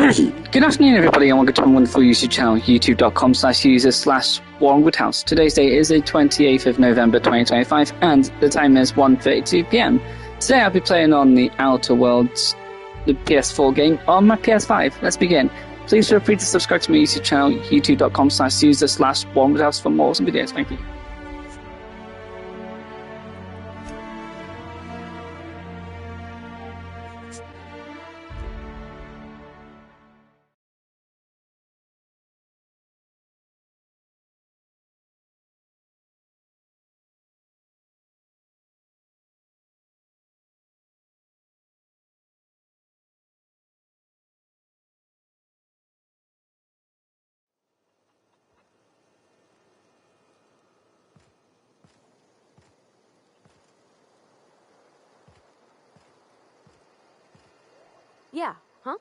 Good afternoon, everybody, and welcome to my wonderful YouTube channel, youtube.com/user/warrenwoodhouse. Today's date is the 28th of November 2025, and the time is 1:32 p.m. Today I'll be playing on the Outer Worlds, the PS4 game, on my PS5. Let's begin. Please feel free to subscribe to my YouTube channel, youtube.com/user/warrenwoodhouse for more awesome videos. Thank you. Yeah, huh?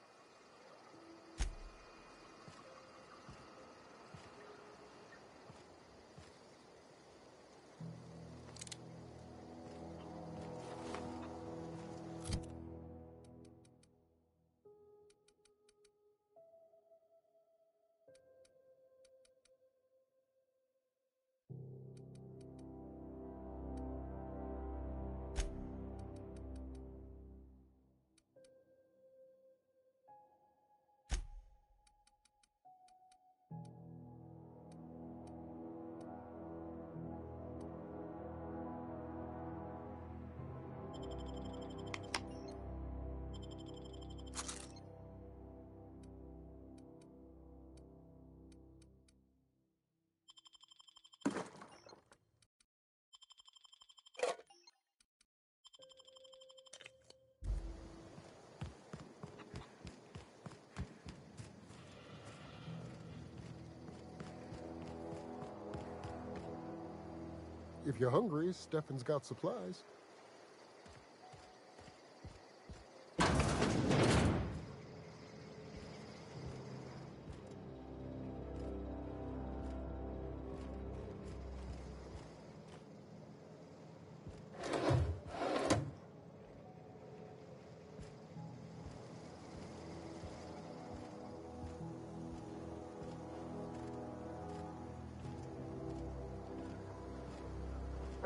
If you're hungry, Stefan's got supplies.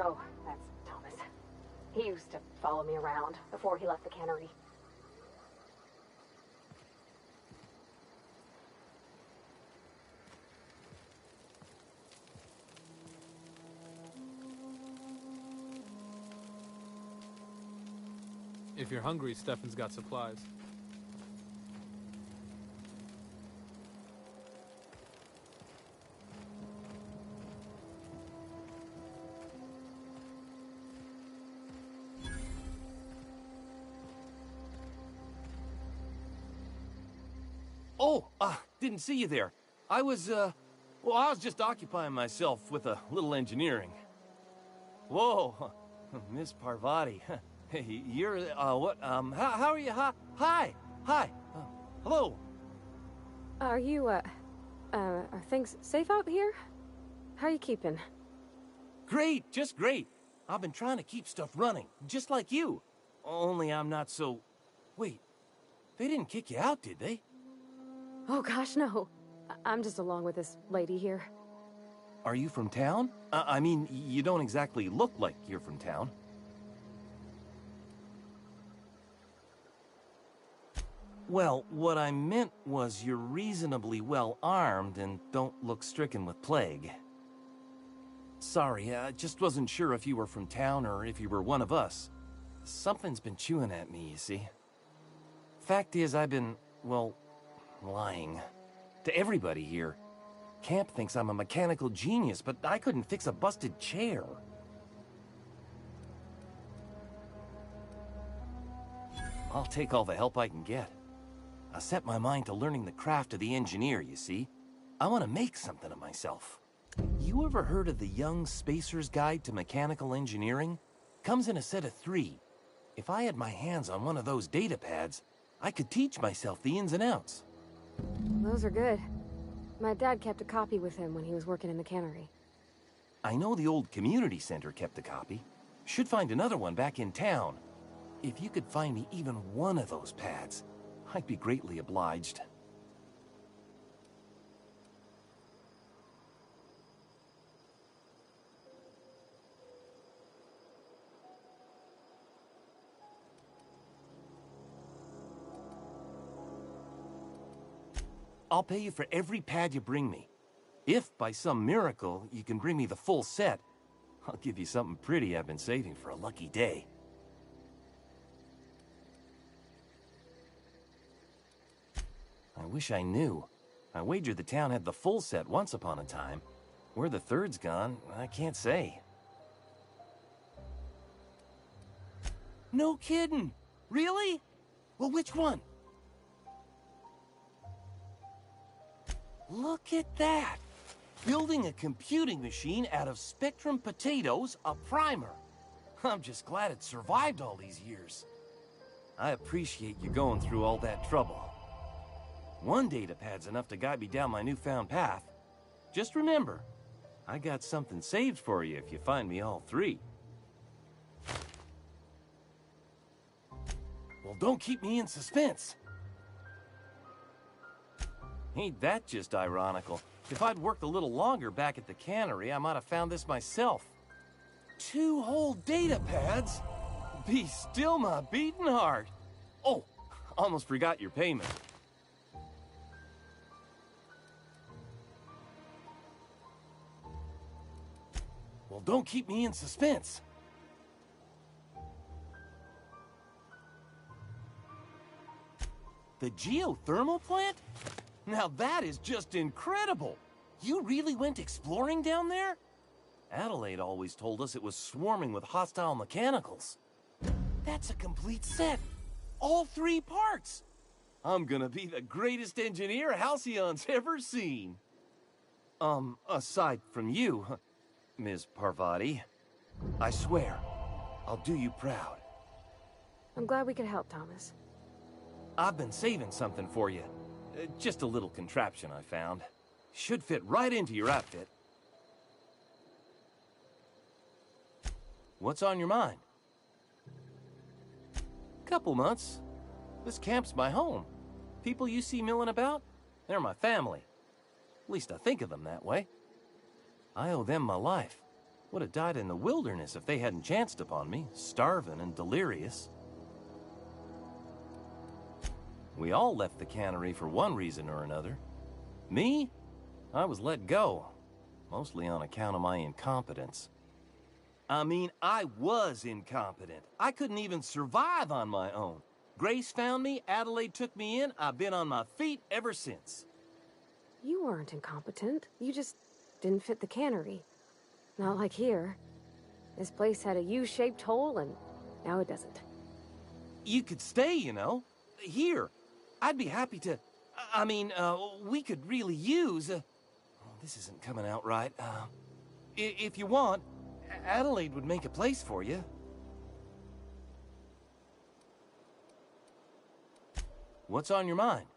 Oh, that's Thomas. He used to follow me around before he left the cannery. If you're hungry, Stefan's got supplies. Oh, didn't see you there. I was just occupying myself with a little engineering. Whoa, Miss Parvati. Hey, you're, how are you? Hi. Hello. Are you, are things safe out here? How are you keeping? Great, just great. I've been trying to keep stuff running, just like you. Only I'm not so... Wait, they didn't kick you out, did they? Oh gosh, no. I'm just along with this lady here. Are you from town? I mean, you don't exactly look like you're from town. Well, what I meant was you're reasonably well armed and don't look stricken with plague. Sorry, I just wasn't sure if you were from town or if you were one of us. Something's been chewing at me, you see. Fact is, I've been, well, lying. To everybody here. Camp thinks I'm a mechanical genius, but I couldn't fix a busted chair. I'll take all the help I can get. I set my mind to learning the craft of the engineer, you see. I want to make something of myself. You ever heard of the Young Spacer's Guide to Mechanical Engineering? Comes in a set of 3. If I had my hands on one of those data pads, I could teach myself the ins and outs. Those are good. My dad kept a copy with him when he was working in the cannery. I know the old community center kept a copy. Should find another one back in town. If you could find me even one of those pads, I'd be greatly obliged. I'll pay you for every pad you bring me. If, by some miracle, you can bring me the full set, I'll give you something pretty I've been saving for a lucky day. I wish I knew. I wagered the town had the full set once upon a time. Where the third's gone, I can't say. No kidding! Really? Well, which one? Look at that! Building a computing machine out of Spectrum potatoes, a primer. I'm just glad it survived all these years. I appreciate you going through all that trouble. One datapad's enough to guide me down my newfound path. Just remember, I got something saved for you if you find me all three. Well, don't keep me in suspense. Ain't that just ironical? If I'd worked a little longer back at the cannery, I might have found this myself. 2 whole datapads? Be still my beating heart. Oh, almost forgot your payment. Well, don't keep me in suspense. The geothermal plant? Now that is just incredible! You really went exploring down there? Adelaide always told us it was swarming with hostile mechanicals. That's a complete set! All 3 parts! I'm gonna be the greatest engineer Halcyon's ever seen! Aside from you, Ms. Parvati, I swear, I'll do you proud. I'm glad we could help, Thomas. I've been saving something for you. Just a little contraption I found. Should fit right into your outfit. What's on your mind? Couple months. This camp's my home. People you see milling about, they're my family. At least I think of them that way. I owe them my life. Would have died in the wilderness if they hadn't chanced upon me, starving and delirious. We all left the cannery for one reason or another. Me? I was let go, mostly on account of my incompetence. I mean, I was incompetent. I couldn't even survive on my own. Grace found me, Adelaide took me in, I've been on my feet ever since. You weren't incompetent. You just didn't fit the cannery. Not like here. This place had a U-shaped hole, and now it doesn't. You could stay, you know. Here. I'd be happy to... I mean, we could really use... oh, this isn't coming out right. If you want, Adelaide would make a place for you. What's on your mind?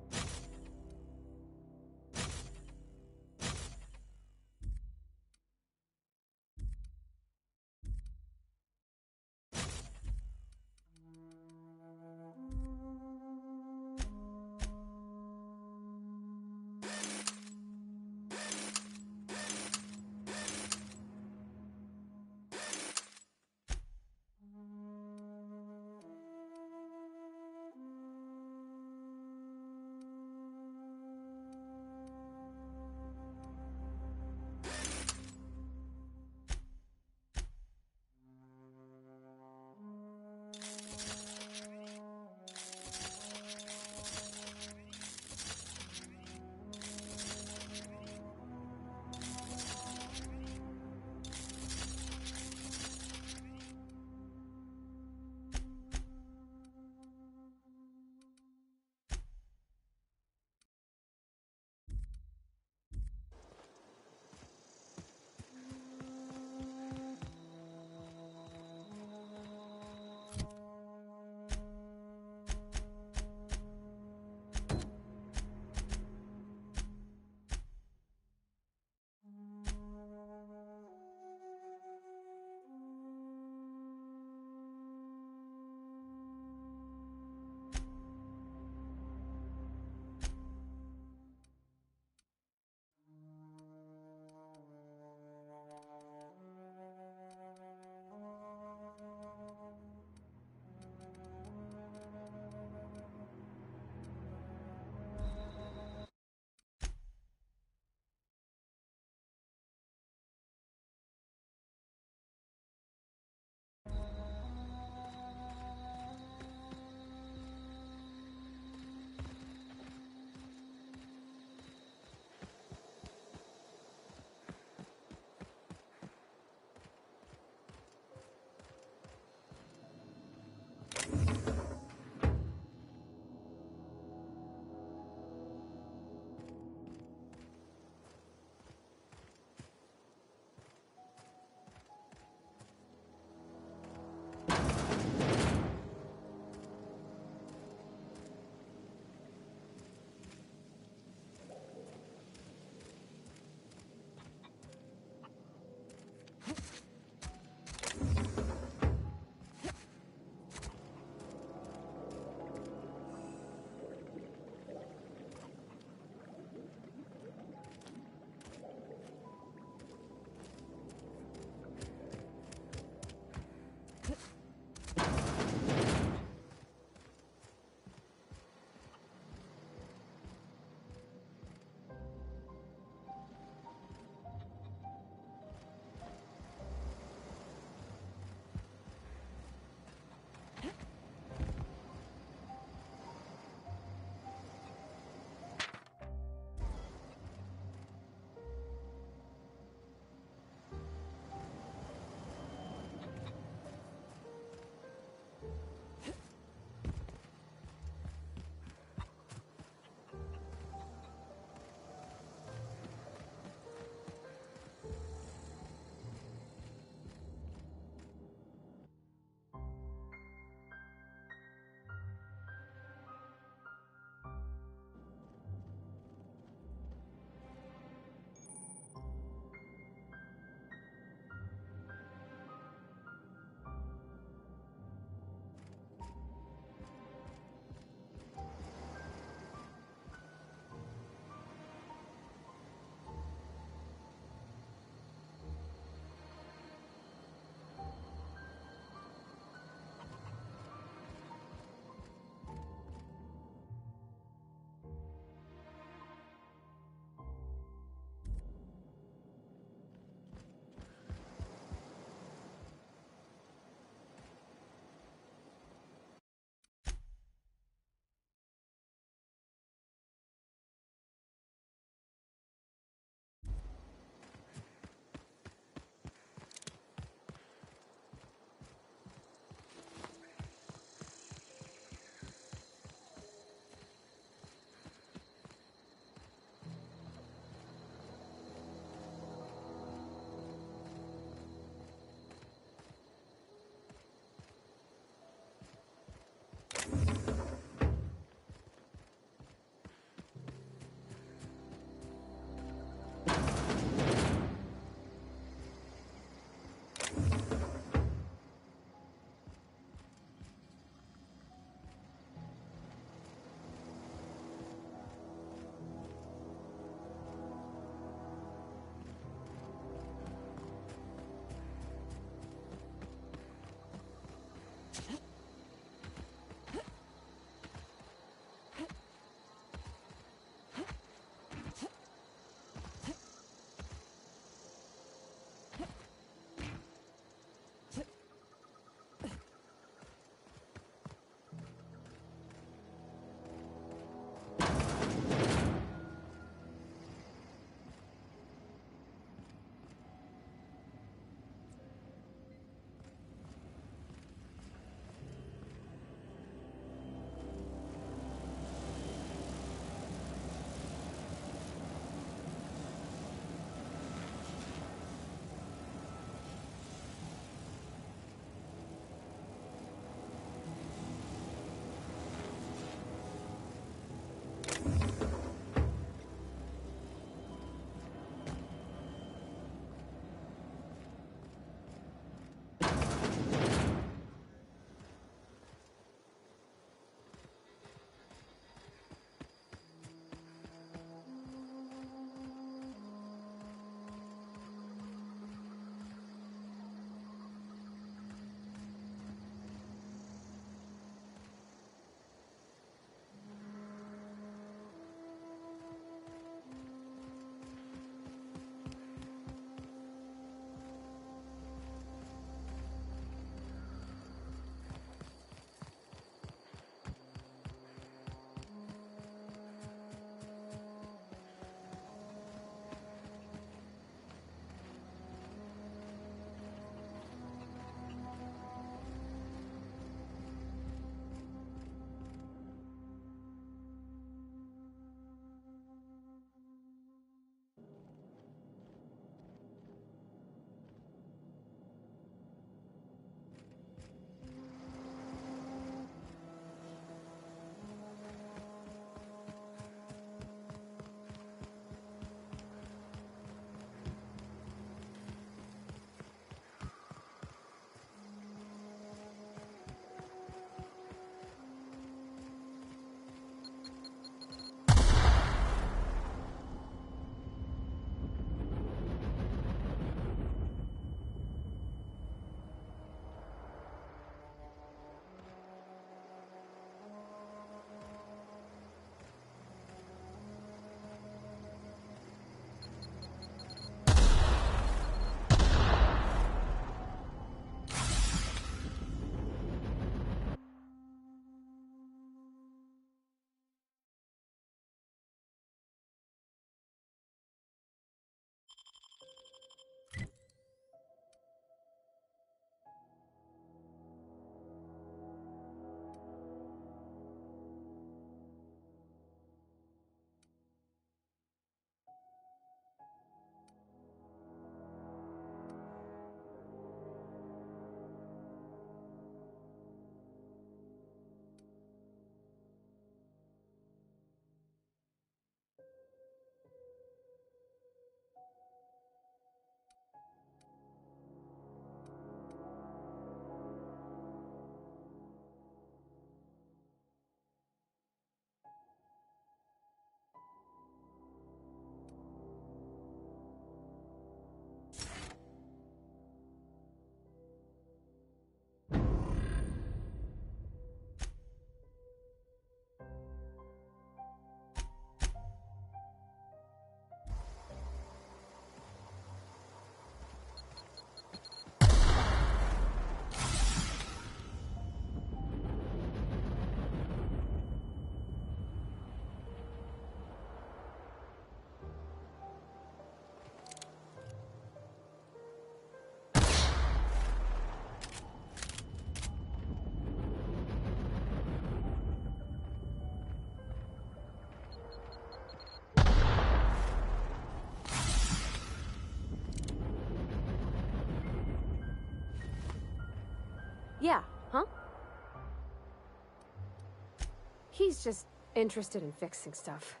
He's just interested in fixing stuff.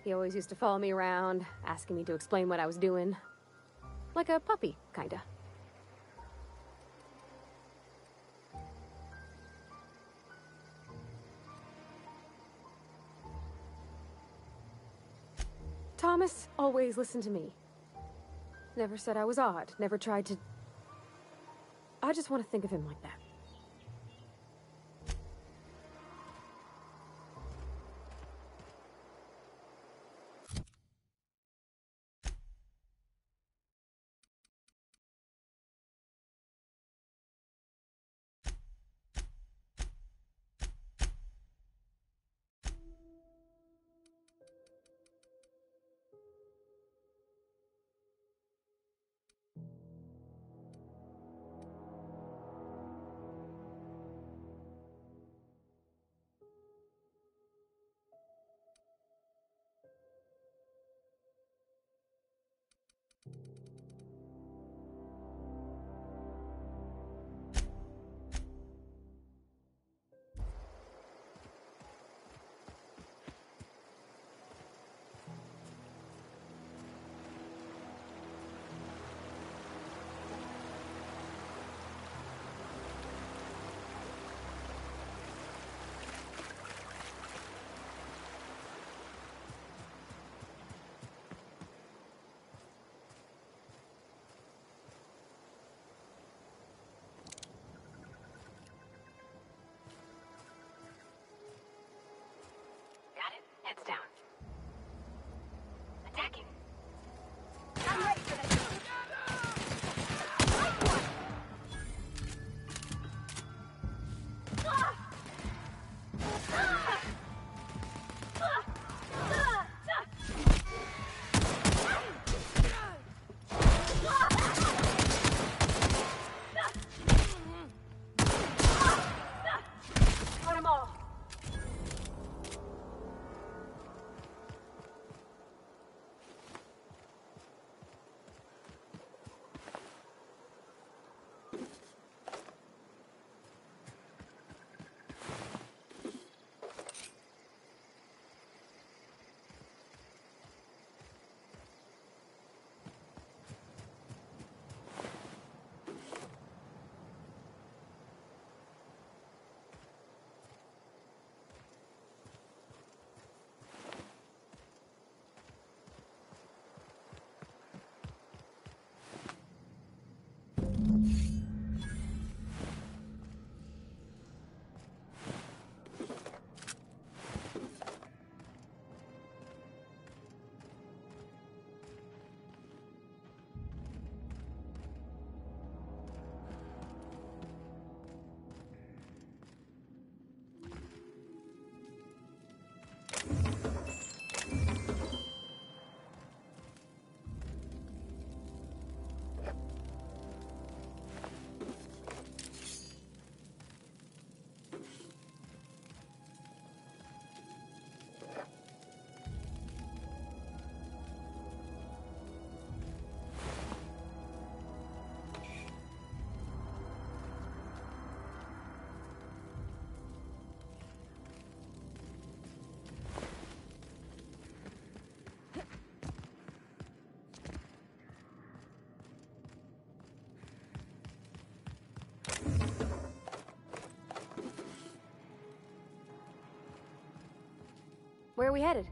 He always used to follow me around, asking me to explain what I was doing. Like a puppy, kinda. Thomas always listened to me. Never said I was odd, never tried to... I just want to think of him like that. Heads down. Attacking. I'm ready for this. Got 'em all. Where are we headed?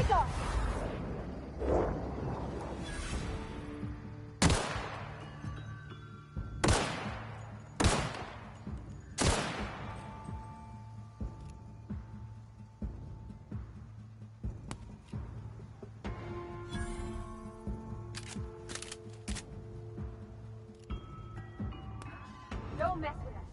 Take off! Don't mess with us.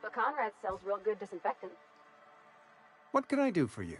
But Conrad sells real good disinfectant. What can I do for you?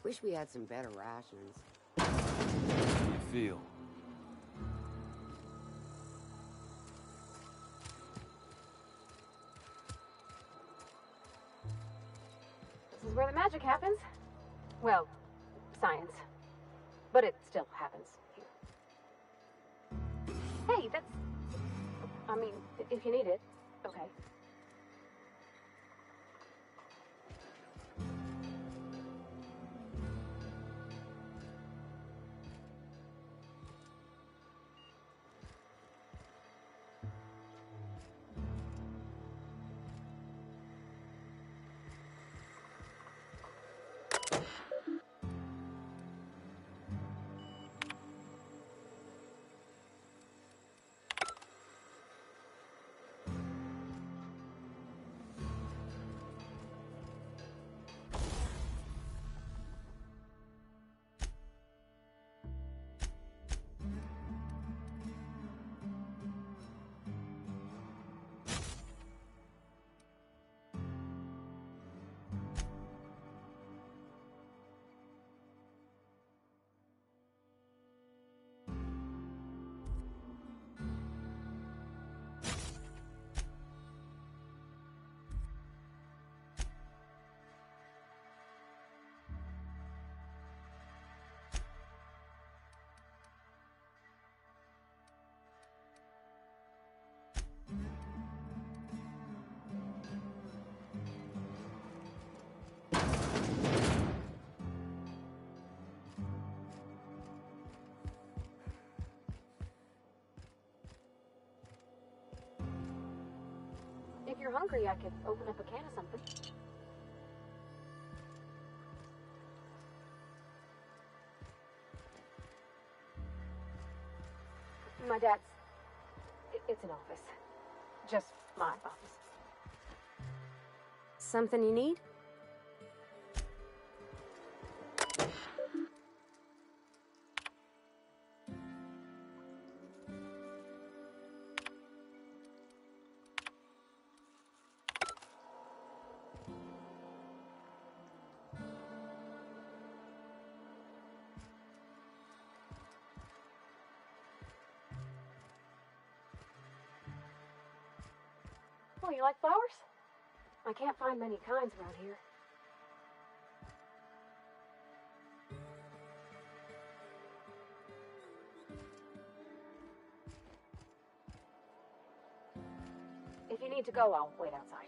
Wish we had some better rations. How do you feel? This is where the magic happens. Well, science. But it still happens here. Hey, that's... I mean, if you need it, okay. If you're hungry, I could open up a can of something. My dad's... It's an office. Just my office. Something you need? Oh, you like flowers? I can't find many kinds around here. If you need to go, I'll wait outside.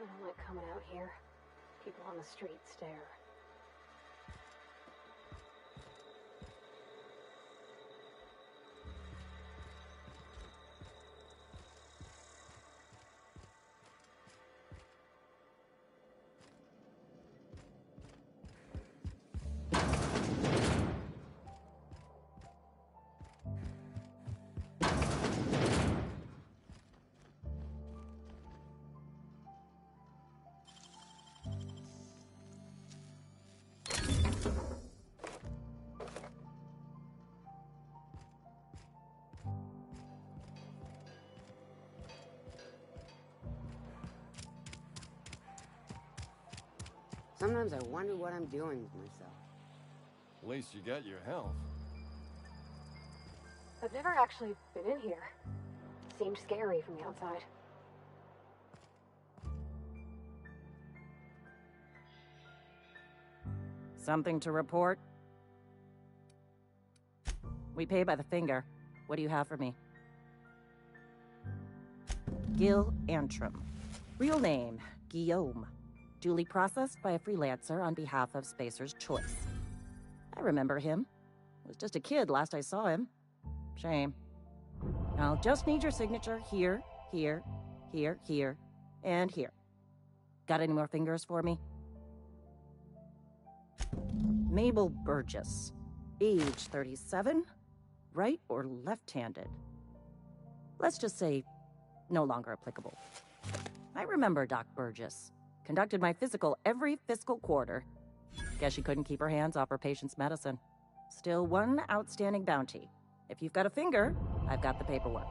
I don't like coming out here. People on the street stare. Sometimes I wonder what I'm doing with myself. At least you got your health. I've never actually been in here. Seemed scary from the outside. Something to report? We pay by the finger. What do you have for me? Gil Antrim. Real name, Guillaume. Duly processed by a freelancer on behalf of Spacer's Choice. I remember him. Was just a kid last I saw him. Shame. I'll just need your signature here, here, here, here, and here. Got any more fingers for me? Mabel Burgess. Age 37. Right or left-handed? Let's just say no longer applicable. I remember Doc Burgess. Conducted my physical every fiscal quarter. Guess she couldn't keep her hands off her patient's medicine. Still one outstanding bounty. If you've got a finger, I've got the paperwork.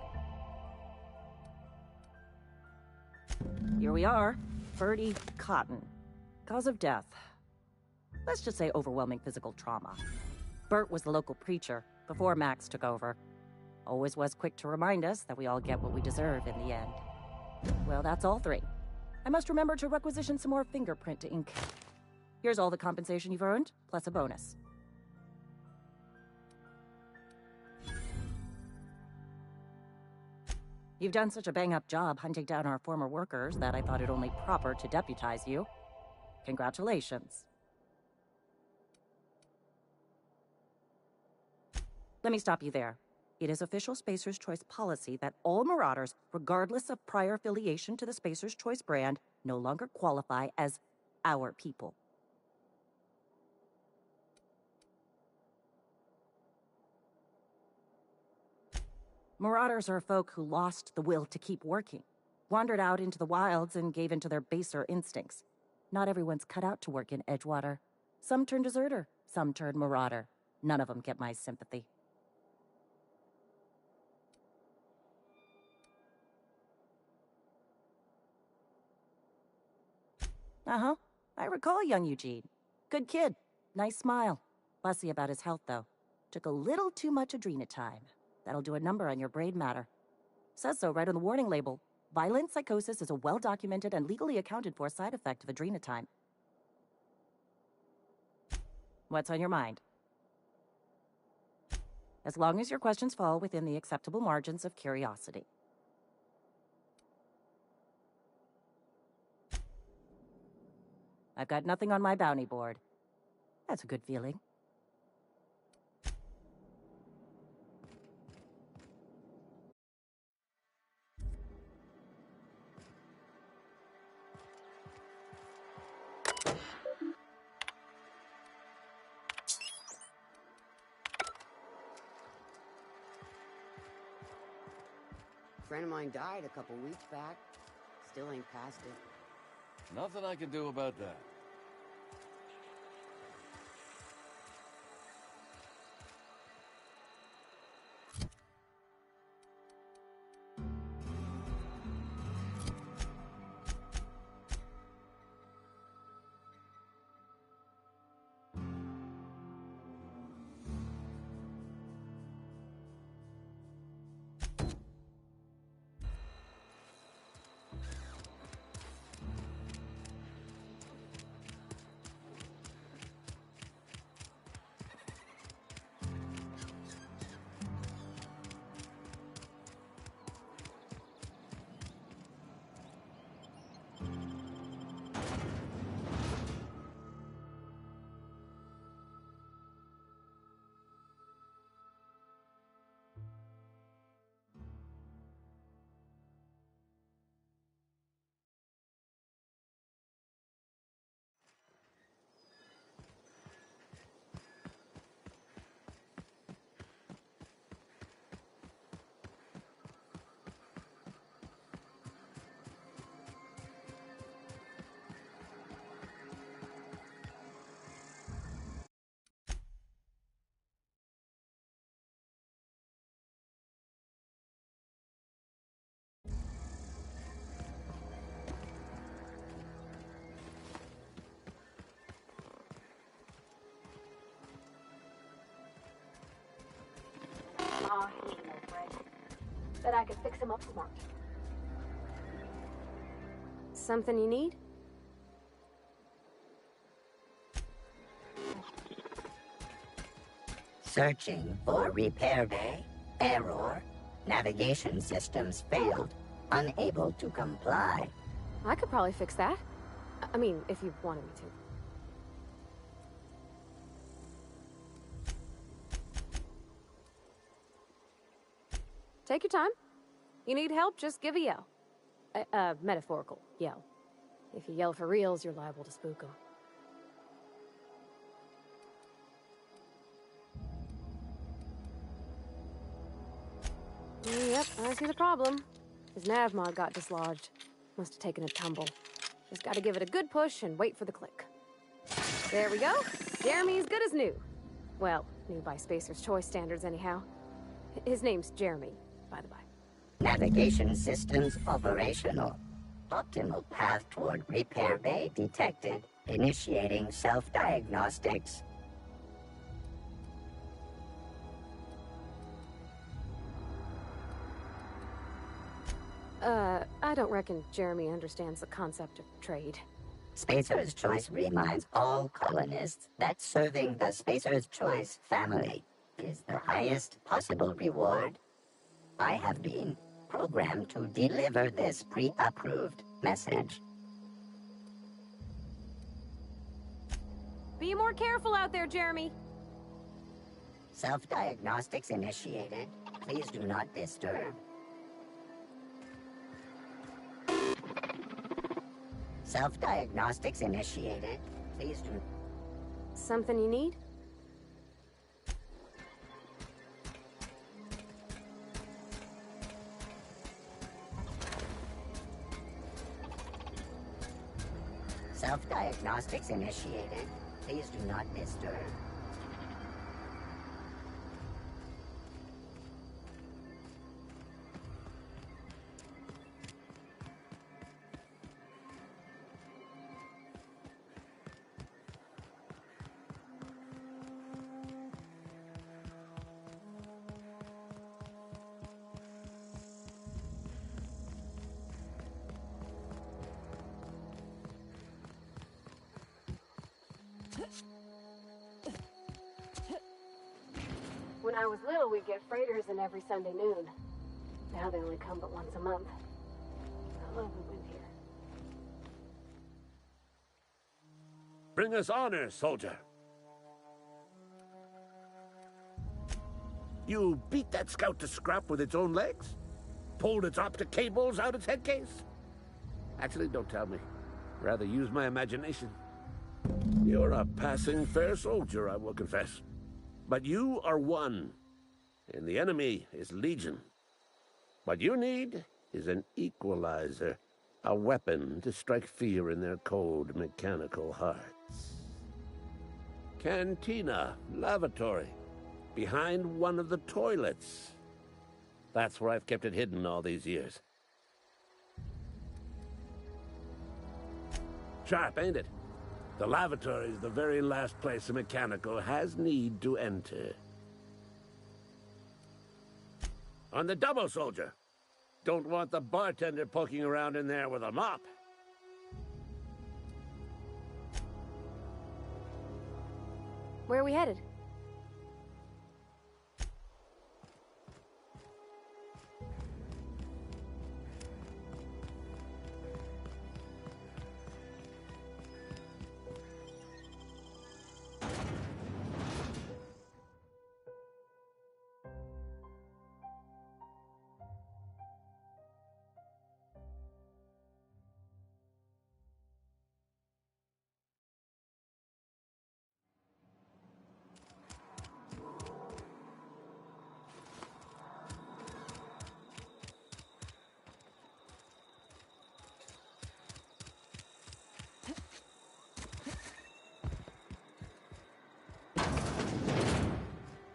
Here we are. Bertie Cotton. Cause of death. Let's just say overwhelming physical trauma. Bert was the local preacher before Max took over. Always was quick to remind us that we all get what we deserve in the end. Well, that's all three. I must remember to requisition some more fingerprint ink. Here's all the compensation you've earned, plus a bonus. You've done such a bang-up job hunting down our former workers that I thought it only proper to deputize you. Congratulations. Let me stop you there. It is official Spacer's Choice policy that all Marauders, regardless of prior affiliation to the Spacer's Choice brand, no longer qualify as our people. Marauders are folk who lost the will to keep working, wandered out into the wilds and gave into their baser instincts. Not everyone's cut out to work in Edgewater. Some turn deserter, some turn marauder. None of them get my sympathy. Uh-huh. I recall young Eugene. Good kid. Nice smile. Fussy about his health, though. Took a little too much adrenatime. That'll do a number on your brain matter. Says so right on the warning label. Violent psychosis is a well-documented and legally accounted for side effect of adrenatime. What's on your mind? As long as your questions fall within the acceptable margins of curiosity. I've got nothing on my bounty board. That's a good feeling. A friend of mine died a couple weeks back. Still ain't past it. Nothing I can do about that. Bet I could fix him up smart. Something you need? Searching for repair bay. Error. Navigation systems failed. Unable to comply. I could probably fix that. I mean, if you wanted me to. Take your time. You need help, just give a yell. Metaphorical yell. If you yell for reals, you're liable to spook them. Yep, I see the problem. His nav mod got dislodged. Must have taken a tumble. Just gotta give it a good push and wait for the click. There we go. Jeremy's good as new. Well, new by Spacer's Choice standards anyhow. His name's Jeremy, by the by. Navigation systems operational. Optimal path toward repair bay detected. Initiating self-diagnostics. I don't reckon Jeremy understands the concept of trade. Spacer's Choice reminds all colonists that serving the Spacer's Choice family is the highest possible reward. I have been programmed to deliver this pre-approved message. Be more careful out there, Jeremy. Self-diagnostics initiated. Please do not disturb. Self-diagnostics initiated. Please do... Something you need? Self-diagnostics initiated. Please do not disturb. When I was little, we'd get freighters in every Sunday noon. Now they only come but once a month. I love the wind here. Bring us honor, soldier. You beat that scout to scrap with its own legs? Pulled its optic cables out its head case? Actually, don't tell me. Rather use my imagination. You're a passing fair soldier, I will confess. But you are one, and the enemy is legion. What you need is an equalizer, a weapon to strike fear in their cold, mechanical hearts. Cantina, lavatory, behind one of the toilets. That's where I've kept it hidden all these years. Sharp, ain't it? The lavatory is the very last place a mechanical has need to enter. On the double, soldier. Don't want the bartender poking around in there with a mop. Where are we headed?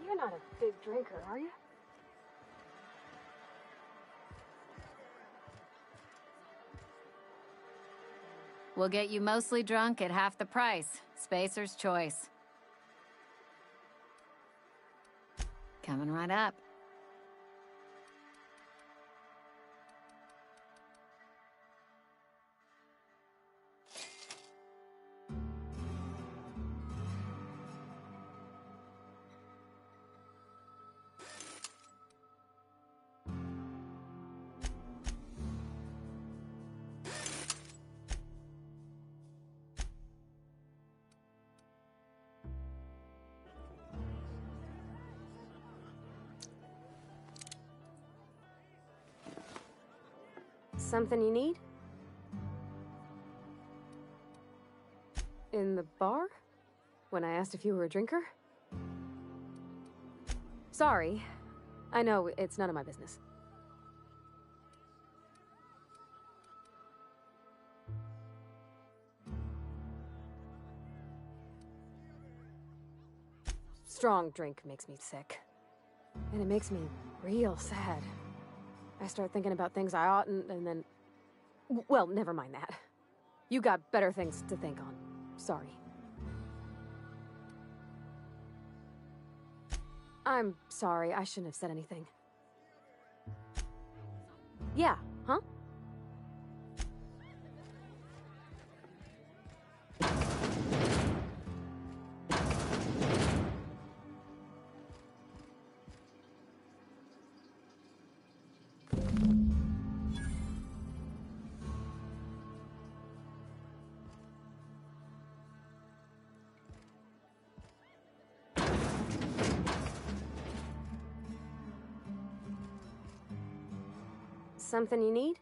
You're not a big drinker, are you? We'll get you mostly drunk at half the price. Spacer's Choice. Coming right up. Something you need? In the bar? When I asked if you were a drinker? Sorry. I know, it's none of my business. Strong drink makes me sick. And it makes me real sad. I start thinking about things I oughtn't, and then... Well, never mind that. You got better things to think on. Sorry. I'm sorry, I shouldn't have said anything. Yeah, huh? Something you need?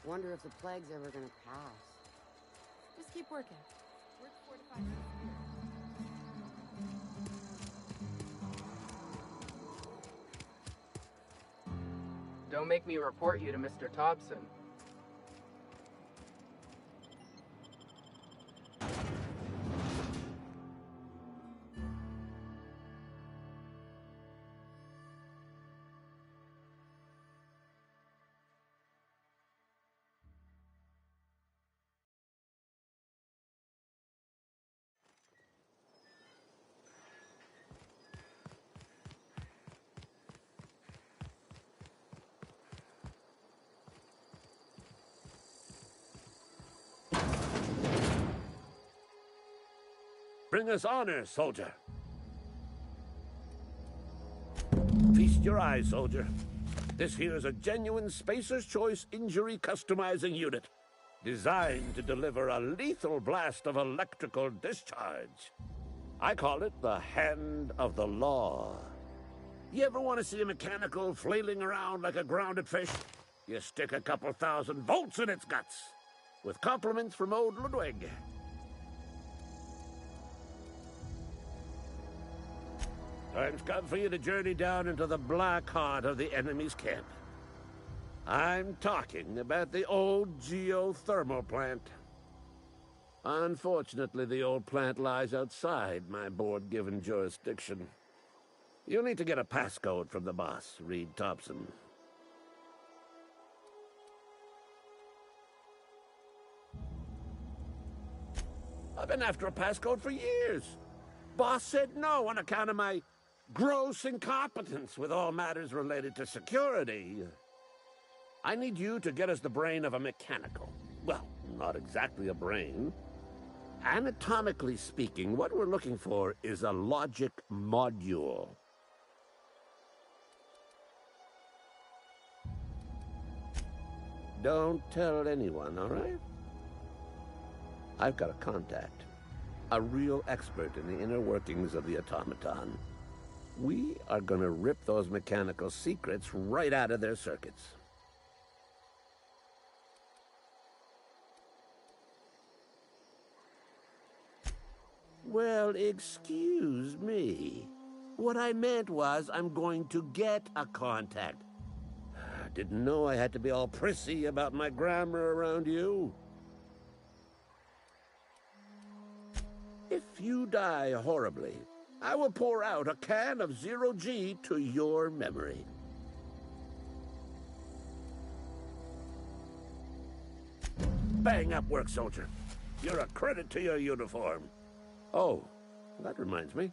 Wonder if the plague's ever gonna pass. Just keep working. Work 4 to 5 days a year. Don't make me report you to Mr. Thompson. Bring us honor, soldier. Feast your eyes, soldier. This here is a genuine Spacer's Choice injury customizing unit, designed to deliver a lethal blast of electrical discharge. I call it the Hand of the Law. You ever want to see a mechanical flailing around like a grounded fish? You stick a couple thousand volts in its guts. With compliments from old Ludwig. Time's come for you to journey down into the black heart of the enemy's camp. I'm talking about the old geothermal plant. Unfortunately, the old plant lies outside my board-given jurisdiction. You'll need to get a passcode from the boss, Reed Thompson. I've been after a passcode for years. Boss said no on account of my gross incompetence with all matters related to security. I need you to get us the brain of a mechanical. Well, not exactly a brain. Anatomically speaking, what we're looking for is a logic module. Don't tell anyone, all right? I've got a contact. A real expert in the inner workings of the automaton. We are going to rip those mechanical secrets right out of their circuits. Well, excuse me. What I meant was I'm going to get a contact. Didn't know I had to be all prissy about my grammar around you. If you die horribly, I will pour out a can of 0G to your memory. Bang up work, soldier. You're a credit to your uniform. Oh, that reminds me.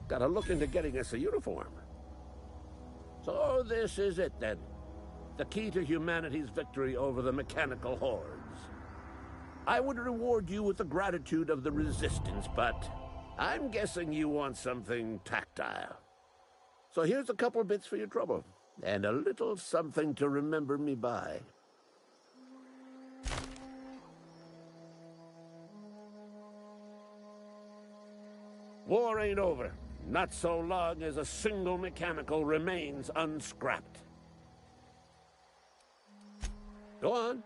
Gotta look into getting us a uniform. So this is it, then. The key to humanity's victory over the mechanical hordes. I would reward you with the gratitude of the Resistance, but I'm guessing you want something tactile. So here's a couple bits for your trouble, and a little something to remember me by. War ain't over, not so long as a single mechanical remains unscrapped. Go on.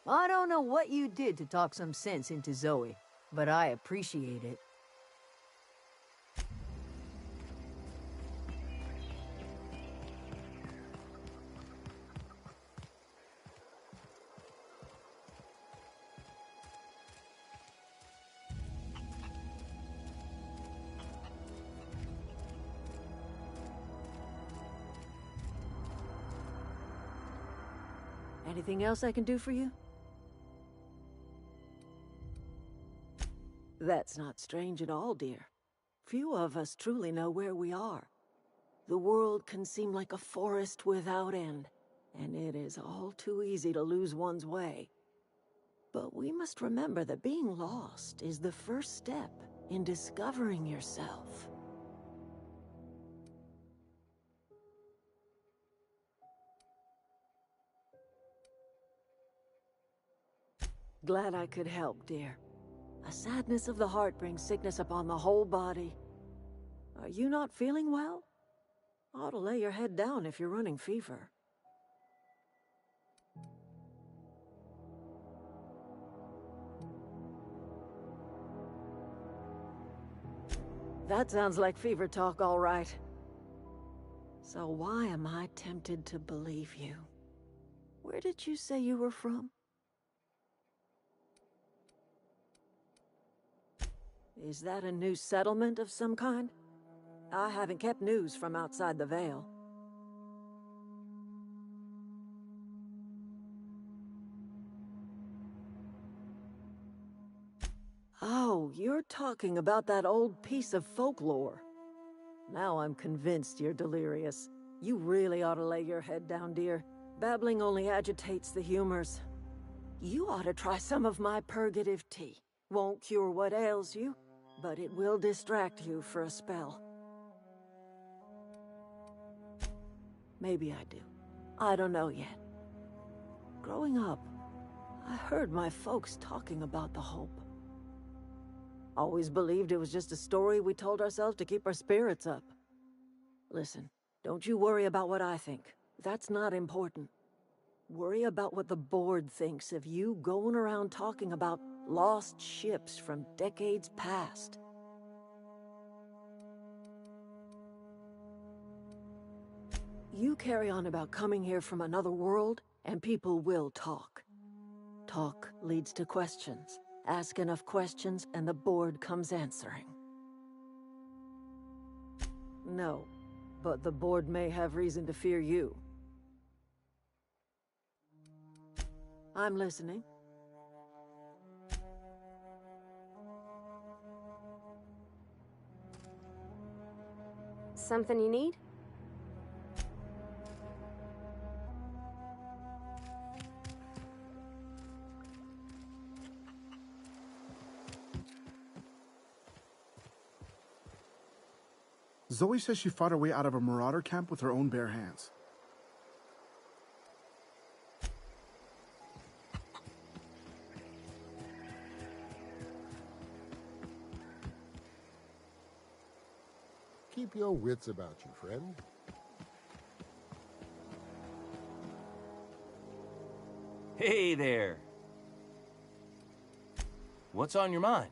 I don't know what you did to talk some sense into Zoe, but I appreciate it. Anything else I can do for you? That's not strange at all, dear. Few of us truly know where we are. The world can seem like a forest without end, and it is all too easy to lose one's way. But we must remember that being lost is the first step in discovering yourself. Glad I could help, dear. A sadness of the heart brings sickness upon the whole body. Are you not feeling well? Ought to lay your head down if you're running fever. That sounds like fever talk, all right. So why am I tempted to believe you? Where did you say you were from? Is that a new settlement of some kind? I haven't kept news from outside the Vale. Oh, you're talking about that old piece of folklore. Now I'm convinced you're delirious. You really ought to lay your head down, dear. Babbling only agitates the humors. You ought to try some of my purgative tea. Won't cure what ails you, but it will distract you for a spell. Maybe I do. I don't know yet. Growing up, I heard my folks talking about the Hope. Always believed it was just a story we told ourselves to keep our spirits up. Listen, don't you worry about what I think. That's not important. Worry about what the board thinks of you going around talking about lost ships from decades past. You carry on about coming here from another world, and people will talk. Talk leads to questions. Ask enough questions, and the board comes answering. No, but the board may have reason to fear you. I'm listening. Something you need? Zoe says she fought her way out of a marauder camp with her own bare hands. Keep your wits about you, friend. Hey there. What's on your mind?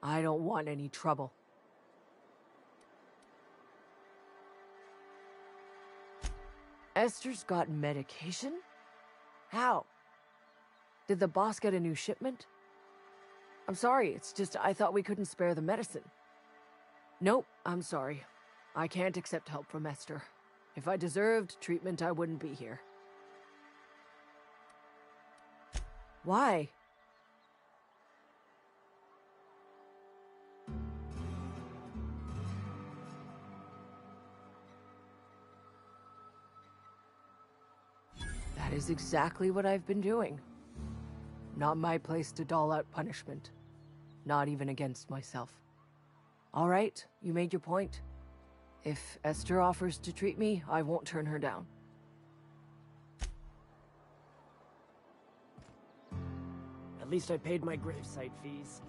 I don't want any trouble. Esther's got medication? How? Did the boss get a new shipment? I'm sorry, it's just I thought we couldn't spare the medicine. Nope, I'm sorry. I can't accept help from Esther. If I deserved treatment, I wouldn't be here. Why? That is exactly what I've been doing. Not my place to dole out punishment. Not even against myself. All right, you made your point. If Esther offers to treat me, I won't turn her down. At least I paid my gravesite fees.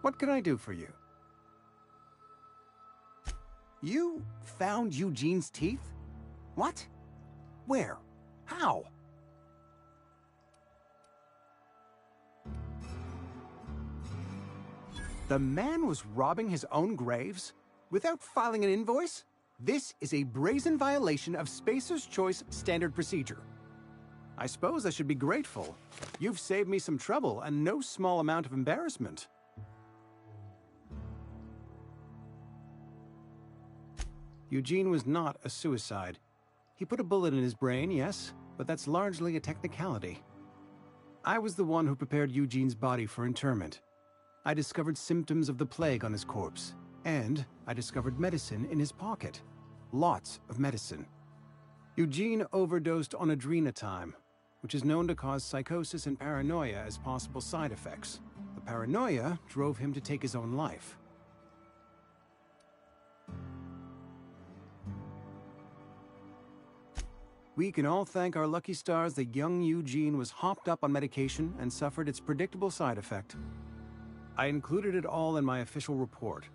What can I do for you? You found Eugene's teeth? What? Where? How? The man was robbing his own graves without filing an invoice? This is a brazen violation of Spacer's Choice standard procedure. I suppose I should be grateful. You've saved me some trouble and no small amount of embarrassment. Eugene was not a suicide. He put a bullet in his brain, yes, but that's largely a technicality. I was the one who prepared Eugene's body for interment. I discovered symptoms of the plague on his corpse, and I discovered medicine in his pocket. Lots of medicine. Eugene overdosed on adrenatime, which is known to cause psychosis and paranoia as possible side effects. The paranoia drove him to take his own life. We can all thank our lucky stars that young Eugene was hopped up on medication and suffered its predictable side effect. I included it all in my official report.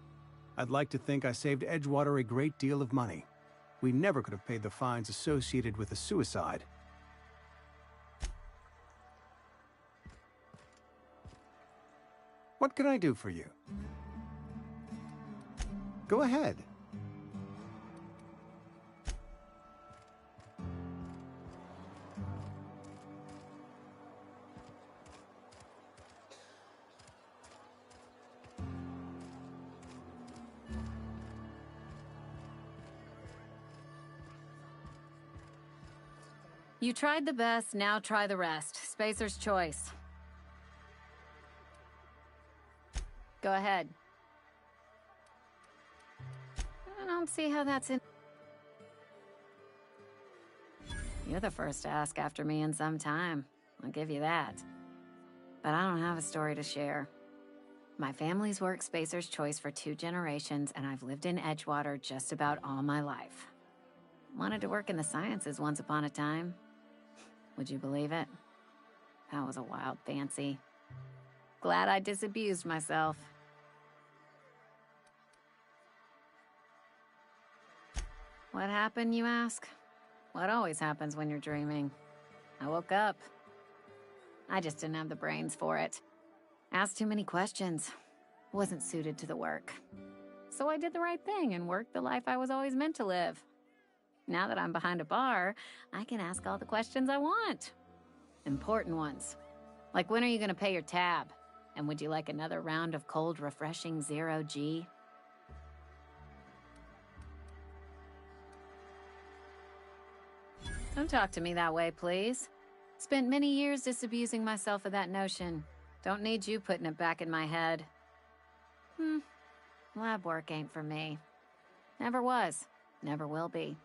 I'd like to think I saved Edgewater a great deal of money. We never could have paid the fines associated with a suicide. What can I do for you? Go ahead. You tried the best, now try the rest. Spacer's choice. Go ahead. I don't see how that's in... You're the first to ask after me in some time. I'll give you that. But I don't have a story to share. My family's worked Spacer's Choice for 2 generations, and I've lived in Edgewater just about all my life. Wanted to work in the sciences once upon a time. Would you believe it? That was a wild fancy. Glad I disabused myself. What happened, you ask? What always happens when you're dreaming? I woke up. I just didn't have the brains for it. Asked too many questions. Wasn't suited to the work. So I did the right thing and worked the life I was always meant to live. Now that I'm behind a bar, I can ask all the questions I want. Important ones. Like, when are you gonna pay your tab? And would you like another round of cold, refreshing 0G? Don't talk to me that way, please. Spent many years disabusing myself of that notion. Don't need you putting it back in my head. Lab work ain't for me. Never was. Never will be.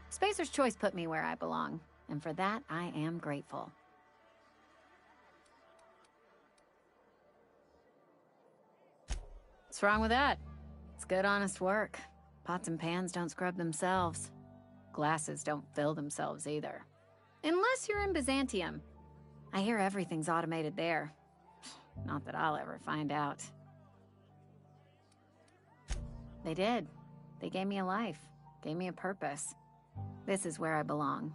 Spacer's Choice put me where I belong, and for that, I am grateful. What's wrong with that? It's good, honest work. Pots and pans don't scrub themselves. Glasses don't fill themselves either. Unless you're in Byzantium. I hear everything's automated there. Not that I'll ever find out. They did. They gave me a life. Gave me a purpose. This is where I belong.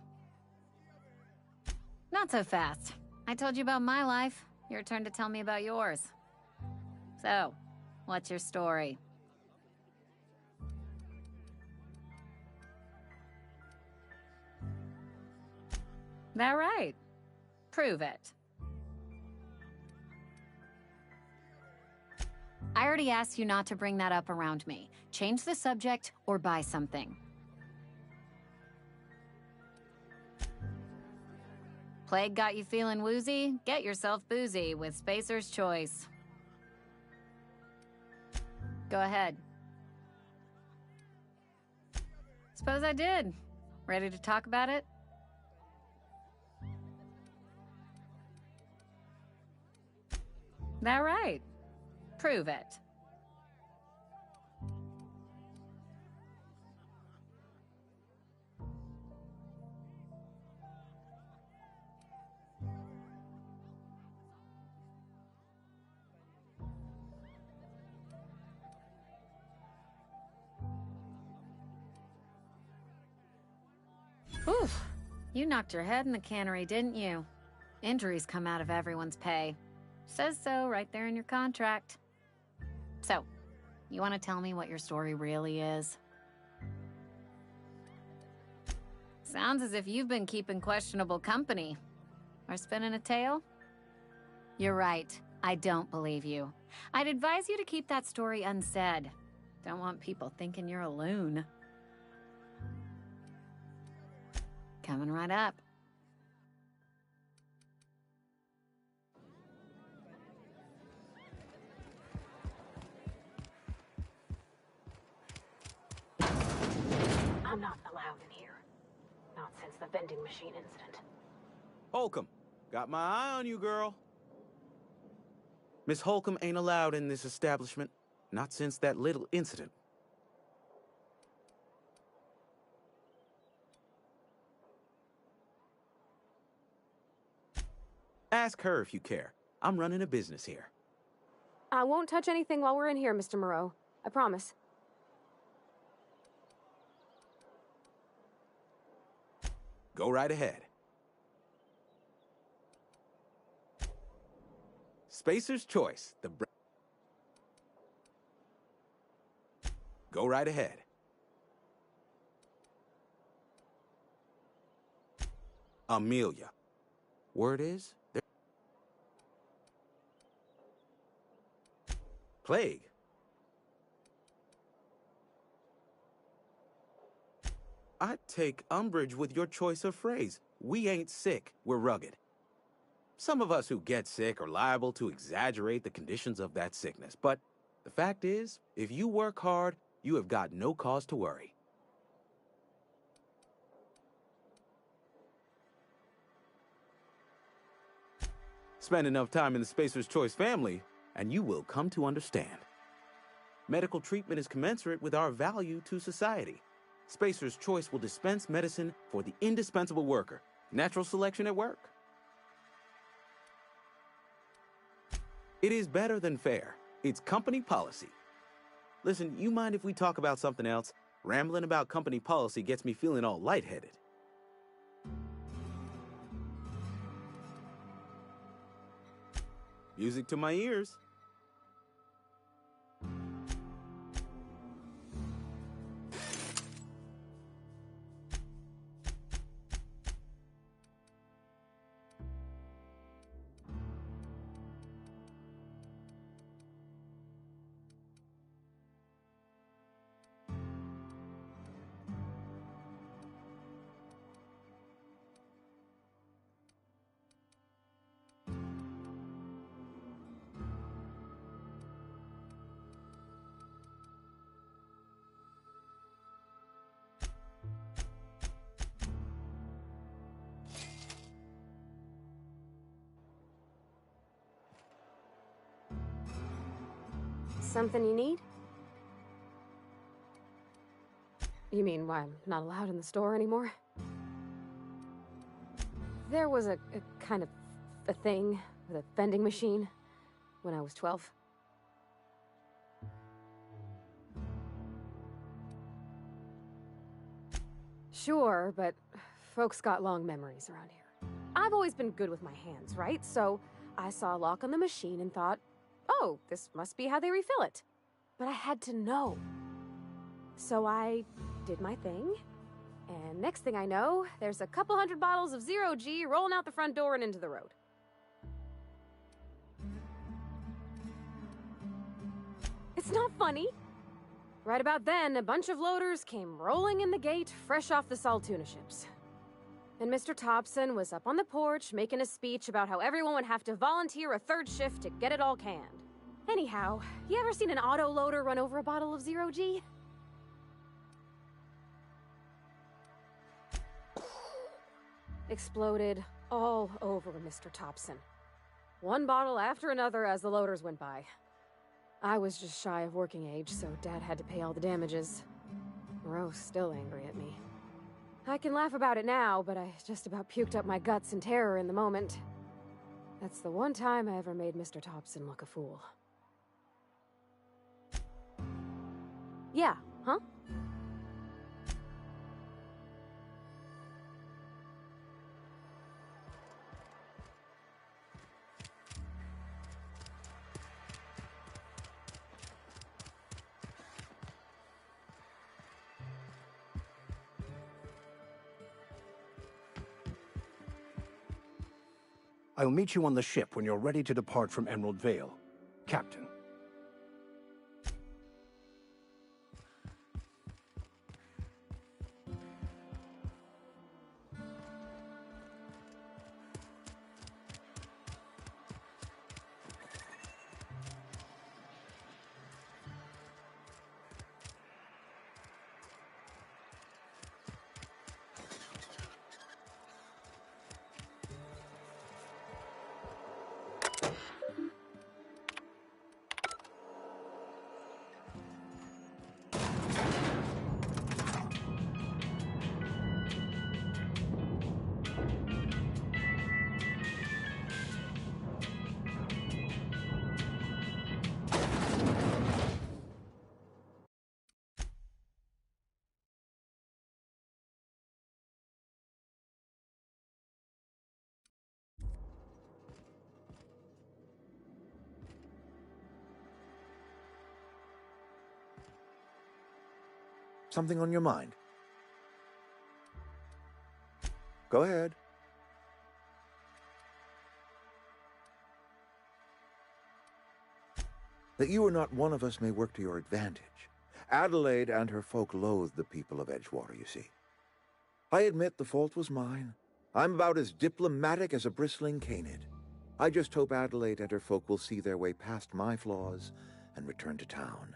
Not so fast. I told you about my life. Your turn to tell me about yours. So, what's your story? That right? Prove it. I already asked you not to bring that up around me. Change the subject or buy something. Plague got you feeling woozy? Get yourself boozy with Spacer's Choice. Go ahead. Suppose I did. Ready to talk about it? That right? Prove it. Oof. You knocked your head in the cannery, didn't you? Injuries come out of everyone's pay. Says so right there in your contract. So, you want to tell me what your story really is? Sounds as if you've been keeping questionable company. Or spinning a tale? You're right. I don't believe you. I'd advise you to keep that story unsaid. Don't want people thinking you're a loon. Coming right up. I'm not allowed in here. Not since the vending machine incident. Holcomb, got my eye on you, girl. Miss Holcomb ain't allowed in this establishment. Not since that little incident. Ask her if you care. I'm running a business here. I won't touch anything while we're in here, Mr. Moreau. I promise. Go right ahead. Spacer's Choice, Go right ahead. Amelia. Word is, Plague. I take umbrage with your choice of phrase. We ain't sick, we're rugged. Some of us who get sick are liable to exaggerate the conditions of that sickness, but the fact is, if you work hard, you have got no cause to worry. Spend enough time in the Spacer's Choice family, and you will come to understand. Medical treatment is commensurate with our value to society. Spacer's Choice will dispense medicine for the indispensable worker. Natural selection at work. It is better than fair. It's company policy. Listen, you mind if we talk about something else? Rambling about company policy gets me feeling all lightheaded. Music to my ears. Something you need? You mean why I'm not allowed in the store anymore? There was a kind of a thing with a vending machine when I was 12. Sure, but folks got long memories around here. I've always been good with my hands, right? So I saw a lock on the machine and thought, oh, this must be how they refill it. But I had to know. So I did my thing, and next thing I know, there's a couple hundred bottles of 0G rolling out the front door and into the road. It's not funny. Right about then, a bunch of loaders came rolling in the gate, fresh off the Saltuna ships. And Mr. Thompson was up on the porch making a speech about how everyone would have to volunteer a third shift to get it all canned. Anyhow, you ever seen an auto loader run over a bottle of 0G? Exploded all over Mr. Thompson. One bottle after another as the loaders went by. I was just shy of working age, so Dad had to pay all the damages. Rose still angry at me. I can laugh about it now, but I just about puked up my guts in terror in the moment. That's the one time I ever made Mr. Thompson look a fool. Yeah, huh? I'll meet you on the ship when you're ready to depart from Emerald Vale. Captain. Something on your mind? Go ahead. That you are not one of us may work to your advantage. Adelaide and her folk loathe the people of Edgewater, you see. I admit the fault was mine. I'm about as diplomatic as a bristling canid. I just hope Adelaide and her folk will see their way past my flaws and return to town.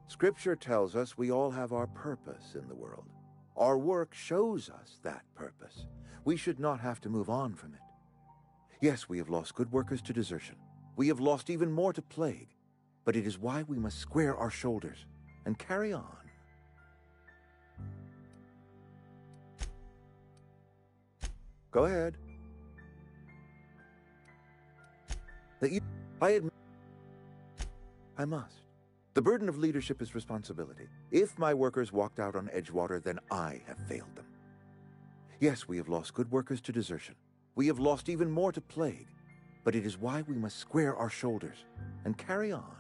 Scripture tells us we all have our purpose in the world. Our work shows us that purpose. We should not have to move on from it. Yes, we have lost good workers to desertion. We have lost even more to plague. But it is why we must square our shoulders and carry on. Go ahead. I must. The burden of leadership is responsibility. If my workers walked out on Edgewater, then I have failed them. Yes, we have lost good workers to desertion. We have lost even more to plague. But it is why we must square our shoulders and carry on.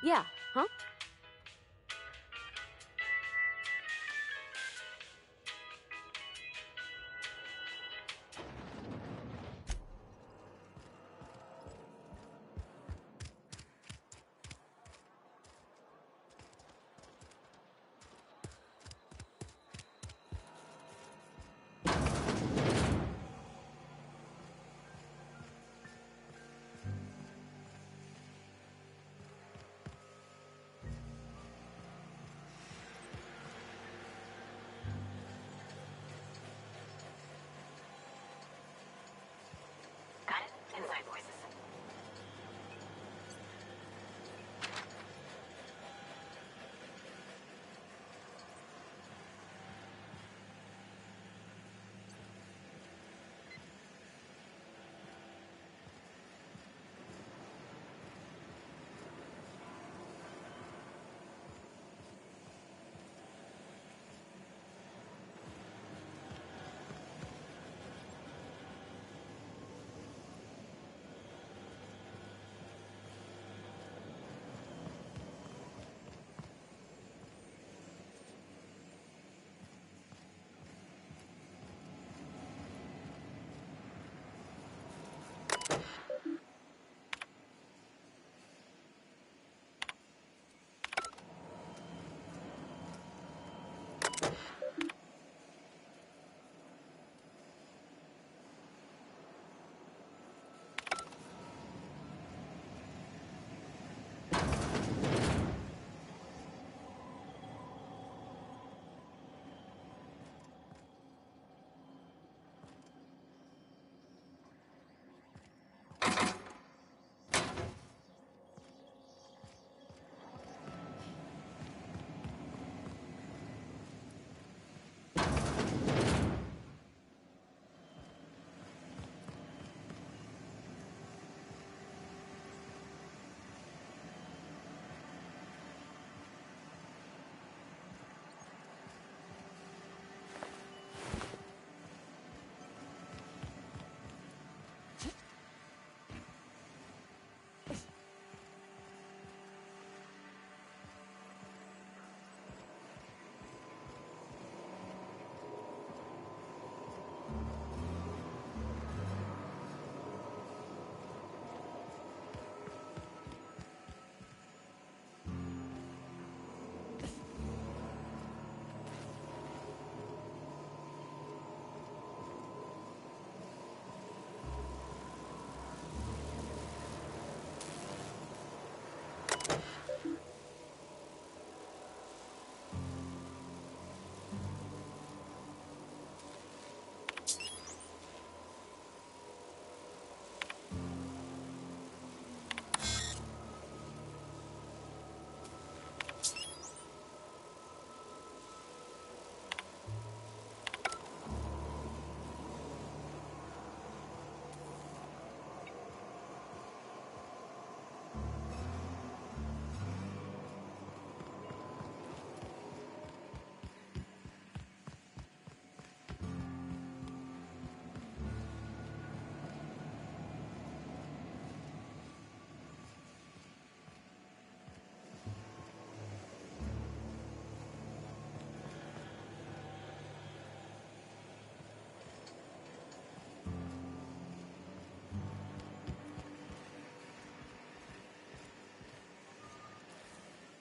Yeah, huh?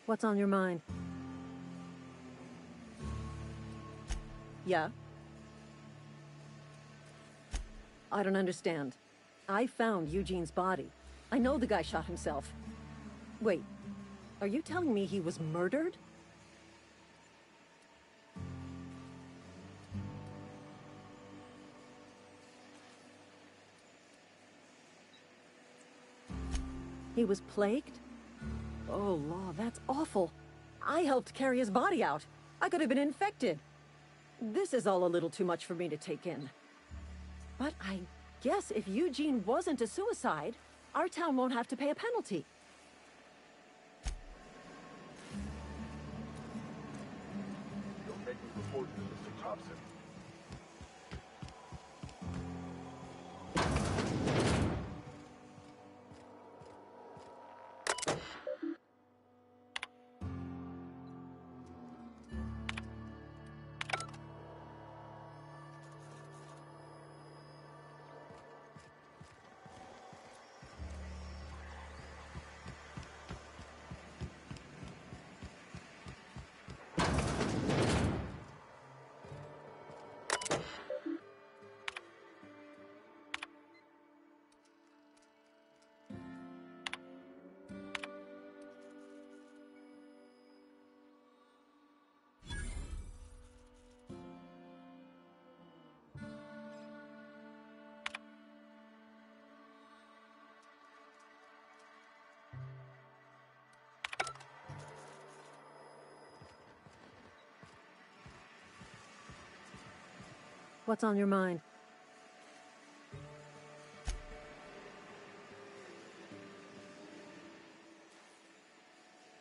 What's on your mind? Yeah? I don't understand. I found Eugene's body. I know the guy shot himself. Wait, are you telling me he was murdered? He was plagued? Oh, Law, that's awful. I helped carry his body out. I could have been infected. This is all a little too much for me to take in. But I guess if Eugene wasn't a suicide, our town won't have to pay a penalty. You're making reports to Mr. Thompson. What's on your mind?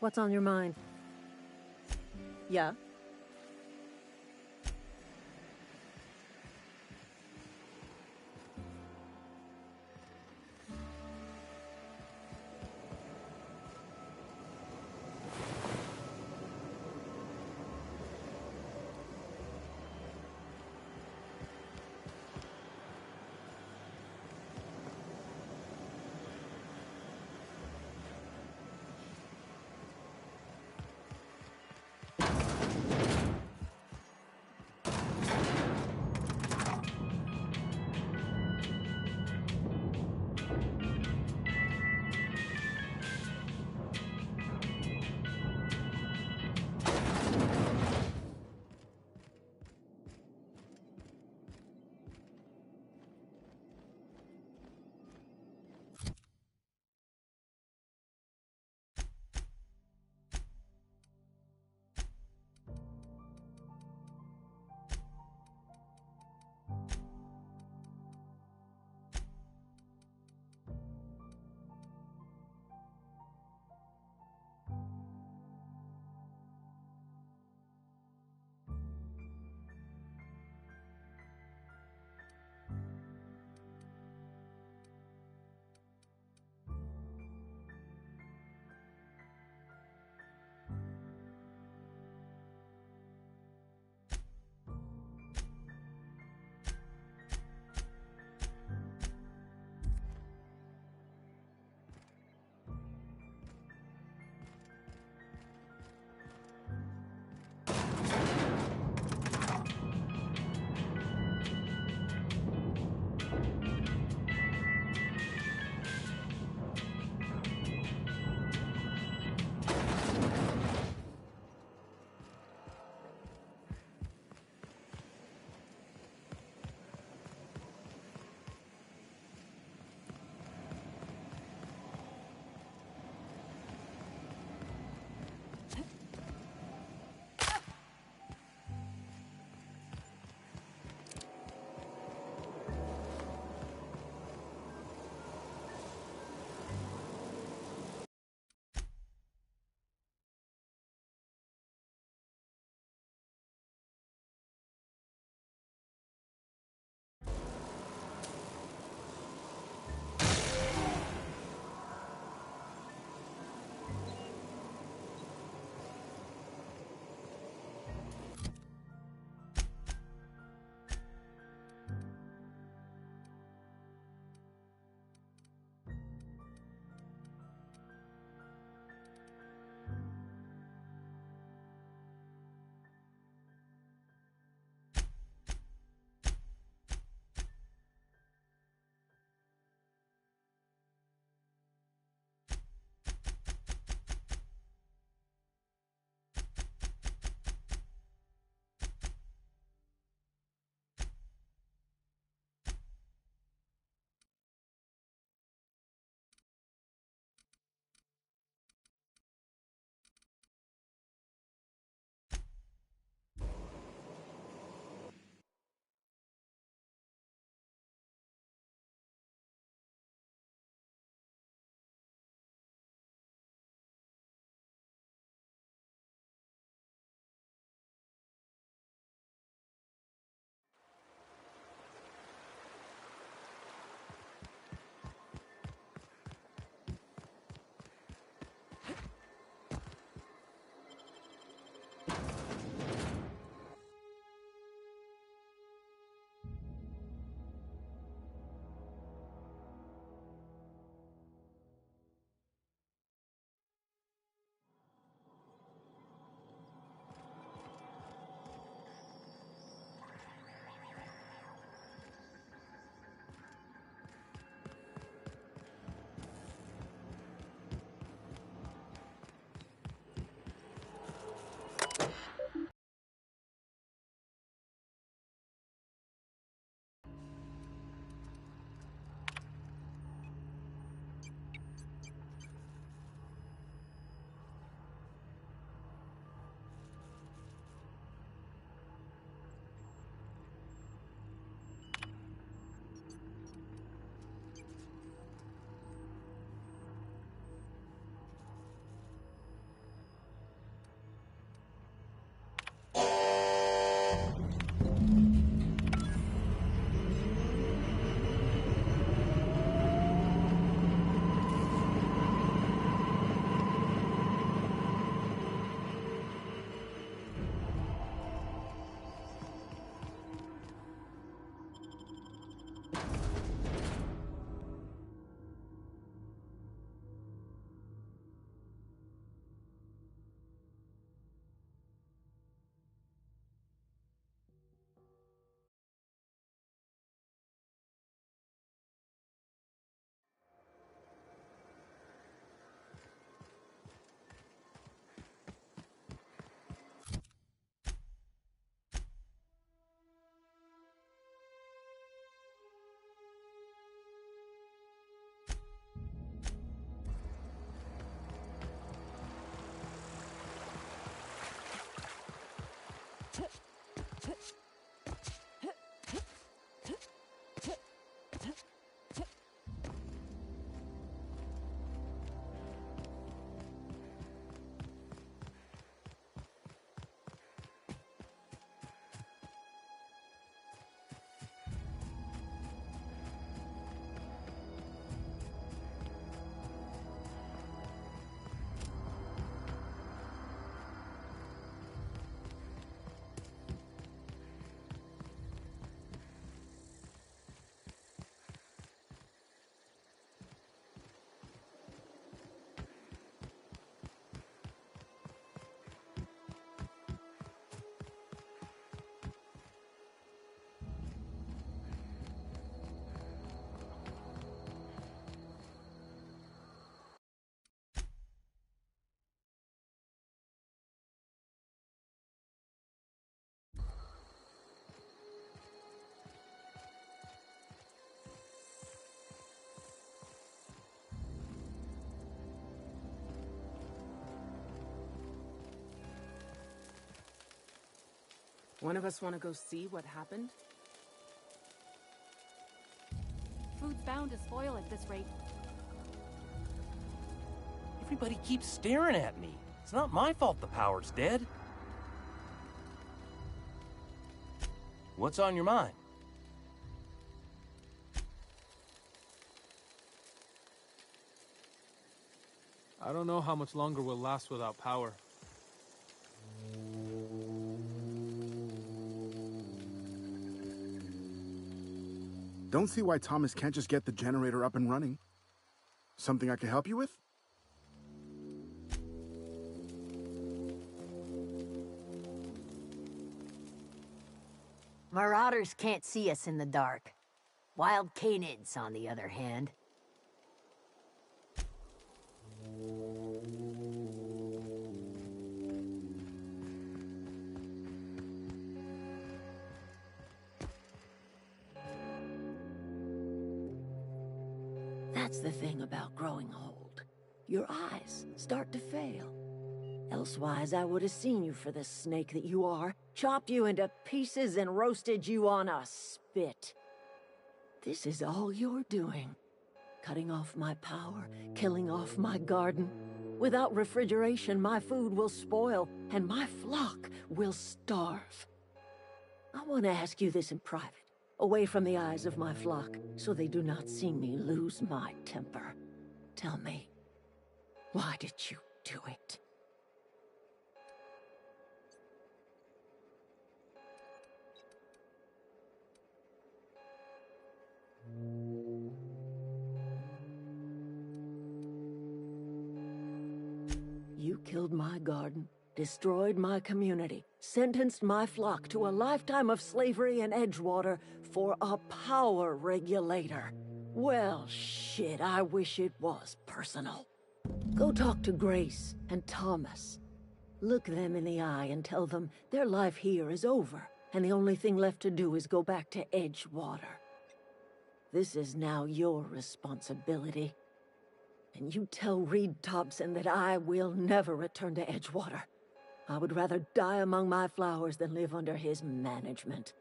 What's on your mind? Yeah? One of us want to go see what happened? Food's bound to spoil at this rate. Everybody keeps staring at me. It's not my fault the power's dead. What's on your mind? I don't know how much longer we'll last without power. Don't see why Thomas can't just get the generator up and running. Something I can help you with? Marauders can't see us in the dark. Wild canids, on the other hand. That's the thing about growing old. Your eyes start to fail. Elsewise, I would have seen you for the snake that you are, chopped you into pieces and roasted you on a spit. This is all you're doing. Cutting off my power, killing off my garden. Without refrigeration, my food will spoil, and my flock will starve. I want to ask you this in private, away from the eyes of my flock, so they do not see me lose my temper. Tell me, why did you do it? You killed my garden, destroyed my community, sentenced my flock to a lifetime of slavery in Edgewater for a power regulator. Well, shit, I wish it was personal. Go talk to Grace and Thomas. Look them in the eye and tell them their life here is over, and the only thing left to do is go back to Edgewater. This is now your responsibility. And you tell Reed Thompson that I will never return to Edgewater. I would rather die among my flowers than live under his management.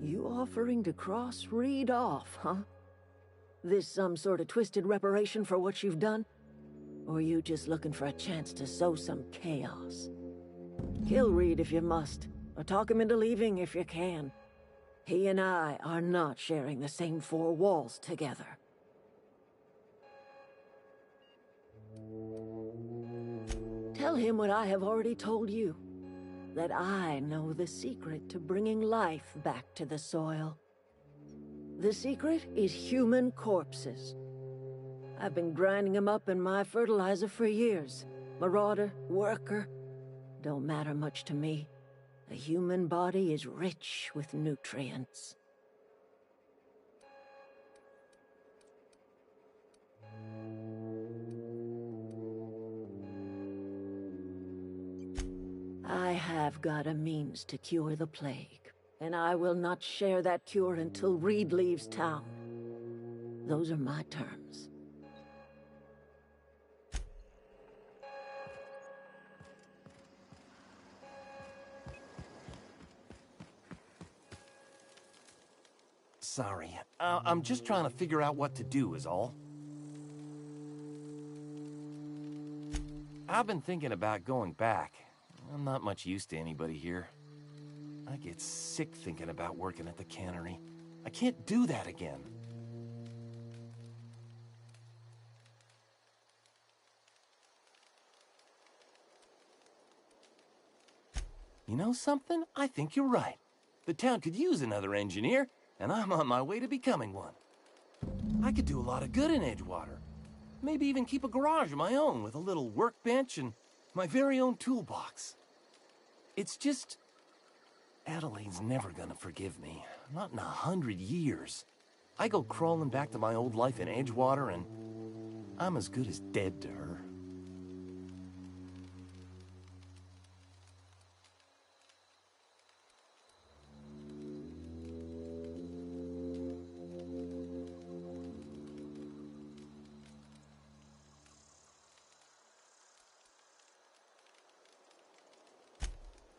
You offering to cross Reed off, huh? This some sort of twisted reparation for what you've done? Or you just looking for a chance to sow some chaos? Kill Reed if you must, or talk him into leaving if you can. He and I are not sharing the same four walls together. Tell him what I have already told you. That I know the secret to bringing life back to the soil. The secret is human corpses. I've been grinding them up in my fertilizer for years. Marauder, worker, don't matter much to me. The human body is rich with nutrients. I have got a means to cure the plague, and I will not share that cure until Reed leaves town. Those are my terms. Sorry, I'm just trying to figure out what to do is all. I've been thinking about going back. I'm not much use to anybody here. I get sick thinking about working at the cannery. I can't do that again. You know something? I think you're right. The town could use another engineer, and I'm on my way to becoming one. I could do a lot of good in Edgewater. Maybe even keep a garage of my own with a little workbench and my very own toolbox. It's just... Adelaide's never gonna forgive me. Not in 100 years. I go crawling back to my old life in Edgewater and I'm as good as dead to her.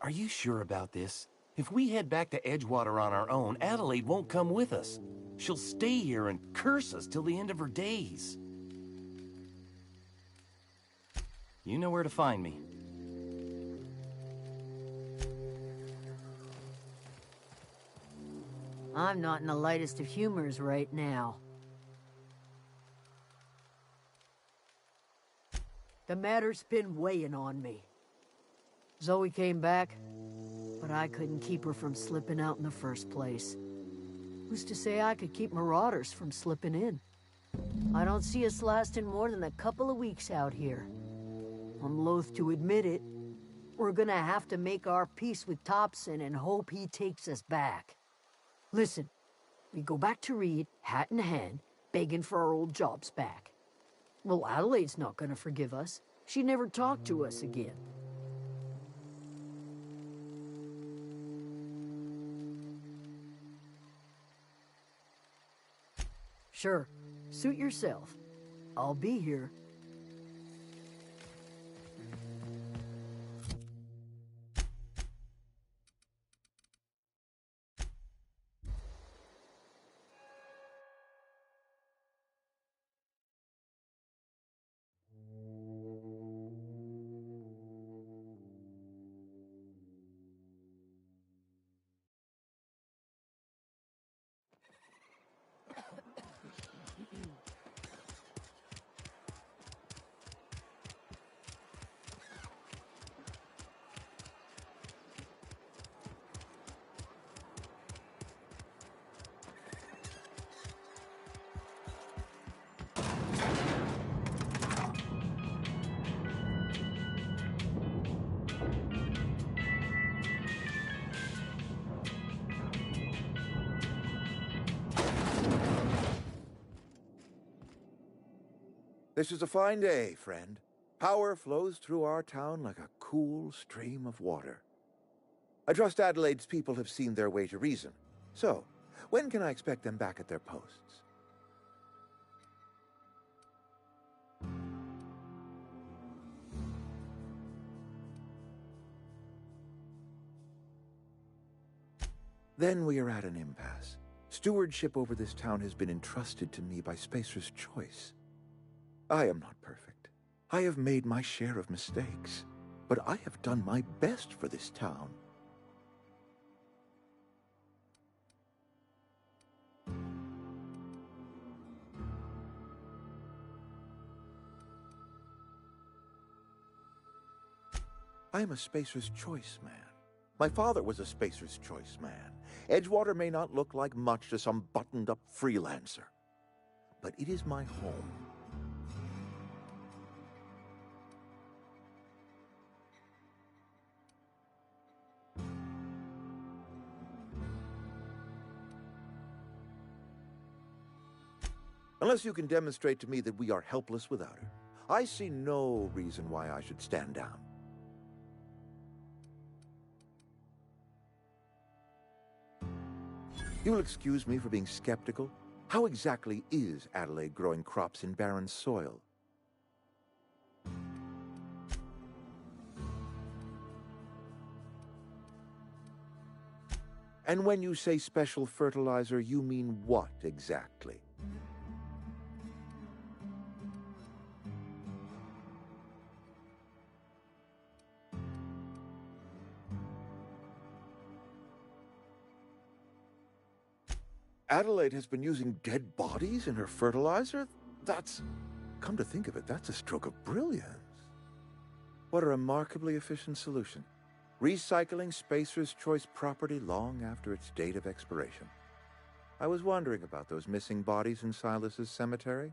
Are you sure about this? If we head back to Edgewater on our own, Adelaide won't come with us. She'll stay here and curse us till the end of her days. You know where to find me. I'm not in the lightest of humors right now. The matter's been weighing on me. Zoe came back, but I couldn't keep her from slipping out in the first place. Who's to say I could keep marauders from slipping in? I don't see us lasting more than a couple of weeks out here. I'm loath to admit it. We're gonna have to make our peace with Thompson and hope he takes us back. Listen, we go back to Reed, hat in hand, begging for our old jobs back. Well, Adelaide's not gonna forgive us. She never talked to us again. Sure, suit yourself. I'll be here. This is a fine day, friend. Power flows through our town like a cool stream of water. I trust Adelaide's people have seen their way to reason. So, when can I expect them back at their posts? Then we are at an impasse. Stewardship over this town has been entrusted to me by Spacer's Choice. I am not perfect. I have made my share of mistakes, but I have done my best for this town. I am a Spacer's Choice man. My father was a Spacer's Choice man. Edgewater may not look like much to some buttoned-up freelancer, but it is my home. Unless you can demonstrate to me that we are helpless without her, I see no reason why I should stand down. You'll excuse me for being skeptical. How exactly is Adelaide growing crops in barren soil? And when you say special fertilizer, you mean what exactly? Adelaide has been using dead bodies in her fertilizer? That's, come to think of it, that's a stroke of brilliance. What a remarkably efficient solution. Recycling Spacer's Choice property long after its date of expiration. I was wondering about those missing bodies in Silas's cemetery.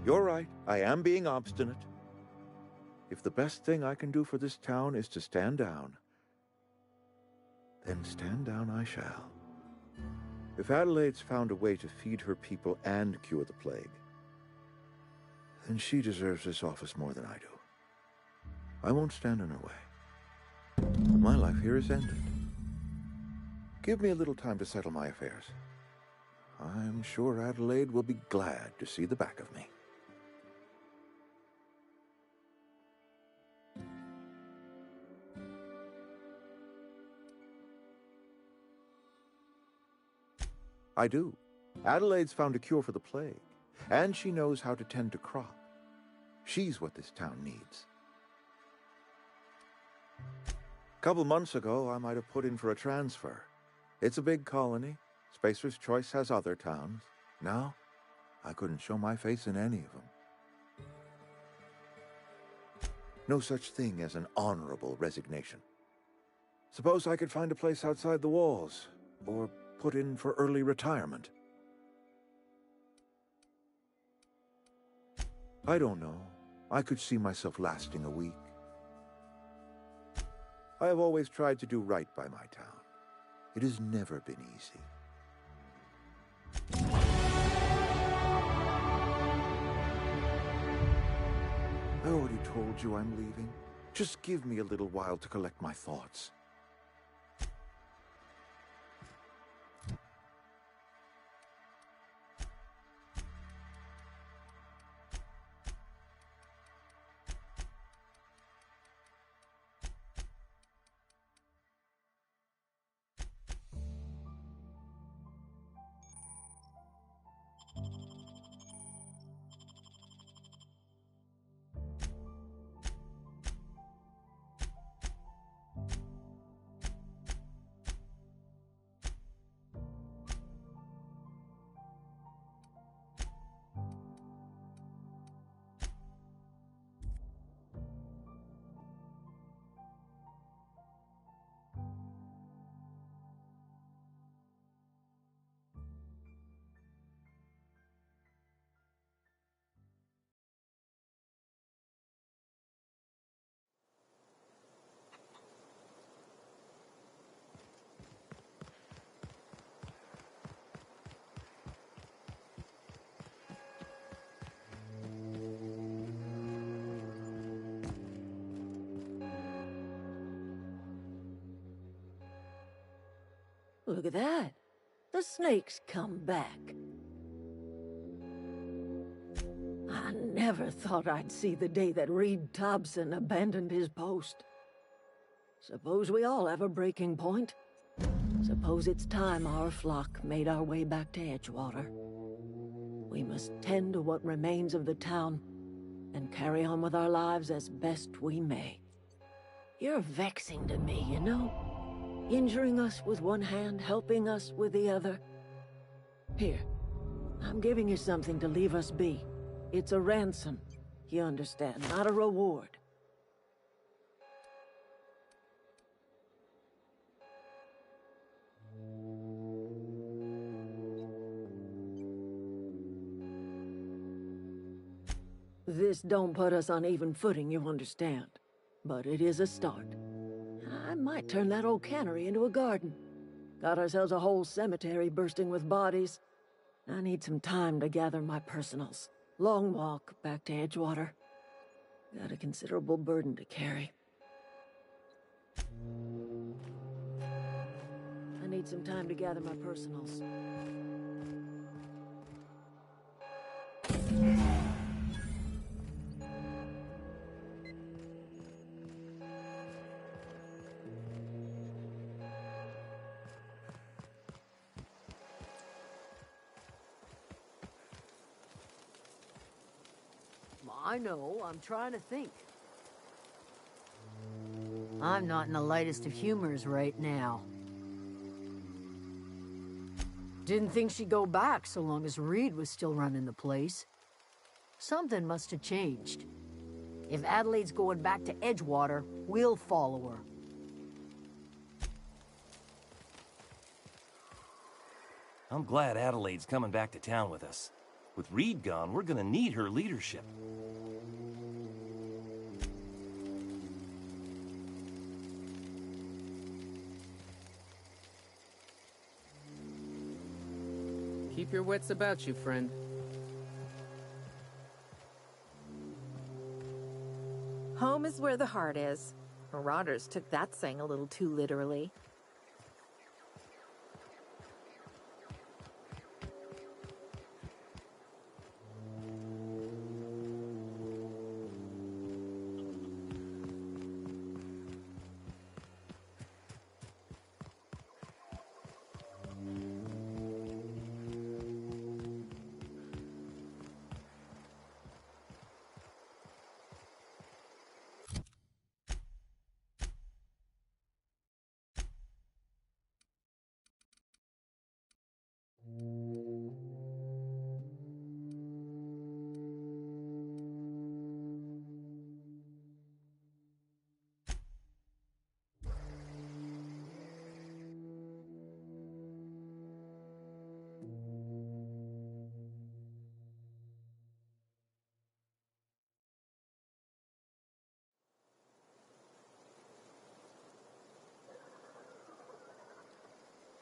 You're right, I am being obstinate. If the best thing I can do for this town is to stand down, then stand down I shall. If Adelaide's found a way to feed her people and cure the plague, then she deserves this office more than I do. I won't stand in her way. My life here is ended. Give me a little time to settle my affairs. I'm sure Adelaide will be glad to see the back of me. I do. Adelaide's found a cure for the plague, and she knows how to tend to crop. She's what this town needs. A couple months ago, I might have put in for a transfer. It's a big colony. Spacer's Choice has other towns. Now, I couldn't show my face in any of them. No such thing as an honorable resignation. Suppose I could find a place outside the walls, or put in for early retirement. I don't know. I could see myself lasting a week. I have always tried to do right by my town. It has never been easy. I already told you I'm leaving. Just give me a little while to collect my thoughts. Look at that. The snake's come back. I never thought I'd see the day that Reed Thompson abandoned his post. Suppose we all have a breaking point. Suppose it's time our flock made our way back to Edgewater. We must tend to what remains of the town and carry on with our lives as best we may. You're vexing to me, you know? Injuring us with one hand, helping us with the other. Here, I'm giving you something to leave us be. It's a ransom, you understand, not a reward. This don't put us on even footing, you understand. But it is a start. I might turn that old cannery into a garden. Got ourselves a whole cemetery bursting with bodies. I need some time to gather my personals. Long walk back to Edgewater. Got a considerable burden to carry. I need some time to gather my personals. I know, I'm trying to think. I'm not in the lightest of humors right now. Didn't think she'd go back so long as Reed was still running the place. Something must have changed. If Adelaide's going back to Edgewater, we'll follow her. I'm glad Adelaide's coming back to town with us. With Reed gone, we're gonna need her leadership. Keep your wits about you, friend. Home is where the heart is. Marauders took that saying a little too literally.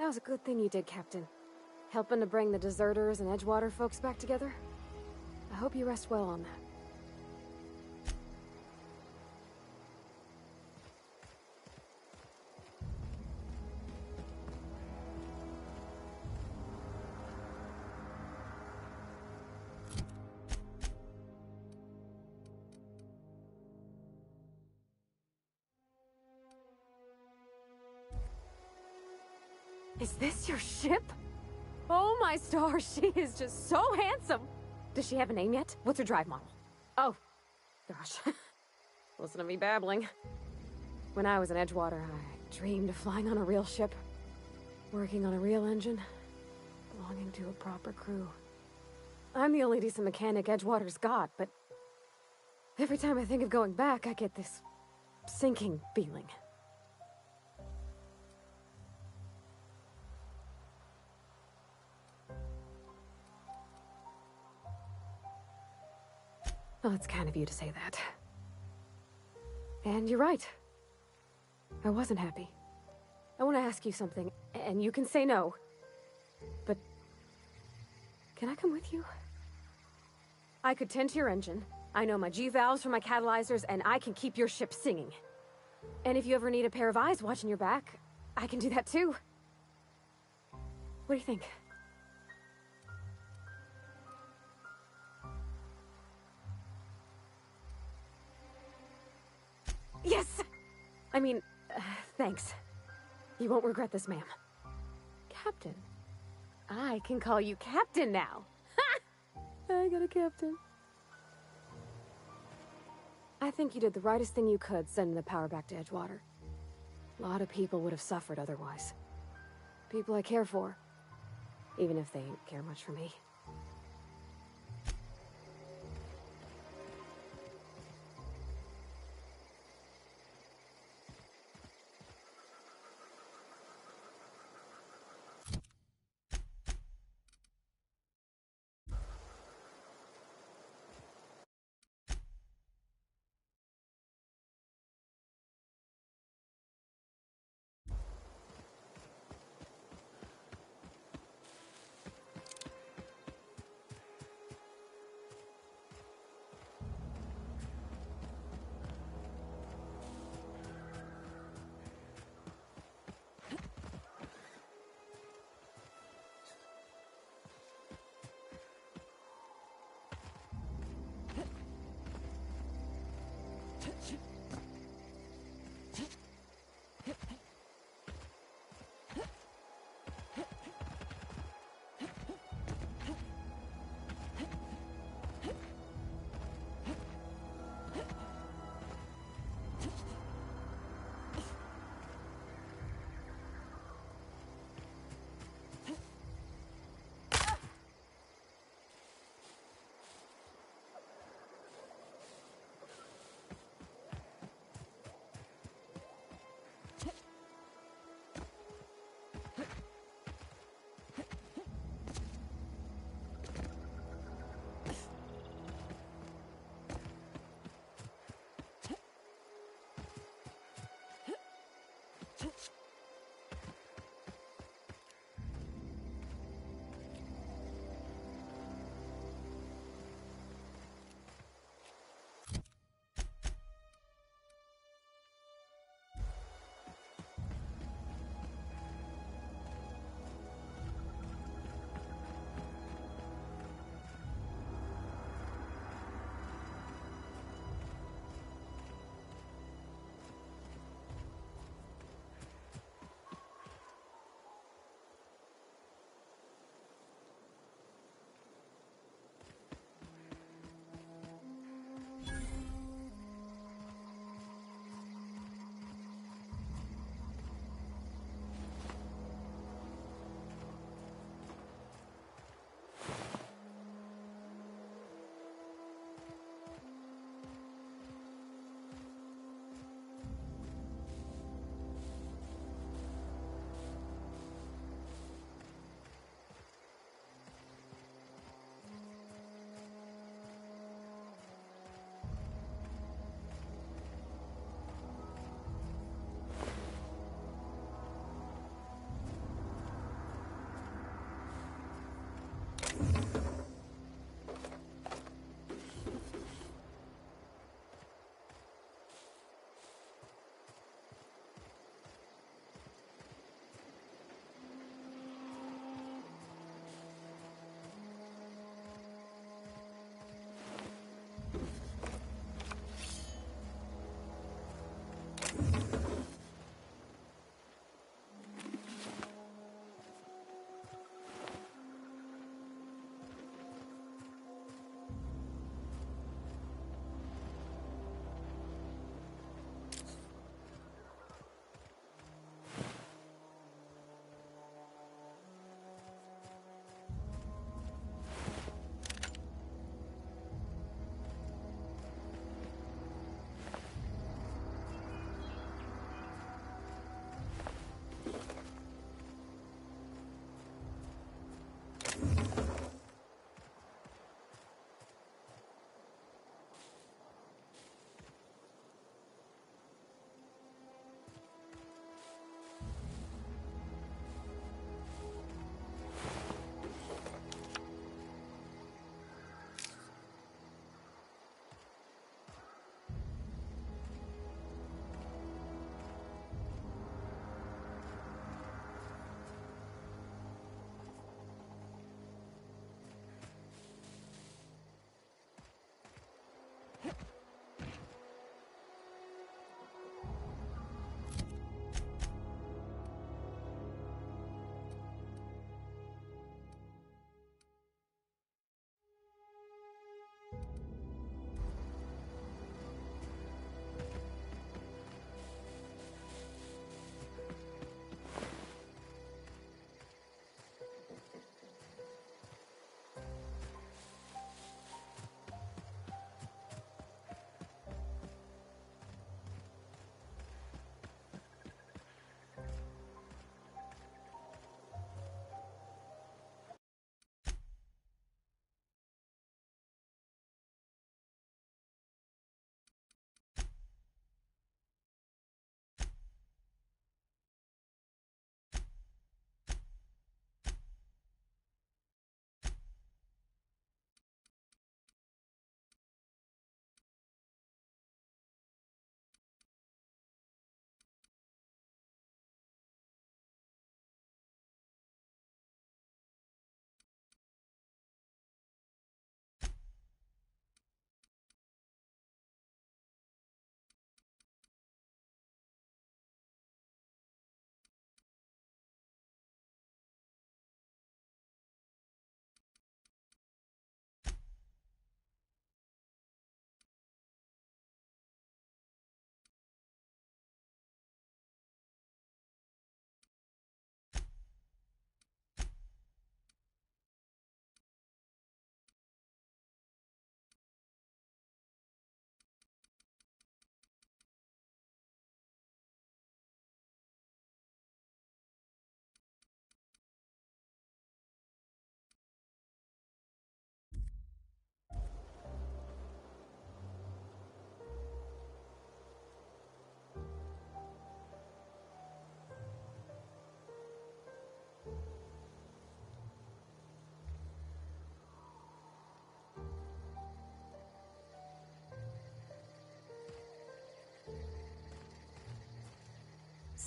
That was a good thing you did, Captain. Helping to bring the deserters and Edgewater folks back together. I hope you rest well on that. Is this your ship? Oh my stars, she is just so handsome! Does she have a name yet? What's her drive model? Oh, gosh. Listen to me babbling. When I was in Edgewater, I dreamed of flying on a real ship, working on a real engine, belonging to a proper crew. I'm the only decent mechanic Edgewater's got, but every time I think of going back, I get this sinking feeling. Well, it's kind of you to say that. And you're right. I wasn't happy. I want to ask you something, and you can say no. But can I come with you? I could tend to your engine. I know my G-valves for my catalyzers, and I can keep your ship singing. And if you ever need a pair of eyes watching your back, I can do that too. What do you think? Yes! I mean, thanks. You won't regret this, ma'am. Captain. I can call you Captain now. Ha! I got a captain. I think you did the rightest thing you could sending the power back to Edgewater. A lot of people would have suffered otherwise. People I care for. Even if they don't care much for me.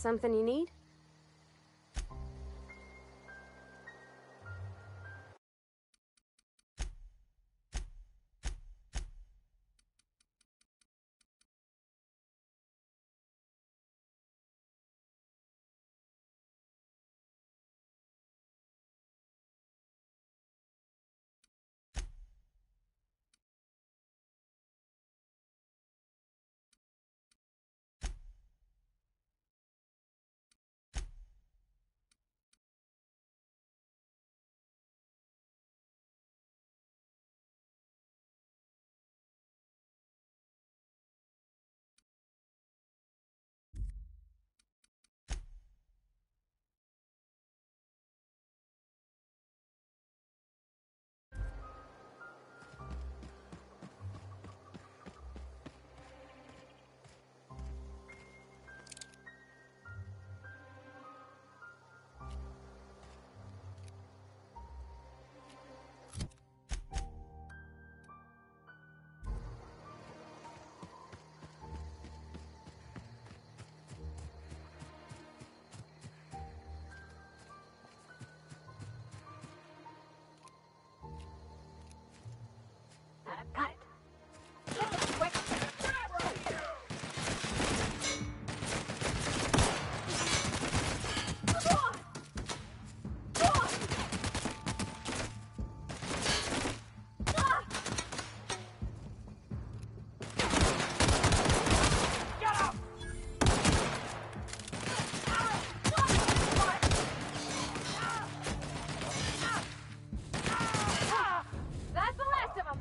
Something you need? Got it. Quick. That's the last of them.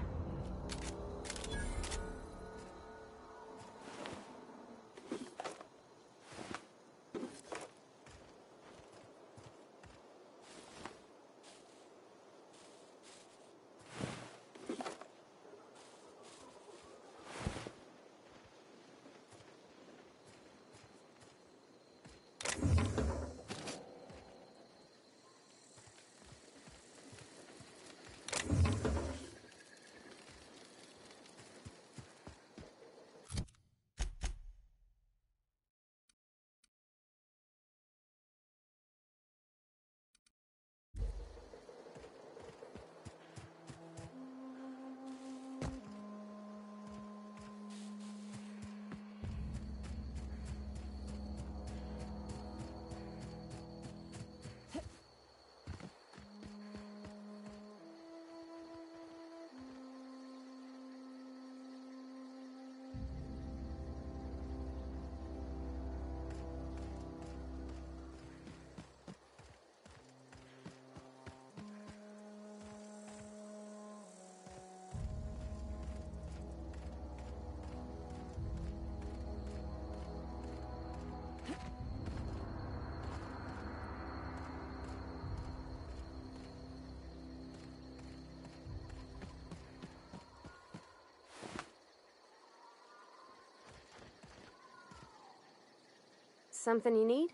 Something you need?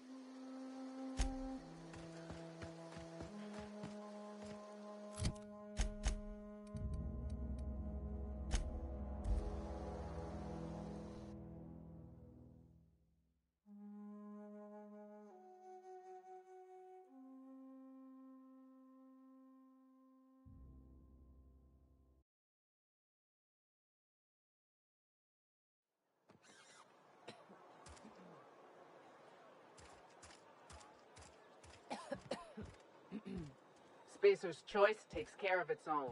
Spacer's choice takes care of its own.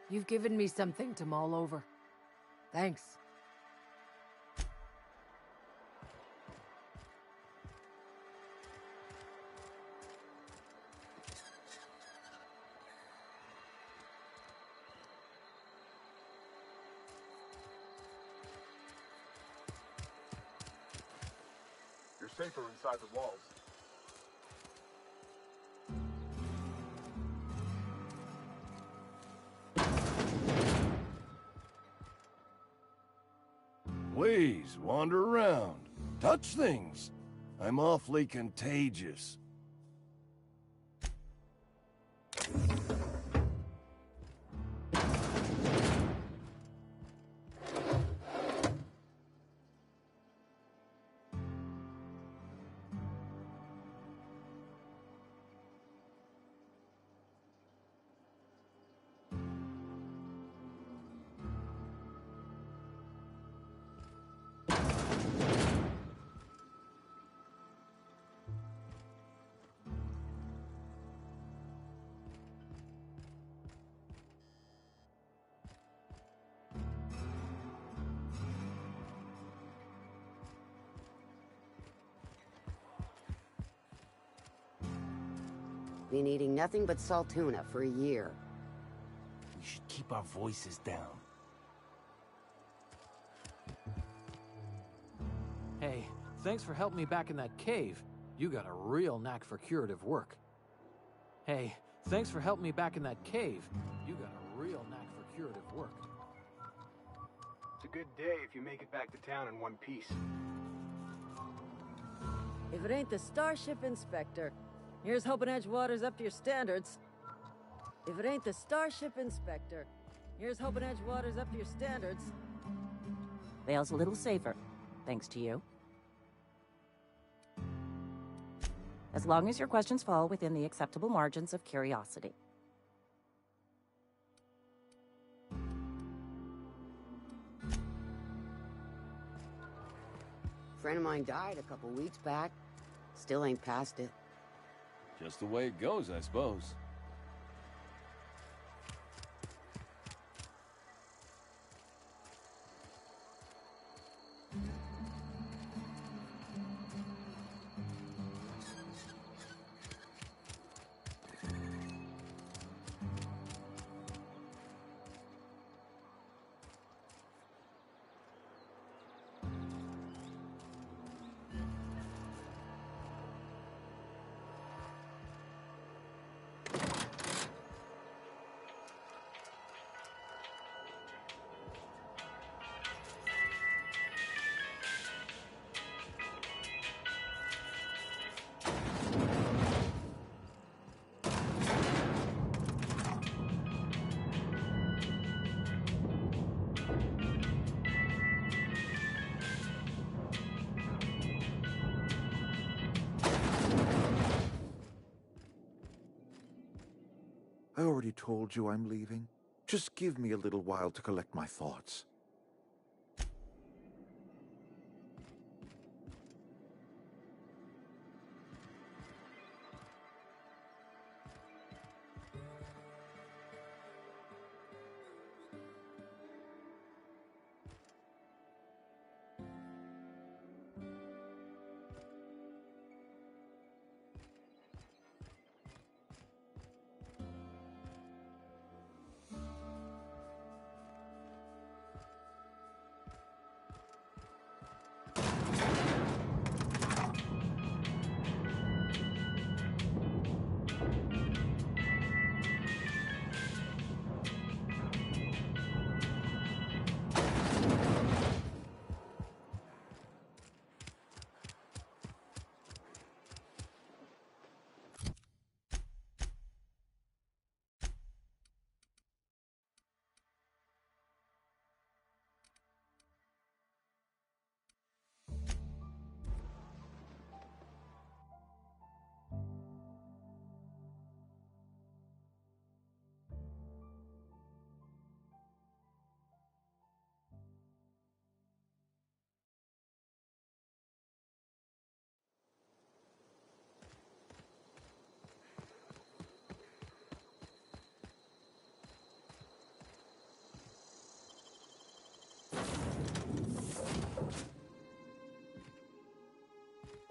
You've given me something to mull over. Thanks. You're safer inside the walls. Please, wander around. Touch things. I'm awfully contagious. Been eating nothing but salt tuna for a year. We should keep our voices down. Hey, thanks for helping me back in that cave. You got a real knack for curative work. Hey, thanks for helping me back in that cave. You got a real knack for curative work. It's a good day if you make it back to town in one piece. If it ain't the Starship Inspector, here's hoping Edgewater's up to your standards. If it ain't the Starship Inspector, here's hoping Edgewater's up to your standards. Vale's a little safer, thanks to you. As long as your questions fall within the acceptable margins of curiosity. Friend of mine died a couple weeks back. Still ain't past it. Just the way it goes, I suppose. I already told you I'm leaving. Just give me a little while to collect my thoughts.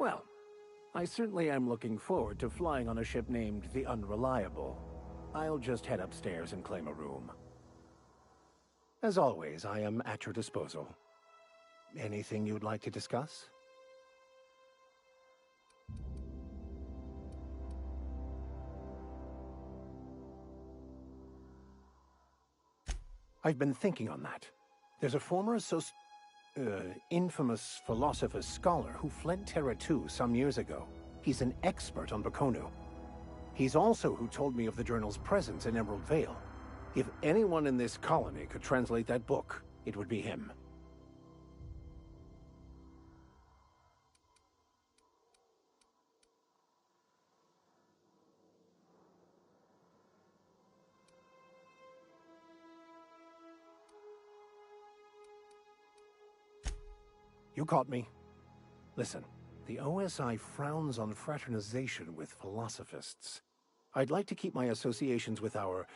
Well, I certainly am looking forward to flying on a ship named the Unreliable. I'll just head upstairs and claim a room. As always, I am at your disposal. Anything you'd like to discuss? I've been thinking on that. There's a former infamous philosopher scholar who fled Terra 2 some years ago. He's an expert on Bakonu. He's also who told me of the journal's presence in Emerald Vale. If anyone in this colony could translate that book, it would be him. You caught me. Listen, the OSI frowns on fraternization with philosophists. I'd like to keep my associations with our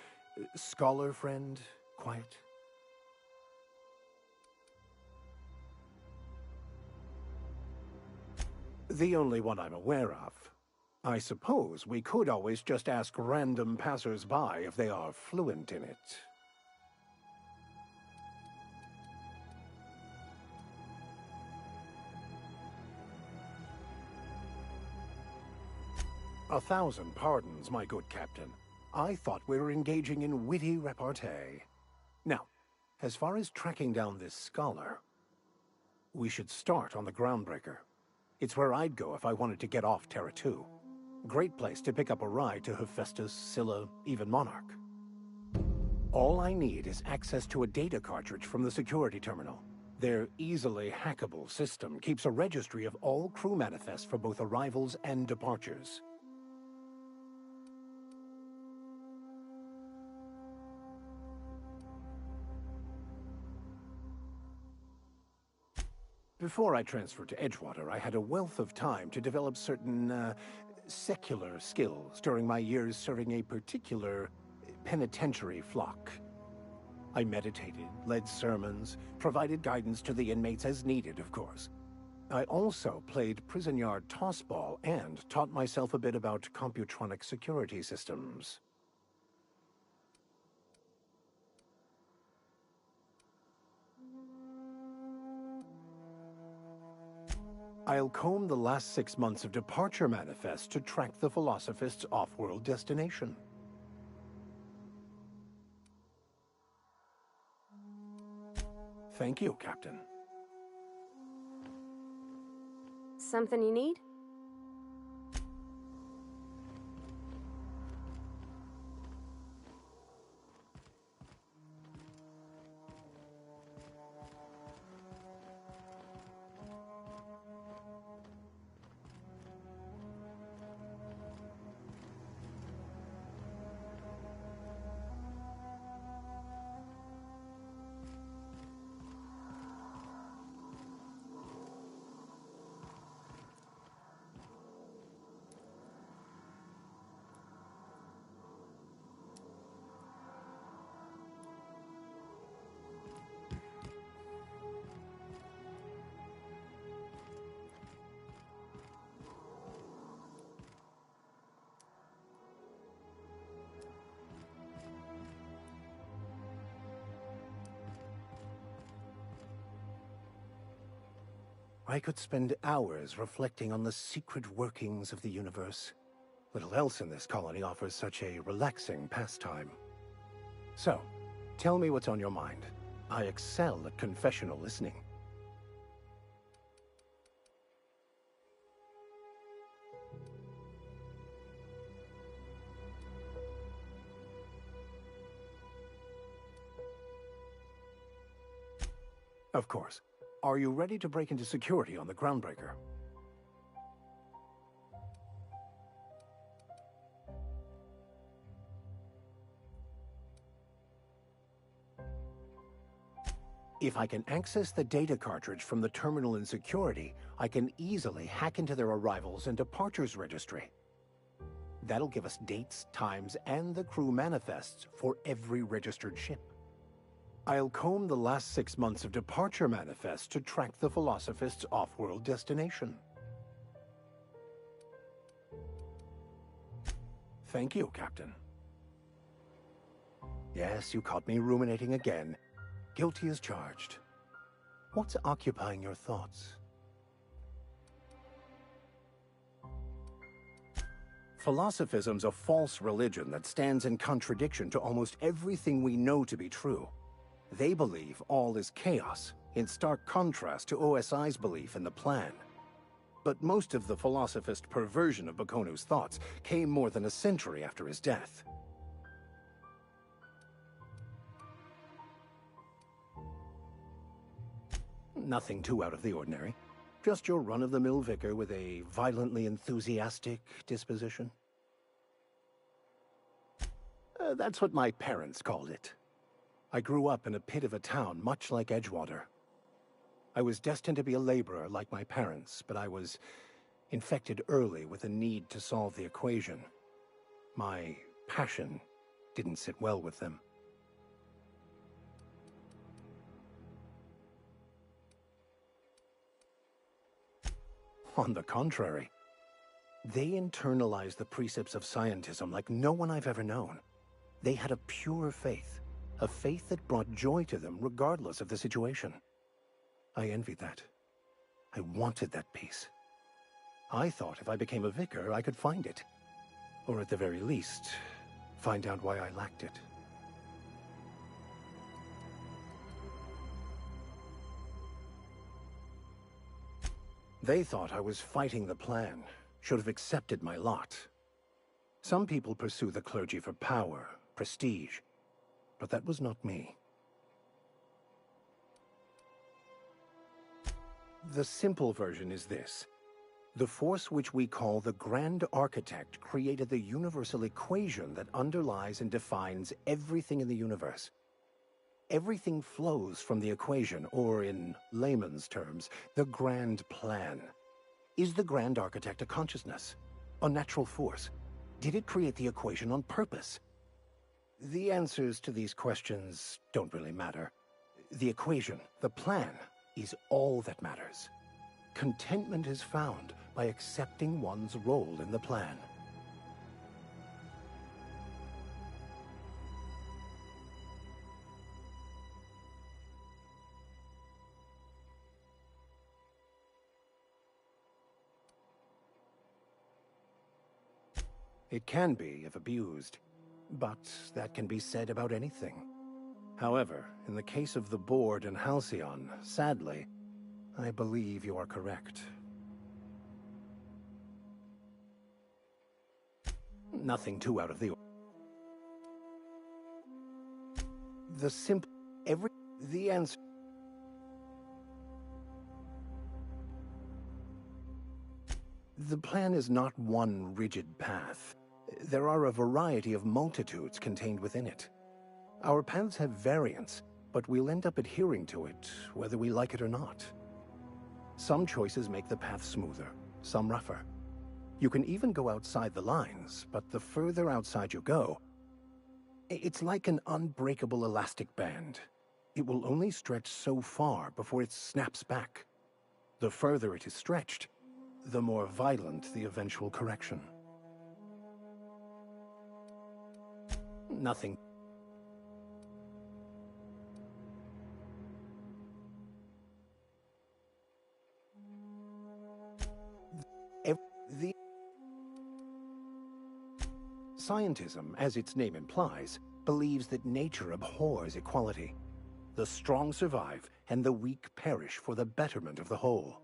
scholar friend quiet. The only one I'm aware of. I suppose we could always just ask random passers-by if they are fluent in it. A thousand pardons, my good captain. I thought we were engaging in witty repartee. Now, as far as tracking down this scholar, we should start on the Groundbreaker. It's where I'd go if I wanted to get off Terra 2. Great place to pick up a ride to Hephaestus, Scylla, even Monarch. All I need is access to a data cartridge from the security terminal. Their easily hackable system keeps a registry of all crew manifests for both arrivals and departures. Before I transferred to Edgewater, I had a wealth of time to develop certain, secular skills during my years serving a particular penitentiary flock. I meditated, led sermons, provided guidance to the inmates as needed, of course. I also played prison yard tossball and taught myself a bit about computronic security systems. I'll comb the last 6 months of departure manifest to track the Philosophist's off-world destination. Thank you, Captain. Something you need? I could spend hours reflecting on the secret workings of the universe. Little else in this colony offers such a relaxing pastime. So, tell me what's on your mind. I excel at confessional listening. Of course. Are you ready to break into security on the Groundbreaker? If I can access the data cartridge from the terminal in security, I can easily hack into their arrivals and departures registry. That'll give us dates, times, and the crew manifests for every registered ship. I'll comb the last 6 months of departure manifest to track the Philosophist's off-world destination. Thank you, Captain. Yes, you caught me ruminating again. Guilty as charged. What's occupying your thoughts? Philosophism's a false religion that stands in contradiction to almost everything we know to be true. They believe all is chaos, in stark contrast to OSI's belief in the plan. But most of the philosophist perversion of Bakonu's thoughts came more than a century after his death. Nothing too out of the ordinary. Just your run-of-the-mill vicar with a violently enthusiastic disposition. That's what my parents called it. I grew up in a pit of a town much like Edgewater. I was destined to be a laborer like my parents, but I was infected early with a need to solve the equation. My passion didn't sit well with them. On the contrary, They internalized the precepts of scientism like no one I've ever known. They had a pure faith, a faith that brought joy to them regardless of the situation. I envied that. I wanted that peace. I thought if I became a vicar, I could find it. Or at the very least, find out why I lacked it. They thought I was fighting the plan, should have accepted my lot. Some people pursue the clergy for power, prestige, but that was not me. The simple version is this. The force which we call the Grand Architect created the universal equation that underlies and defines everything in the universe. Everything flows from the equation, or in layman's terms, the grand plan. Is the Grand Architect a consciousness? A natural force? Did it create the equation on purpose? The answers to these questions don't really matter. The equation, the plan, is all that matters. Contentment is found by accepting one's role in the plan. It can be if abused, but that can be said about anything. However, in the case of the Board and Halcyon, sadly, I believe you are correct. Nothing too out of the ordinary. The answer. The plan is not one rigid path. There are a variety of multitudes contained within it. Our paths have variance, but we'll end up adhering to it, whether we like it or not. Some choices make the path smoother, some rougher. You can even go outside the lines, but the further outside you go, it's like an unbreakable elastic band. It will only stretch so far before it snaps back. The further it is stretched, the more violent the eventual correction. Nothing. Scientism, as its name implies, believes that nature abhors equality. The strong survive, and the weak perish for the betterment of the whole.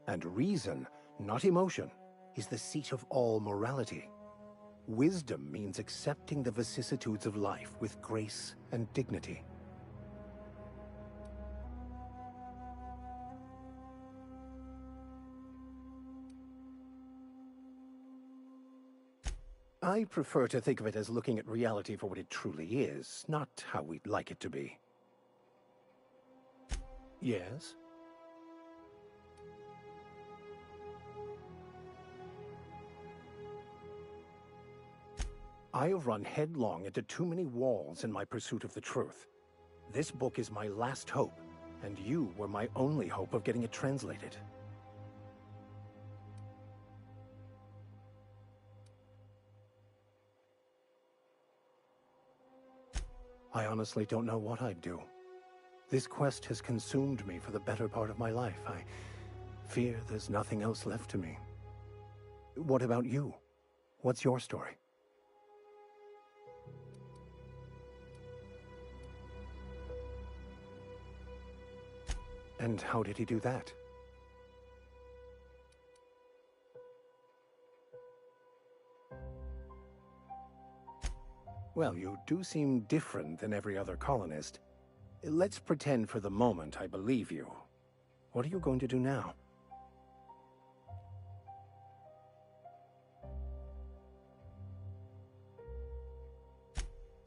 And reason, not emotion, is the seat of all morality. Wisdom means accepting the vicissitudes of life with grace and dignity. I prefer to think of it as looking at reality for what it truly is, not how we'd like it to be. Yes? I have run headlong into too many walls in my pursuit of the truth. This book is my last hope, and you were my only hope of getting it translated. I honestly don't know what I'd do. This quest has consumed me for the better part of my life. I fear there's nothing else left to me. What about you? What's your story? And how did he do that? Well, you do seem different than every other colonist. Let's pretend for the moment I believe you. What are you going to do now?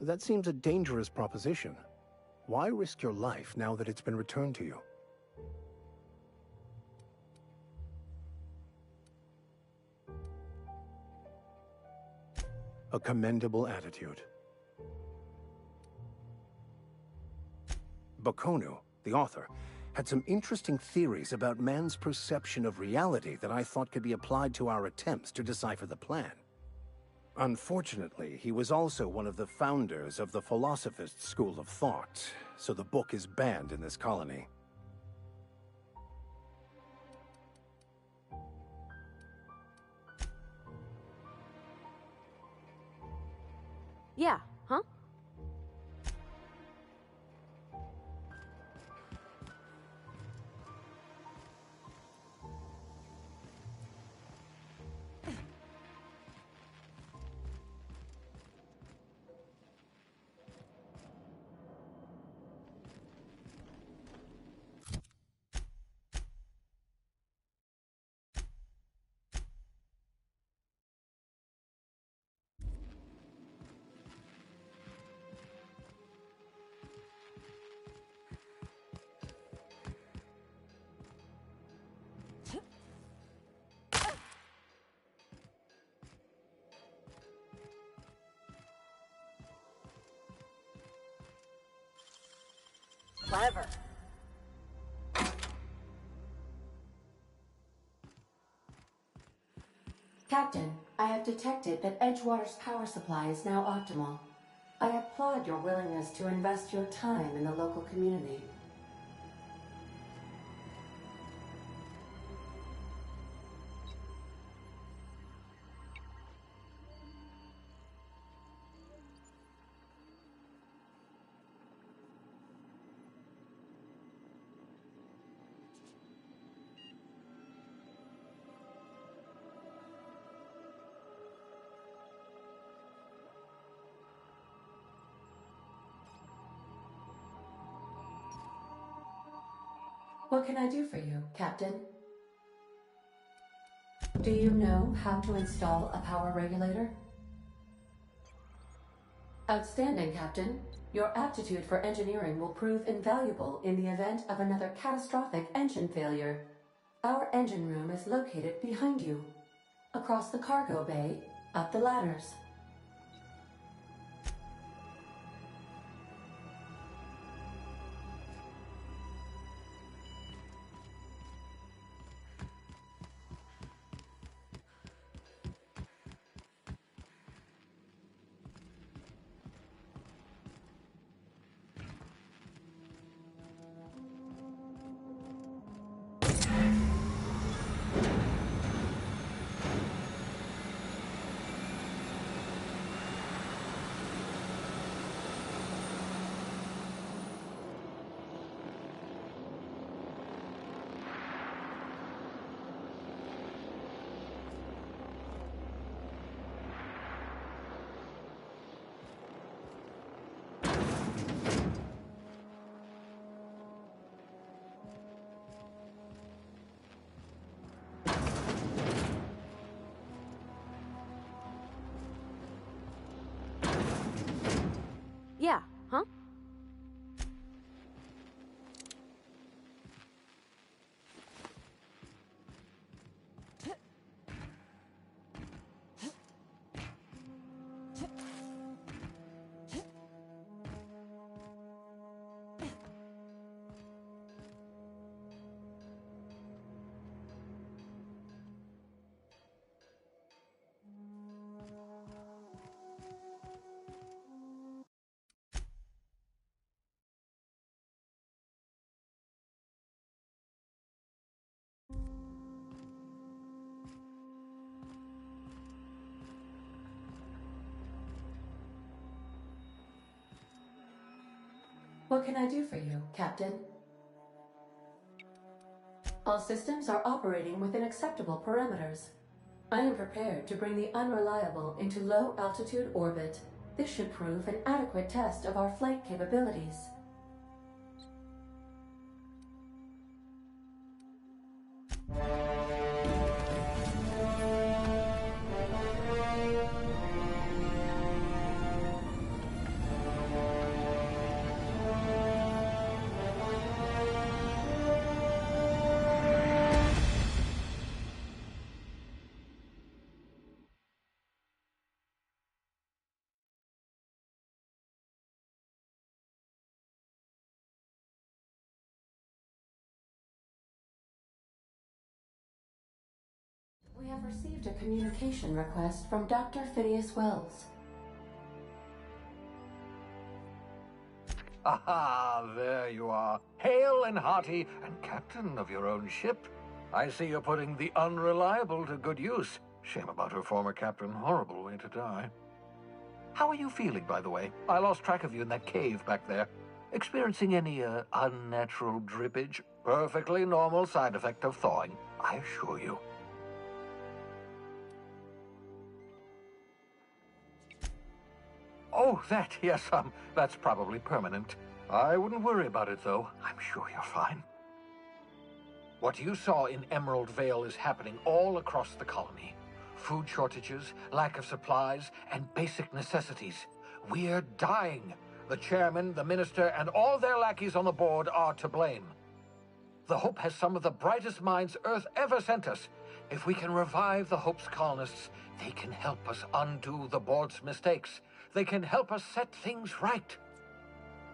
That seems a dangerous proposition. Why risk your life now that it's been returned to you? A commendable attitude. Bakonu, the author, had some interesting theories about man's perception of reality that I thought could be applied to our attempts to decipher the plan. Unfortunately, he was also one of the founders of the Philosophist school of thought, so the book is banned in this colony. Yeah, huh? Clever. Captain, I have detected that Edgewater's power supply is now optimal. I applaud your willingness to invest your time in the local community. What can I do for you, Captain? Do you know how to install a power regulator? Outstanding, Captain. Your aptitude for engineering will prove invaluable in the event of another catastrophic engine failure. Our engine room is located behind you, across the cargo bay, up the ladders. Yeah, huh? What can I do for you, Captain? All systems are operating within acceptable parameters. I am prepared to bring the Unreliable into low-altitude orbit. This should prove an adequate test of our flight capabilities. We have received a communication request from Dr. Phineas Wells. Aha, there you are, hale and hearty, and captain of your own ship. I see you're putting the Unreliable to good use. Shame about her former captain, horrible way to die. How are you feeling, by the way? I lost track of you in that cave back there. Experiencing any, unnatural drippage? Perfectly normal side effect of thawing, I assure you. Oh, that, yes, that's probably permanent. I wouldn't worry about it, though. I'm sure you're fine. What you saw in Emerald Vale is happening all across the colony. Food shortages, lack of supplies, and basic necessities. We're dying. The chairman, the minister, and all their lackeys on the board are to blame. The Hope has some of the brightest minds Earth ever sent us. If we can revive the Hope's colonists, they can help us undo the board's mistakes. They can help us set things right.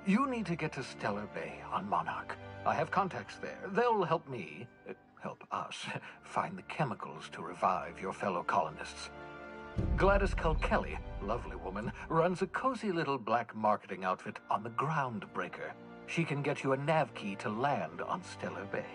You need to get to Stellar Bay on Monarch. I have contacts there. They'll help me, help us, find the chemicals to revive your fellow colonists. Gladys Culkelly, lovely woman, runs a cozy little black marketing outfit on the Groundbreaker. She can get you a nav key to land on Stellar Bay.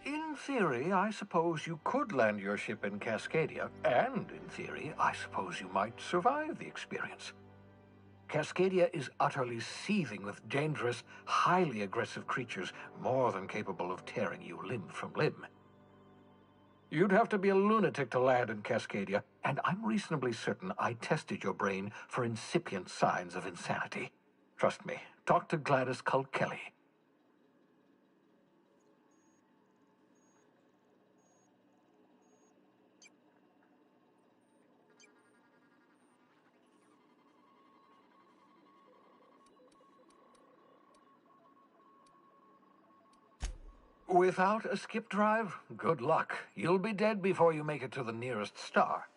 In theory, I suppose you could land your ship in Cascadia, and in theory, I suppose you might survive the experience. Cascadia is utterly seething with dangerous, highly aggressive creatures, more than capable of tearing you limb from limb. You'd have to be a lunatic to land in Cascadia, and I'm reasonably certain I tested your brain for incipient signs of insanity. Trust me, talk to Gladys Culkelly. Without a skip drive, good luck. You'll be dead before you make it to the nearest star.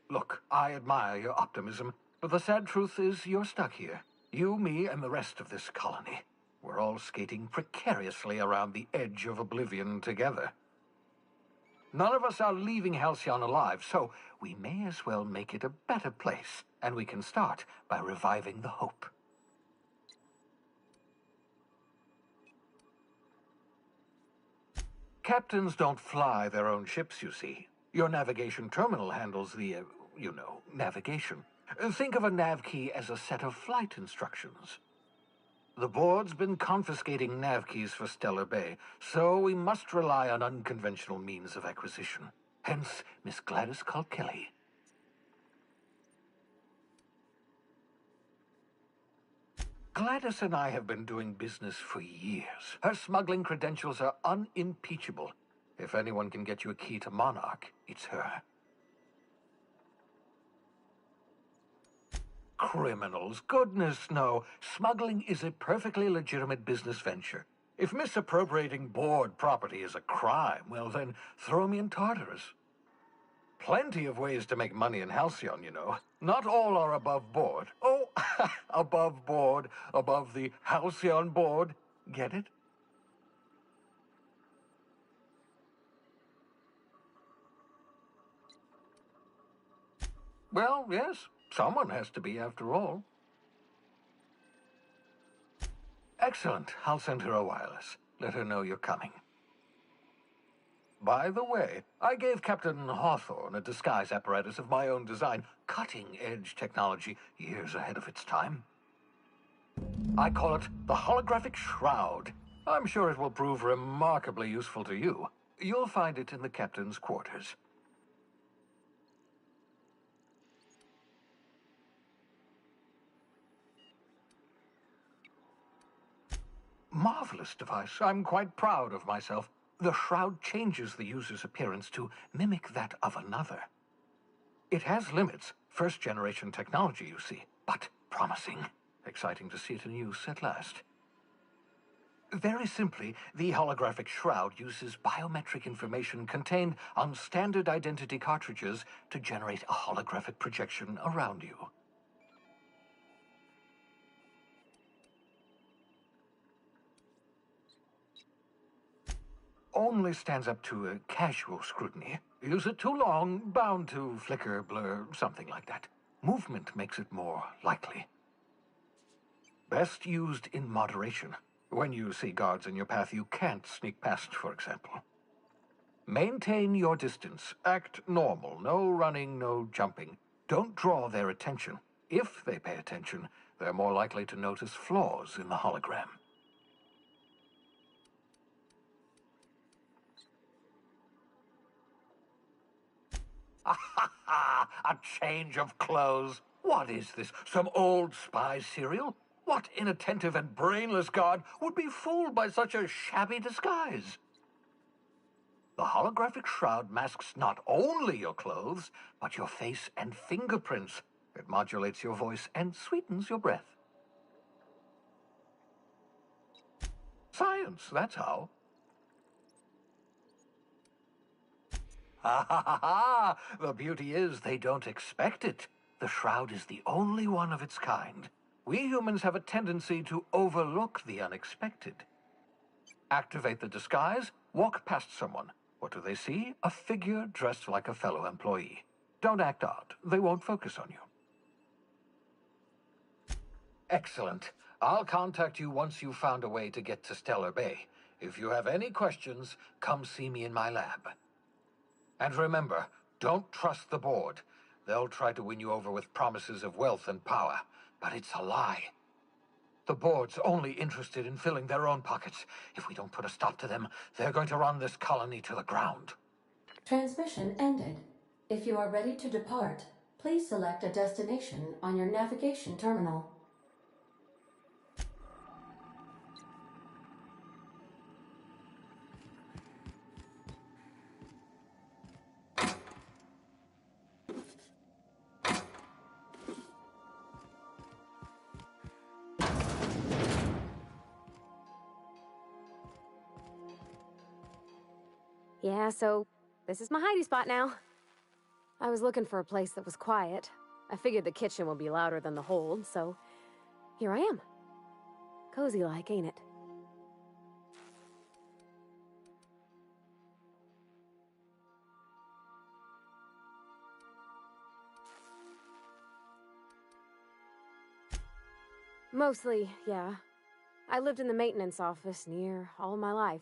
Look, I admire your optimism, but the sad truth is you're stuck here. You, me, and the rest of this colony. We're all skating precariously around the edge of oblivion together. None of us are leaving Halcyon alive, so we may as well make it a better place, and we can start by reviving the Hope. Captains don't fly their own ships, you see. Your navigation terminal handles the, navigation. Think of a nav key as a set of flight instructions. The board's been confiscating nav keys for Stellar Bay, so we must rely on unconventional means of acquisition. Hence, Miss Gladys Culkelly. Gladys and I have been doing business for years. Her smuggling credentials are unimpeachable. If anyone can get you a key to Monarch, it's her. Criminals? Goodness, no. Smuggling is a perfectly legitimate business venture. If misappropriating board property is a crime, well then, throw me in Tartarus. Plenty of ways to make money in Halcyon, you know. Not all are above board. Oh, above board, above the Halcyon board. Get it? Well, yes, someone has to be after all. Excellent. I'll send her a wireless. Let her know you're coming. By the way, I gave Captain Hawthorne a disguise apparatus of my own design, cutting-edge technology, years ahead of its time. I call it the Holographic Shroud. I'm sure it will prove remarkably useful to you. You'll find it in the captain's quarters. Marvelous device. I'm quite proud of myself. The shroud changes the user's appearance to mimic that of another. It has limits, first-generation technology, you see, but promising. Exciting to see it in use at last. Very simply, the holographic shroud uses biometric information contained on standard identity cartridges to generate a holographic projection around you. Only stands up to a casual scrutiny. Use it too long, bound to flicker, blur, something like that. Movement makes it more likely. Best used in moderation. When you see guards in your path you can't sneak past, for example. Maintain your distance. Act normal. No running, no jumping. Don't draw their attention. If they pay attention, they're more likely to notice flaws in the hologram. A change of clothes. What is this? Some old spy serial? What inattentive and brainless guard would be fooled by such a shabby disguise? The holographic shroud masks not only your clothes, but your face and fingerprints. It modulates your voice and sweetens your breath. Science, that's how. The beauty is they don't expect it. The shroud is the only one of its kind. We humans have a tendency to overlook the unexpected. Activate the disguise, walk past someone. What do they see? A figure dressed like a fellow employee. Don't act odd. They won't focus on you. Excellent. I'll contact you once you've found a way to get to Stellar Bay. If you have any questions, come see me in my lab. And remember, don't trust the board. They'll try to win you over with promises of wealth and power, but it's a lie. The board's only interested in filling their own pockets. If we don't put a stop to them, they're going to run this colony to the ground. Transmission ended. If you are ready to depart, please select a destination on your navigation terminal. Yeah, so this is my hidey spot now. I was looking for a place that was quiet. I figured the kitchen would be louder than the hold, so here I am. Cozy like, ain't it? Mostly, yeah. I lived in the maintenance office near all my life.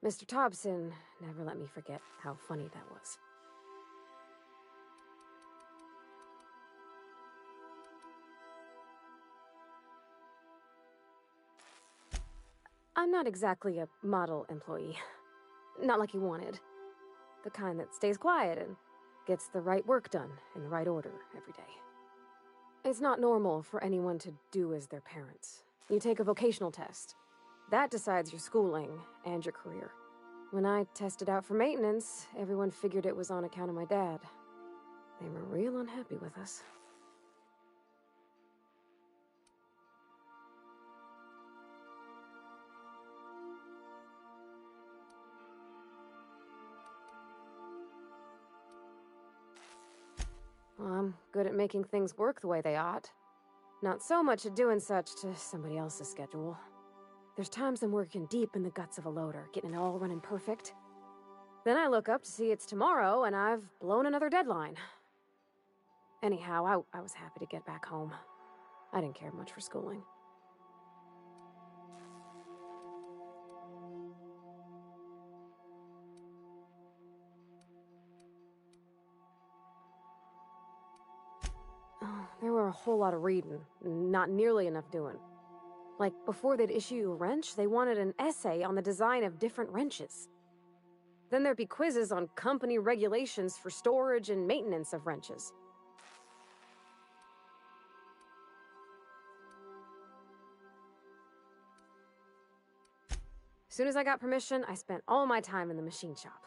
Mr. Thompson never let me forget how funny that was. I'm not exactly a model employee. Not like he wanted. The kind that stays quiet and gets the right work done in the right order every day. It's not normal for anyone to do as their parents. You take a vocational test. That decides your schooling and your career. When I tested out for maintenance, everyone figured it was on account of my dad. They were real unhappy with us. Well, I'm good at making things work the way they ought. Not so much at doing such to somebody else's schedule. There's times I'm working deep in the guts of a loader, getting it all running perfect. Then I look up to see it's tomorrow, and I've blown another deadline. Anyhow, I was happy to get back home. I didn't care much for schooling. Oh, there were a whole lot of reading, not nearly enough doing. Like, before they'd issue you a wrench, they wanted an essay on the design of different wrenches. Then there'd be quizzes on company regulations for storage and maintenance of wrenches. As soon as I got permission, I spent all my time in the machine shop.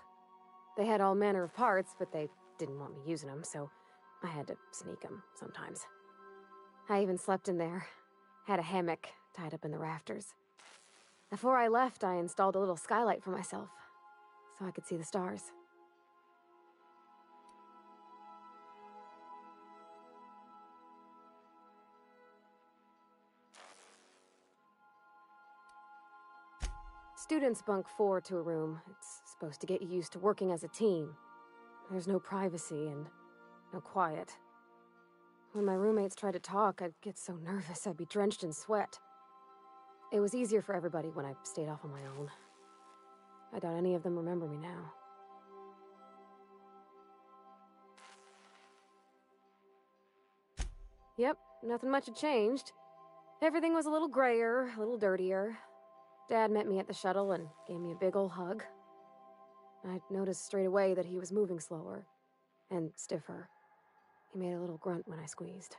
They had all manner of parts, but they didn't want me using them, so I had to sneak them sometimes. I even slept in there. Had a hammock tied up in the rafters. Before I left, I installed a little skylight for myself, so I could see the stars. Students bunk 4 to a room. It's supposed to get you used to working as a team. There's no privacy and no quiet. When my roommates tried to talk, I'd get so nervous I'd be drenched in sweat. It was easier for everybody when I stayed off on my own. I doubt any of them remember me now. Yep, nothing much had changed. Everything was a little grayer, a little dirtier. Dad met me at the shuttle and gave me a big ol' hug. I noticed straight away that he was moving slower and stiffer. He made a little grunt when I squeezed.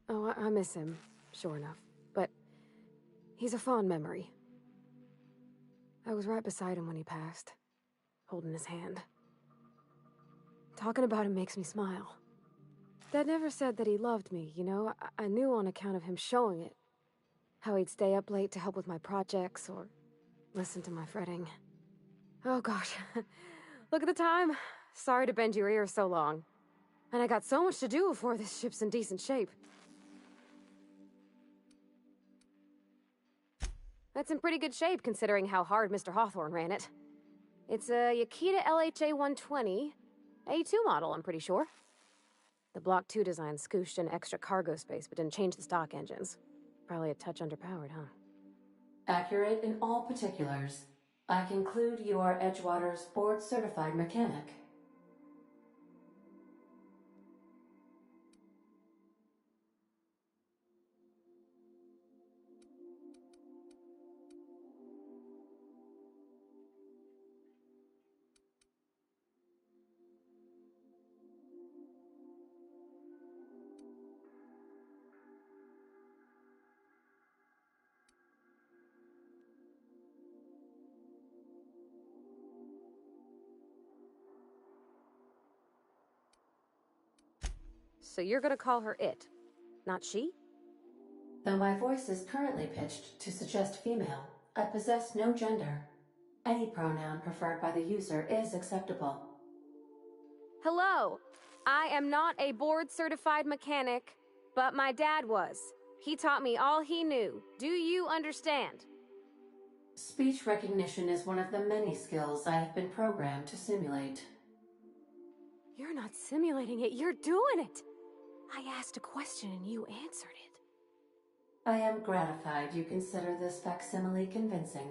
Oh, I miss him, sure enough, but he's a fond memory. I was right beside him when he passed, holding his hand. Talking about him makes me smile. Dad never said that he loved me, you know? I knew on account of him showing it. How he'd stay up late to help with my projects or listen to my fretting. Oh gosh, look at the time. Sorry to bend your ears so long. And I got so much to do before this ship's in decent shape. That's in pretty good shape considering how hard Mr. Hawthorne ran it. It's a Yakita LHA 120, A2 model, I'm pretty sure. The Block 2 design scooshed in extra cargo space but didn't change the stock engines. Probably a touch underpowered, huh? Accurate in all particulars. I conclude you are Edgewater's board-certified mechanic. So you're gonna call her it, not she? Though my voice is currently pitched to suggest female, I possess no gender. Any pronoun preferred by the user is acceptable. Hello! I am not a board-certified mechanic, but my dad was. He taught me all he knew. Do you understand? Speech recognition is one of the many skills I have been programmed to simulate. You're not simulating it, you're doing it! I asked a question and you answered it. I am gratified you consider this facsimile convincing.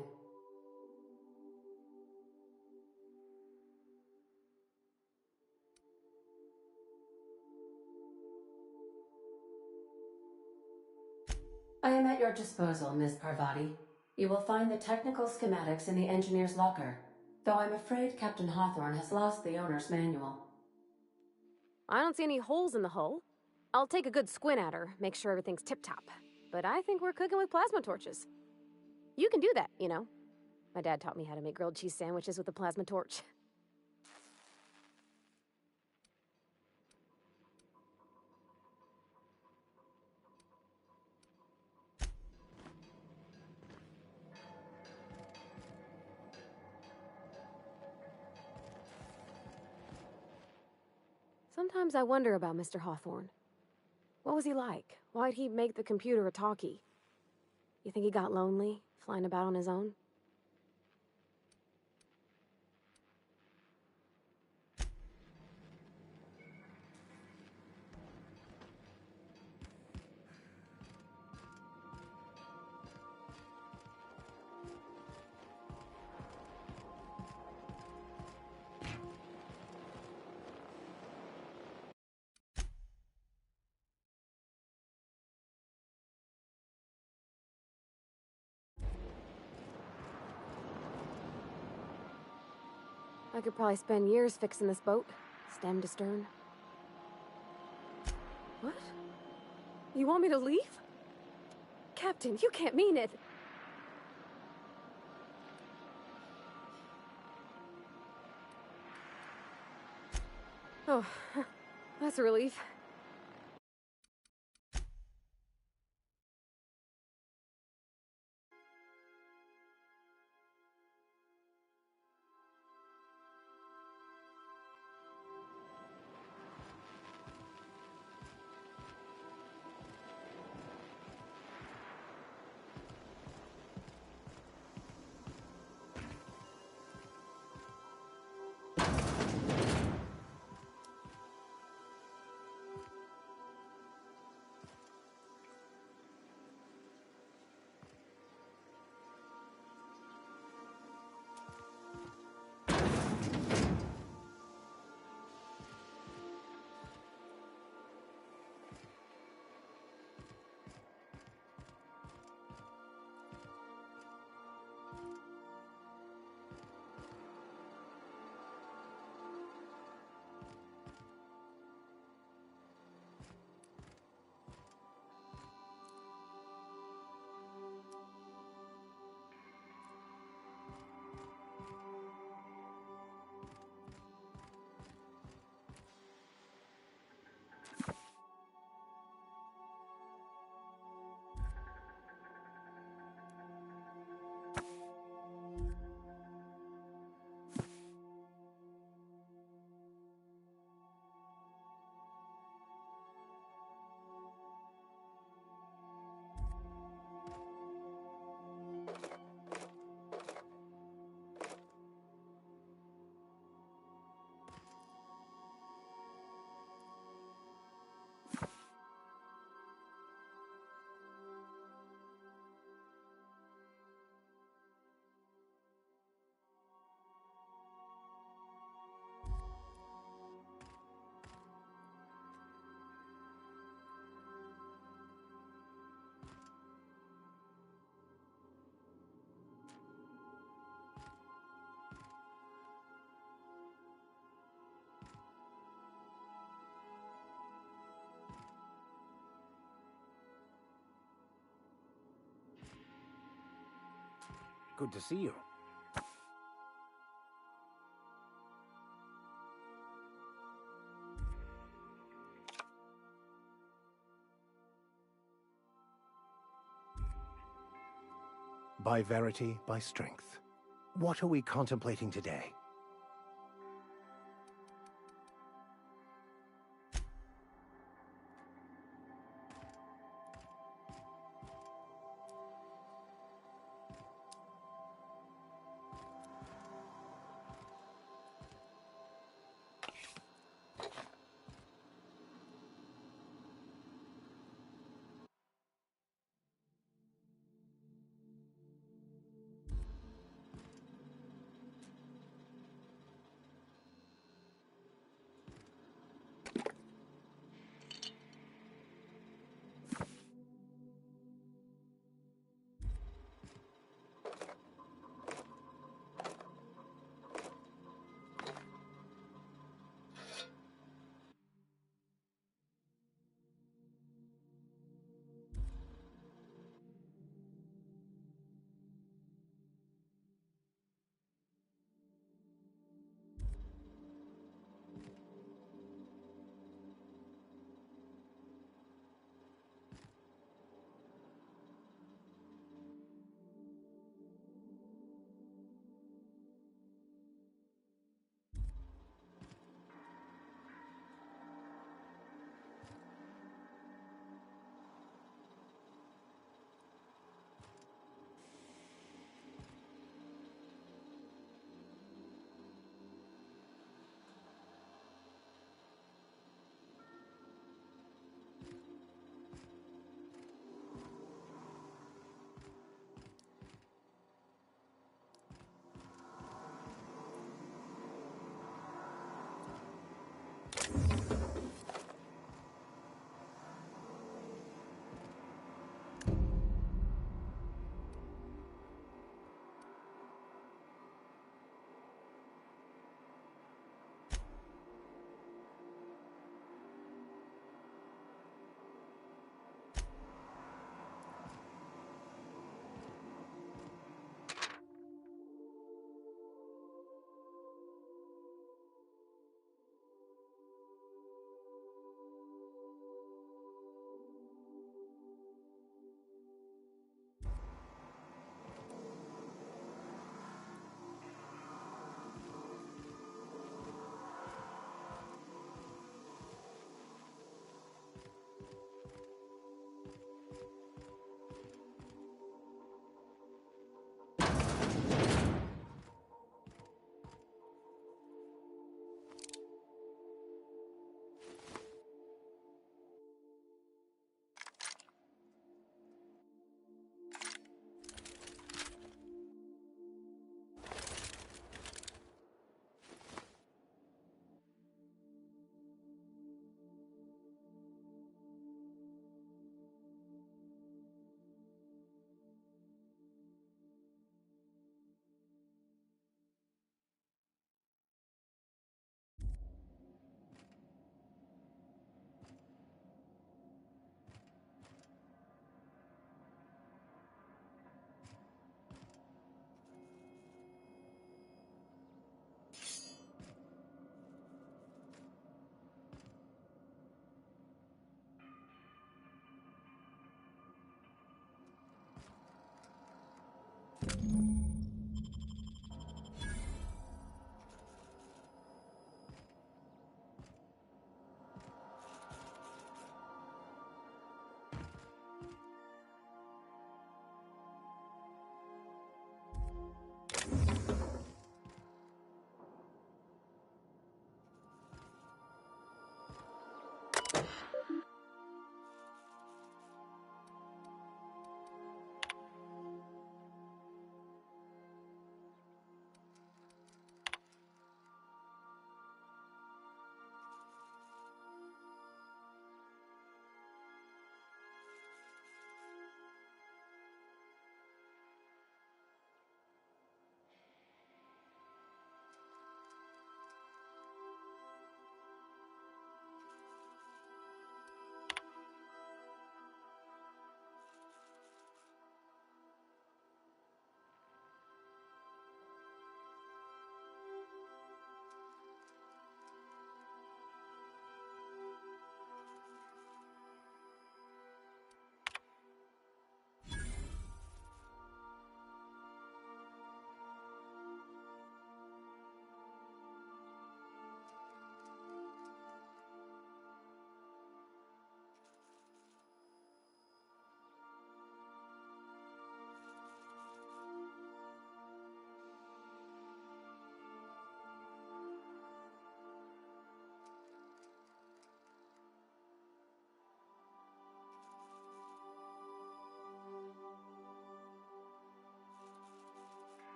I am at your disposal, Ms. Parvati. You will find the technical schematics in the engineer's locker, though I'm afraid Captain Hawthorne has lost the owner's manual. I don't see any holes in the hull. I'll take a good squint at her, make sure everything's tip-top. But I think we're cooking with plasma torches. You can do that, you know. My dad taught me how to make grilled cheese sandwiches with a plasma torch. Sometimes I wonder about Mr. Hawthorne. What was he like? Why'd he make the computer a talkie? You think he got lonely, flying about on his own? I could probably spend years fixing this boat, stem to stern. What? You want me to leave? Captain, you can't mean it. Oh, that's a relief. Good to see you. By verity, by strength. What are we contemplating today?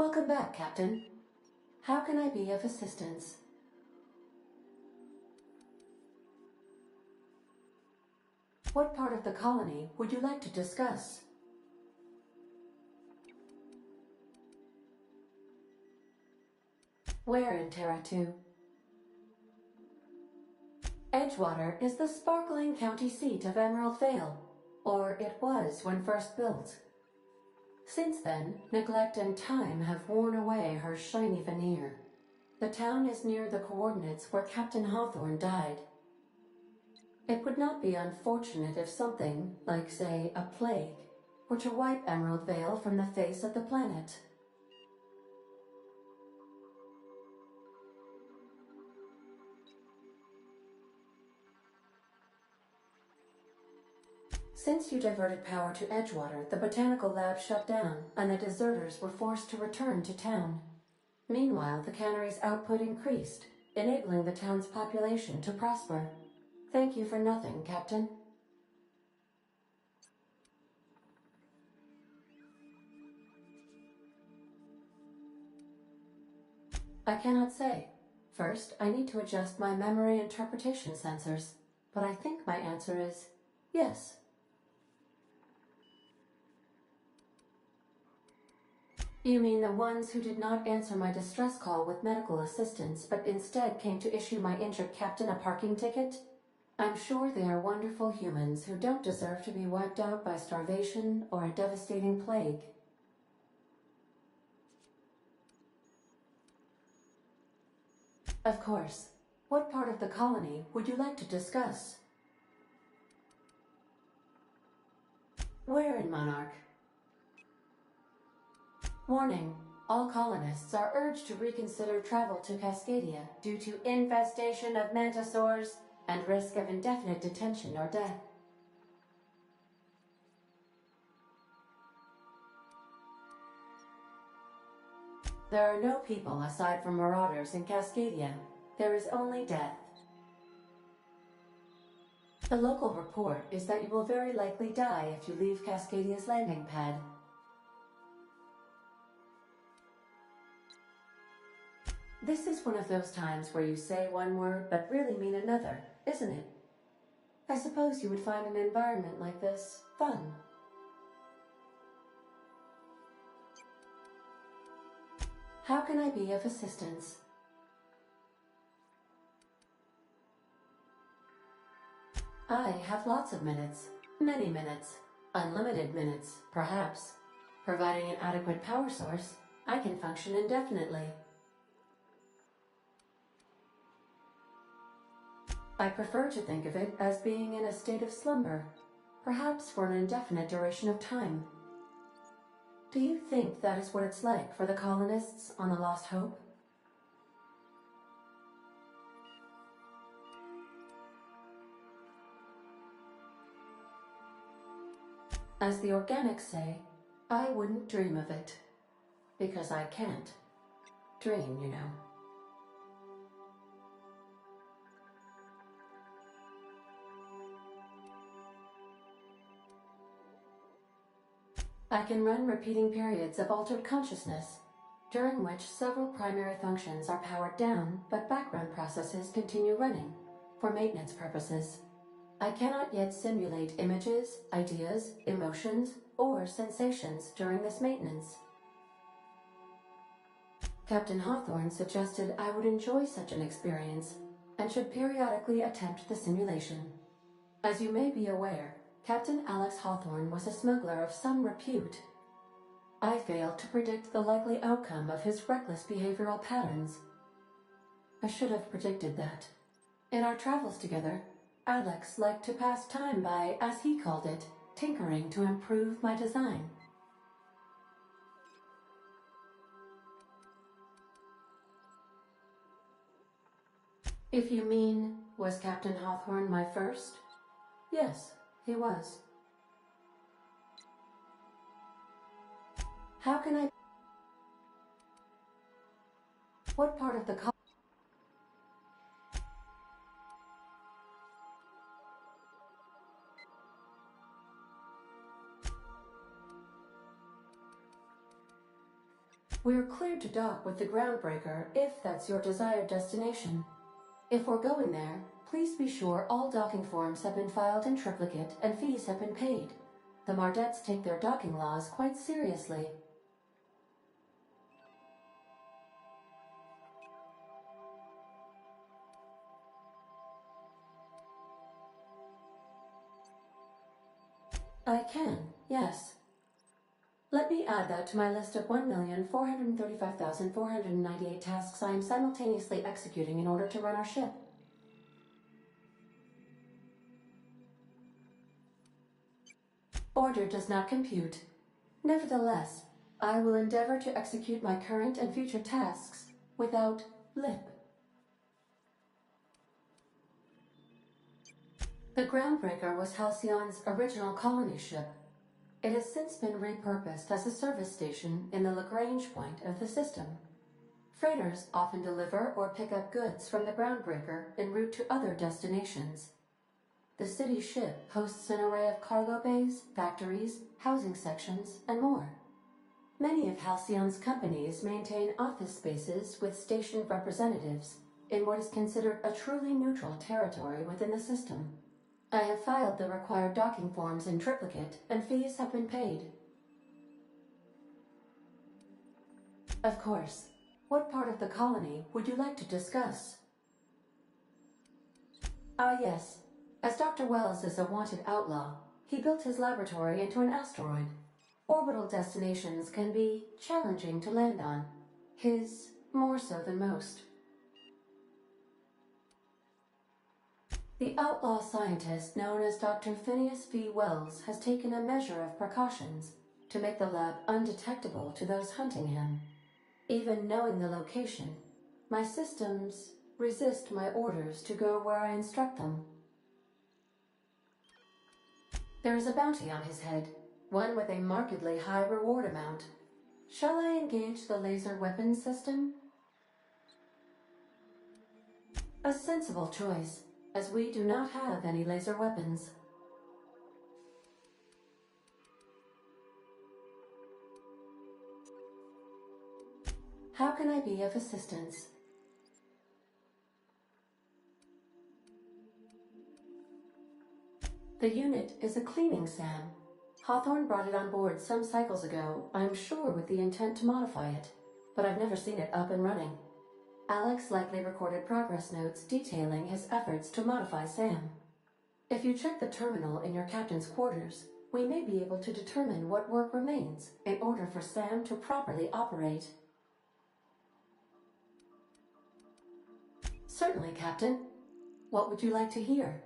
Welcome back, Captain. How can I be of assistance? What part of the colony would you like to discuss? Where in Terra 2? Edgewater is the sparkling county seat of Emerald Vale, or it was when first built. Since then, neglect and time have worn away her shiny veneer. The town is near the coordinates where Captain Hawthorne died. It would not be unfortunate if something, like say, a plague, were to wipe Emerald Vale from the face of the planet. Since you diverted power to Edgewater, the botanical lab shut down, and the deserters were forced to return to town. Meanwhile, the cannery's output increased, enabling the town's population to prosper. Thank you for nothing, Captain. I cannot say. First, I need to adjust my memory interpretation sensors, but I think my answer is yes. You mean the ones who did not answer my distress call with medical assistance, but instead came to issue my injured captain a parking ticket? I'm sure they are wonderful humans who don't deserve to be wiped out by starvation or a devastating plague. Of course. What part of the colony would you like to discuss? Where in Monarch? Warning. All colonists are urged to reconsider travel to Cascadia due to infestation of mantisaurs and risk of indefinite detention or death. There are no people aside from marauders in Cascadia. There is only death. The local report is that you will very likely die if you leave Cascadia's landing pad. This is one of those times where you say one word but really mean another, isn't it? I suppose you would find an environment like this fun. How can I be of assistance? I have lots of minutes. Many minutes. Unlimited minutes, perhaps. Providing an adequate power source, I can function indefinitely. I prefer to think of it as being in a state of slumber, perhaps for an indefinite duration of time. Do you think that is what it's like for the colonists on the Lost Hope? As the organics say, I wouldn't dream of it. Because I can't dream, you know. I can run repeating periods of altered consciousness, during which several primary functions are powered down, but background processes continue running, for maintenance purposes. I cannot yet simulate images, ideas, emotions, or sensations during this maintenance. Captain Hawthorne suggested I would enjoy such an experience, and should periodically attempt the simulation. As you may be aware, Captain Alex Hawthorne was a smuggler of some repute. I failed to predict the likely outcome of his reckless behavioral patterns. I should have predicted that. In our travels together, Alex liked to pass time by, as he called it, tinkering to improve my design. If you mean, was Captain Hawthorne my first? Yes. He was. How can I... What part of the We're cleared to dock with the Groundbreaker if that's your desired destination. If we're going there, please be sure all docking forms have been filed in triplicate and fees have been paid. The Mardettes take their docking laws quite seriously. I can, yes. Let me add that to my list of 1,435,498 tasks I am simultaneously executing in order to run our ship. Order does not compute. Nevertheless, I will endeavor to execute my current and future tasks without lip. The Groundbreaker was Halcyon's original colony ship. It has since been repurposed as a service station in the Lagrange point of the system. Freighters often deliver or pick up goods from the Groundbreaker en route to other destinations. The city ship hosts an array of cargo bays, factories, housing sections, and more. Many of Halcyon's companies maintain office spaces with stationed representatives in what is considered a truly neutral territory within the system. I have filed the required docking forms in triplicate, and fees have been paid. Of course. What part of the colony would you like to discuss? Ah, yes. As Dr. Wells is a wanted outlaw, he built his laboratory into an asteroid. Orbital destinations can be challenging to land on. His more so than most. The outlaw scientist known as Dr. Phineas V. Wells has taken a measure of precautions to make the lab undetectable to those hunting him. Even knowing the location, my systems resist my orders to go where I instruct them. There is a bounty on his head, one with a markedly high reward amount. Shall I engage the laser weapons system? A sensible choice, as we do not have any laser weapons. How can I be of assistance? The unit is a cleaning SAM. Hawthorne brought it on board some cycles ago, I'm sure with the intent to modify it, but I've never seen it up and running. Alex likely recorded progress notes detailing his efforts to modify Sam. If you check the terminal in your captain's quarters, we may be able to determine what work remains in order for Sam to properly operate. Certainly, Captain. What would you like to hear?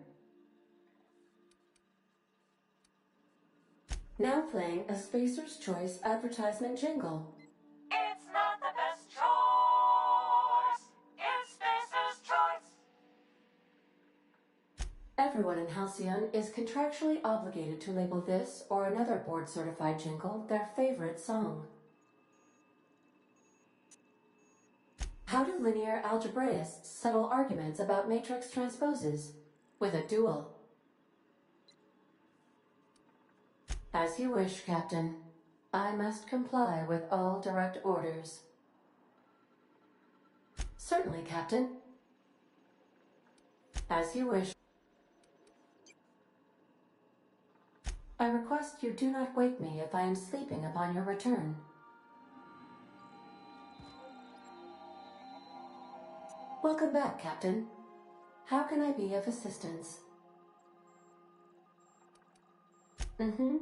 Now playing a Spacer's Choice advertisement jingle. It's not the best choice. It's Spacer's Choice. Everyone in Halcyon is contractually obligated to label this or another board-certified jingle their favorite song. How do linear algebraists settle arguments about matrix transposes? With a duel. As you wish, Captain. I must comply with all direct orders. Certainly, Captain. As you wish. I request you do not wake me if I am sleeping upon your return. Welcome back, Captain. How can I be of assistance? Mm-hmm.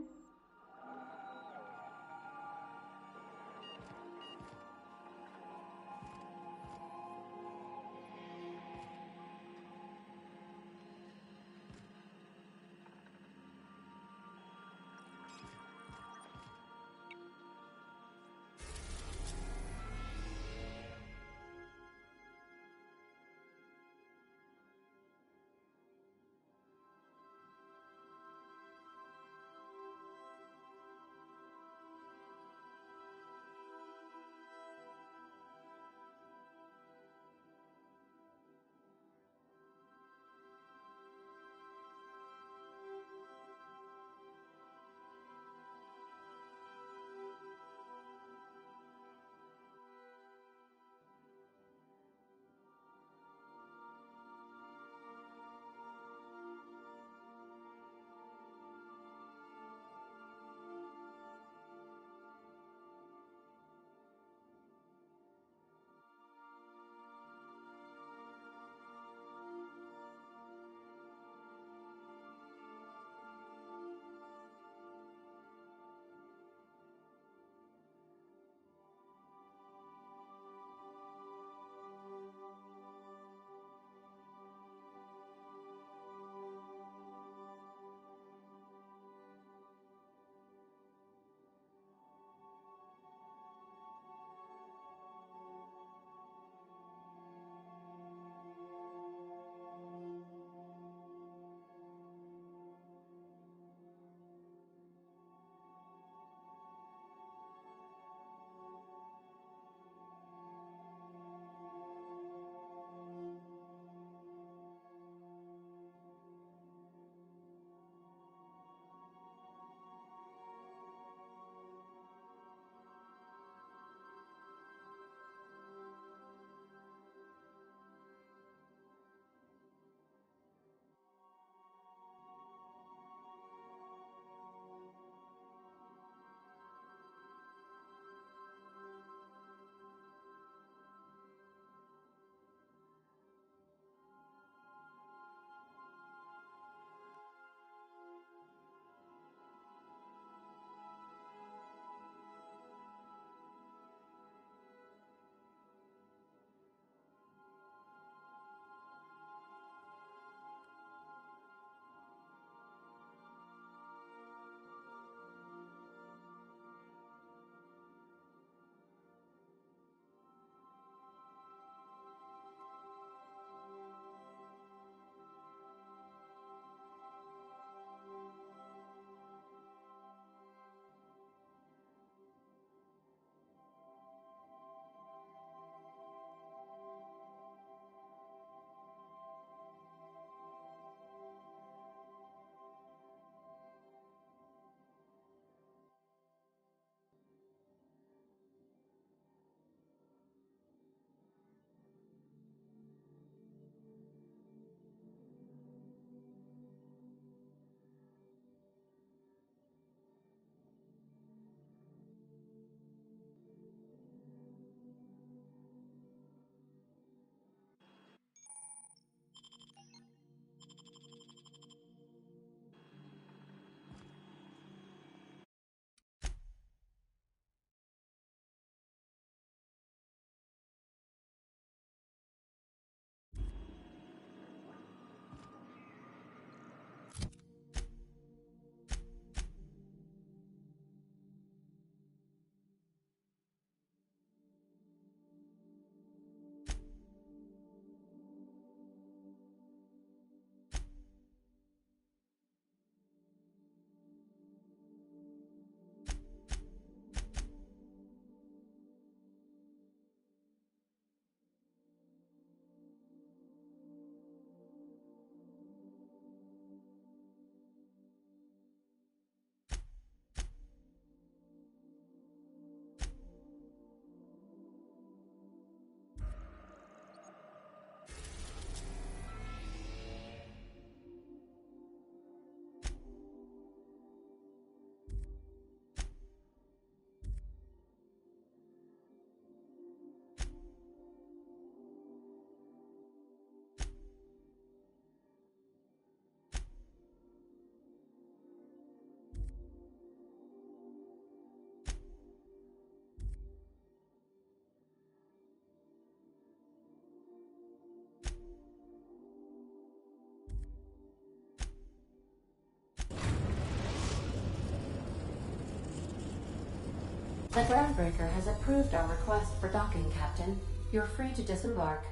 The Groundbreaker has approved our request for docking, Captain. You're free to disembark.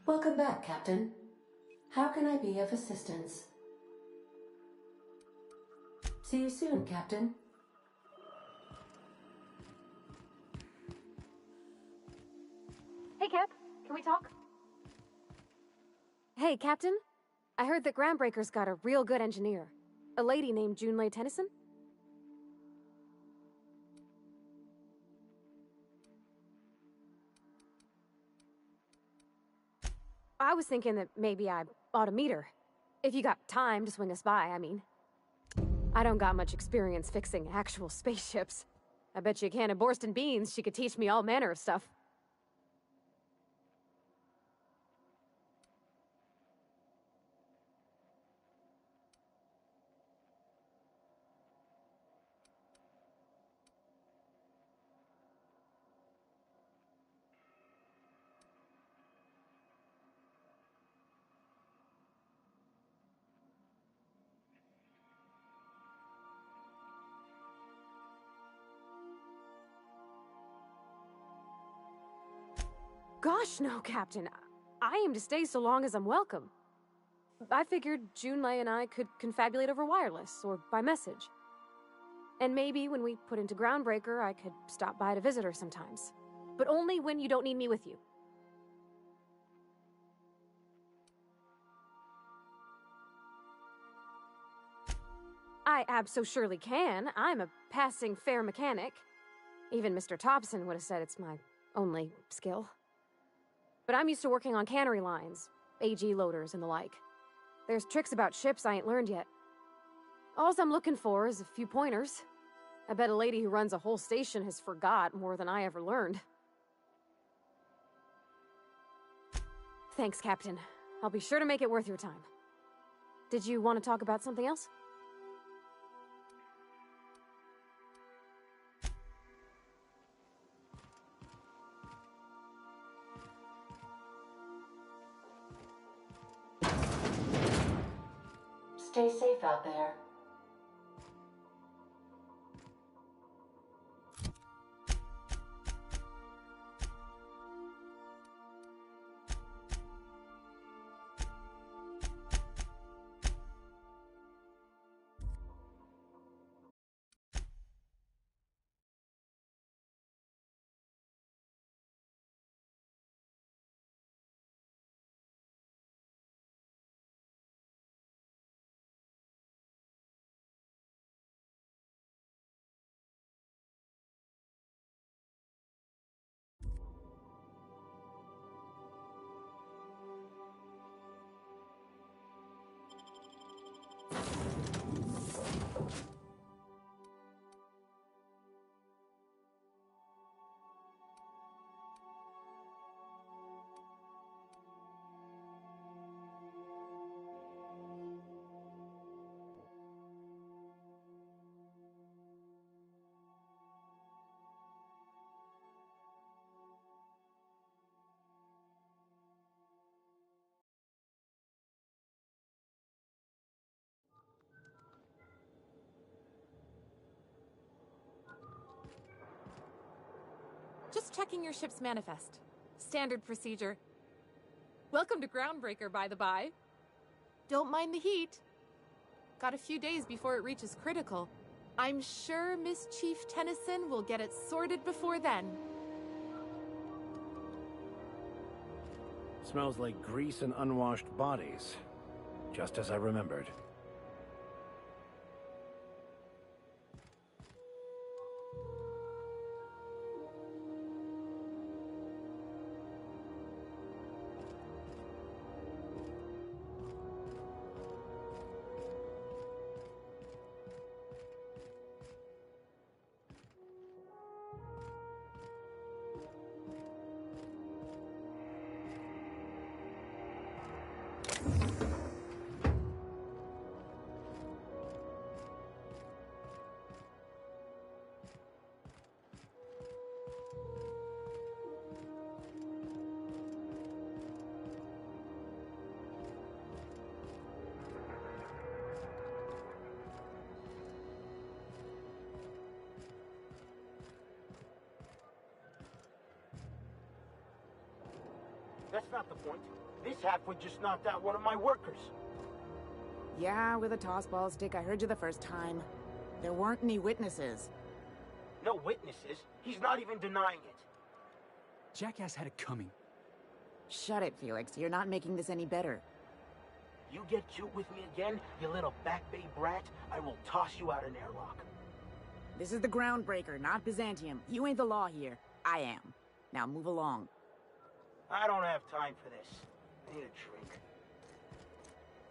Welcome back, Captain. How can I be of assistance? See you soon, Captain. Hey, Cap. Can we talk? Hey, Captain. I heard that Groundbreaker's got a real good engineer. A lady named Junlei Tennyson? I was thinking that maybe I ought to meet her. If you got time to swing us by, I mean. I don't got much experience fixing actual spaceships. I bet you a can of Borston beans she could teach me all manner of stuff. Gosh, no, Captain. I aim to stay so long as I'm welcome. I figured Junlei and I could confabulate over wireless, or by message. And maybe when we put into Groundbreaker, I could stop by to visit her sometimes. But only when you don't need me with you. I abso-surely can. I'm a passing fair mechanic. Even Mr. Thompson would have said it's my only skill. But I'm used to working on cannery lines, AG loaders and the like. There's tricks about ships I ain't learned yet. All I'm looking for is a few pointers. I bet a lady who runs a whole station has forgot more than I ever learned. Thanks, Captain. I'll be sure to make it worth your time. Did you want to talk about something else? Stay safe out there. Just checking your ship's manifest. Standard procedure. Welcome to Groundbreaker, by the by. Don't mind the heat. Got a few days before it reaches critical. I'm sure Miss Chief Tennyson will get it sorted before then. Smells like grease and unwashed bodies. Just as I remembered. That's not the point. This halfwit just knocked out one of my workers. Yeah, with a tossball stick. I heard you the first time. There weren't any witnesses. No witnesses? He's not even denying it. Jackass had it coming. Shut it, Felix. You're not making this any better. You get cute with me again, you little back bay brat, I will toss you out an airlock. This is the Groundbreaker, not Byzantium. You ain't the law here. I am. Now move along. I don't have time for this. I need a drink.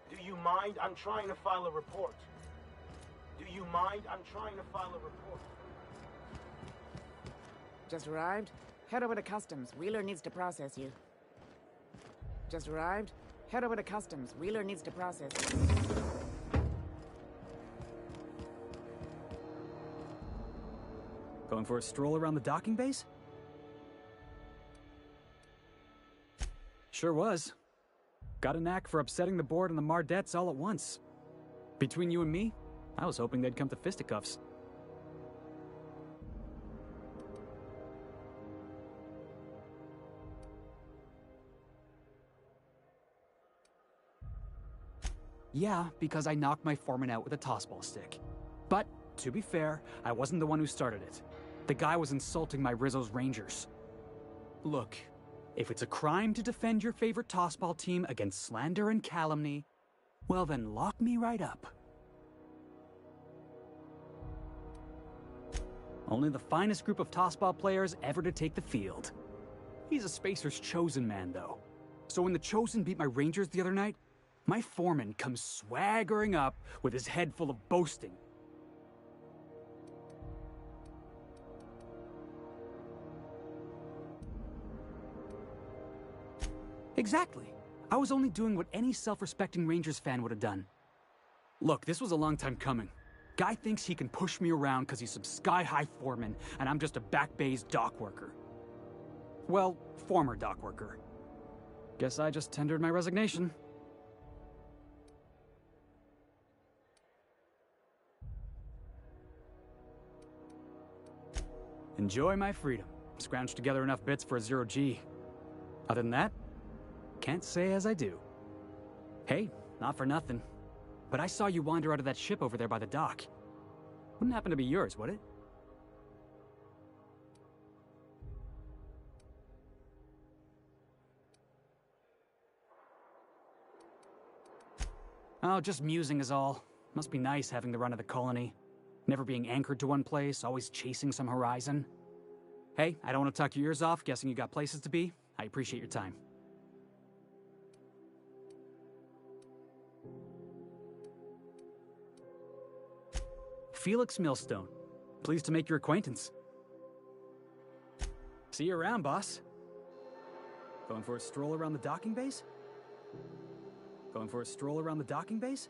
Do you mind? I'm trying to file a report. Do you mind? I'm trying to file a report. Just arrived? Head over to Customs. Wheeler needs to process you. Just arrived? Head over to Customs. Wheeler needs to process you. Going for a stroll around the docking base? Sure was. Got a knack for upsetting the board and the Mardettes all at once. Between you and me, I was hoping they'd come to fisticuffs. Yeah, because I knocked my foreman out with a tossball stick. But, to be fair, I wasn't the one who started it. The guy was insulting my Rizzo's Rangers. Look, if it's a crime to defend your favorite tossball team against slander and calumny, well then lock me right up. Only the finest group of tossball players ever to take the field. He's a Spacer's chosen man, though. So when the Chosen beat my Rangers the other night, my foreman comes swaggering up with his head full of boasting. Exactly. I was only doing what any self-respecting Rangers fan would have done. Look, this was a long time coming. Guy thinks he can push me around because he's some sky-high foreman, and I'm just a back bay's dock worker. Well, former dock worker. Guess I just tendered my resignation. Enjoy my freedom. Scrounged together enough bits for a 0G. Other than that, can't say as I do. Hey, not for nothing, but I saw you wander out of that ship over there by the dock. Wouldn't happen to be yours, would it? Oh, just musing is all. Must be nice having the run of the colony. Never being anchored to one place, always chasing some horizon. Hey, I don't want to talk your ears off, guessing you got places to be. I appreciate your time. Felix Millstone. Pleased to make your acquaintance. See you around, boss. Going for a stroll around the docking base? Going for a stroll around the docking base?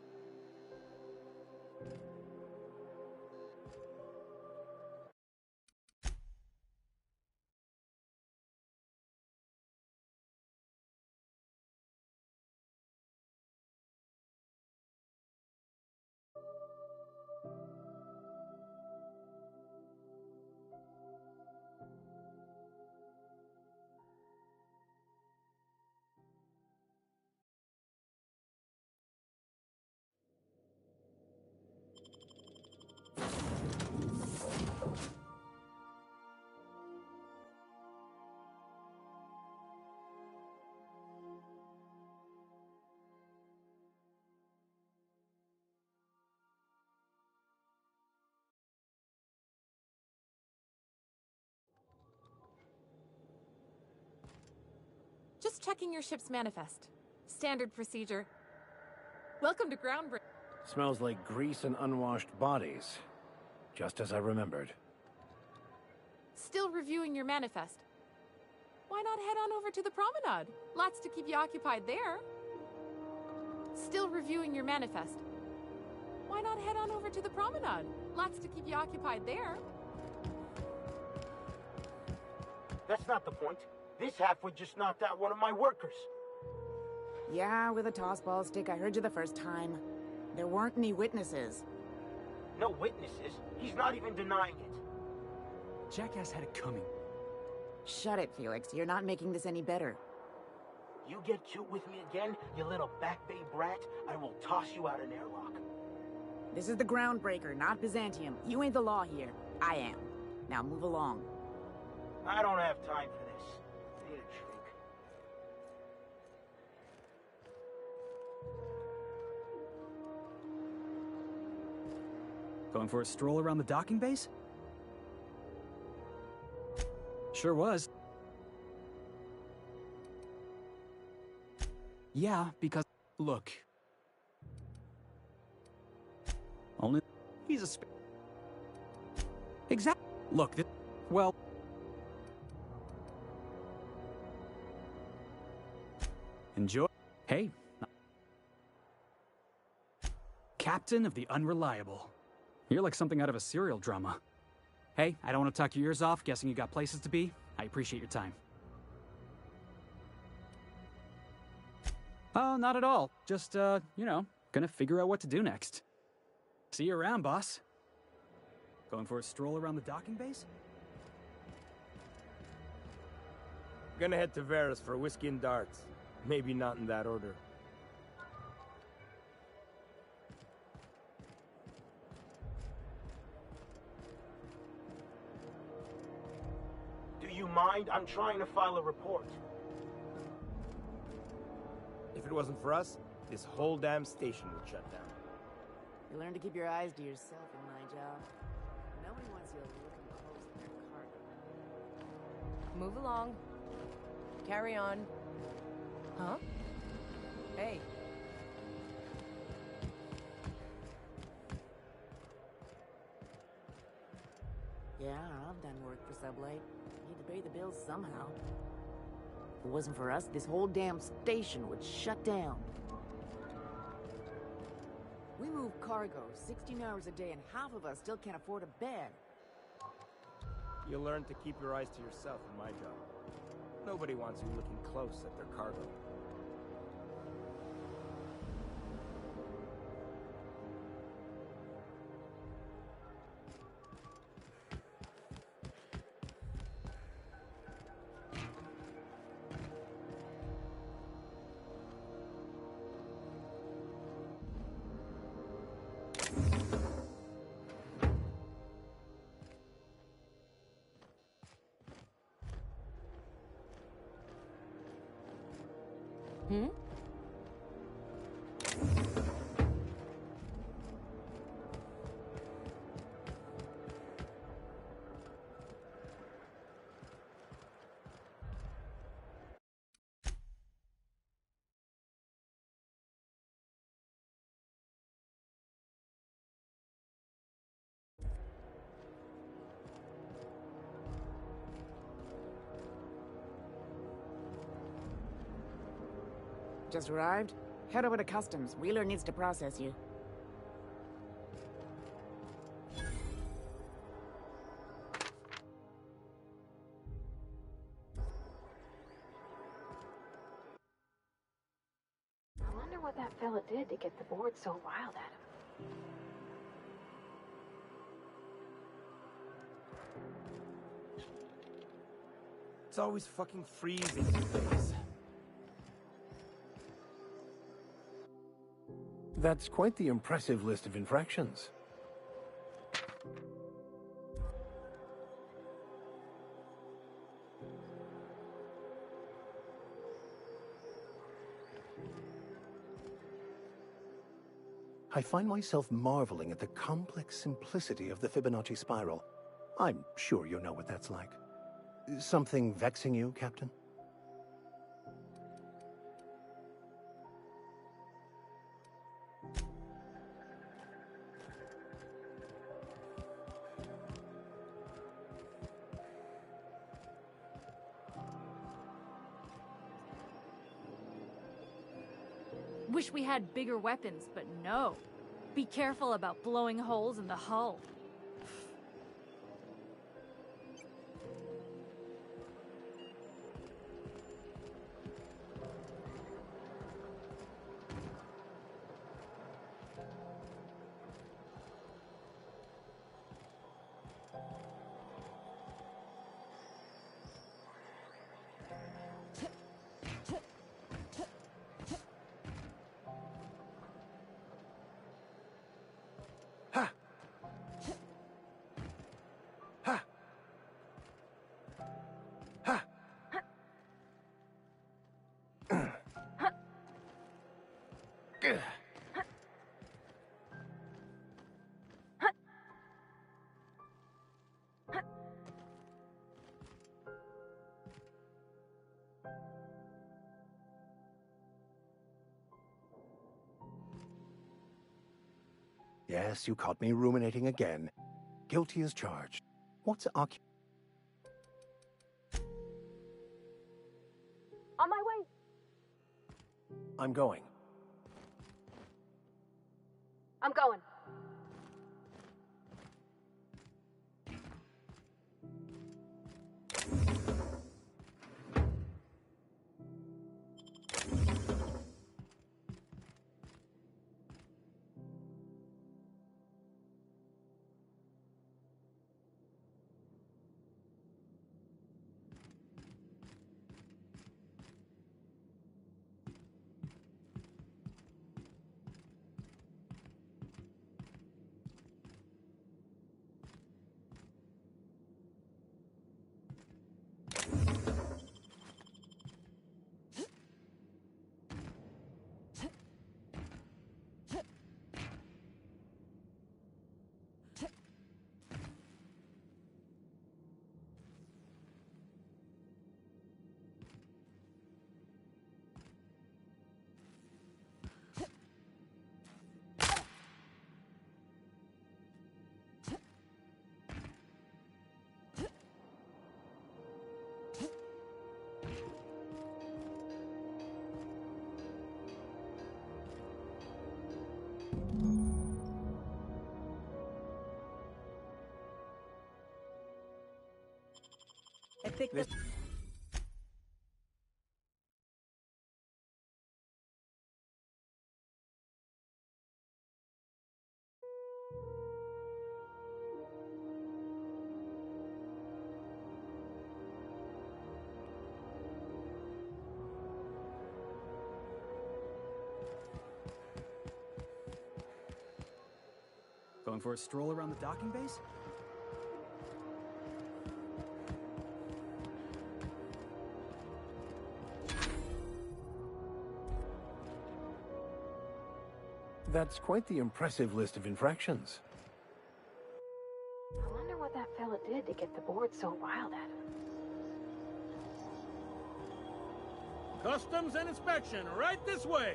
Just checking your ship's manifest. Standard procedure. Welcome to Groundbreaker. Smells like grease and unwashed bodies. Just as I remembered. Still reviewing your manifest. Why not head on over to the promenade? Lots to keep you occupied there. Still reviewing your manifest. Why not head on over to the promenade? Lots to keep you occupied there. That's not the point. This halfwit just knocked out one of my workers. Yeah, with a tossball stick. I heard you the first time. There weren't any witnesses. No witnesses? He's not even denying it. Jackass had it coming. Shut it, Felix. You're not making this any better. You get cute with me again, you little back bay brat, I will toss you out an airlock. This is the Groundbreaker, not Byzantium. You ain't the law here. I am. Now move along. I don't have time for this. I need a drink. Going for a stroll around the docking base? Sure was. Yeah, because... Look. Only... He's a Exact... Look, well... Enjoy... Hey. Captain of the Unreliable. You're like something out of a serial drama. Hey, I don't want to talk your ears off, guessing you got places to be. I appreciate your time. Oh, not at all. Just, you know, gonna figure out what to do next. See you around, boss. Going for a stroll around the docking base? Gonna head to Vera's for whiskey and darts. Maybe not in that order. Do you mind? I'm trying to file a report. If it wasn't for us, this whole damn station would shut down. You learn to keep your eyes to yourself in my job. Nobody wants you looking close at their cargo. Move along. Carry on. Huh? Hey. Yeah, I've done work for Sublight. Need to pay the bills somehow. If it wasn't for us, this whole damn station would shut down. We move cargo 16 hours a day, and half of us still can't afford a bed. You'll learn to keep your eyes to yourself in my job. Nobody wants you looking close at their cargo. Hmm? Just arrived? Head over to Customs. Wheeler needs to process you. I wonder what that fella did to get the board so wild at him. It's always fucking freezing these days. That's quite the impressive list of infractions. I find myself marveling at the complex simplicity of the Fibonacci spiral. I'm sure you know what that's like. Something vexing you, Captain? Wish we had bigger weapons, but no. Be careful about blowing holes in the hull. Yes, you caught me ruminating again. Guilty as charged. What's On my way. I'm going. I'm going. I think this... Going for a stroll around the docking base? That's quite the impressive list of infractions. I wonder what that fella did to get the board so riled at him. Customs and inspection, right this way!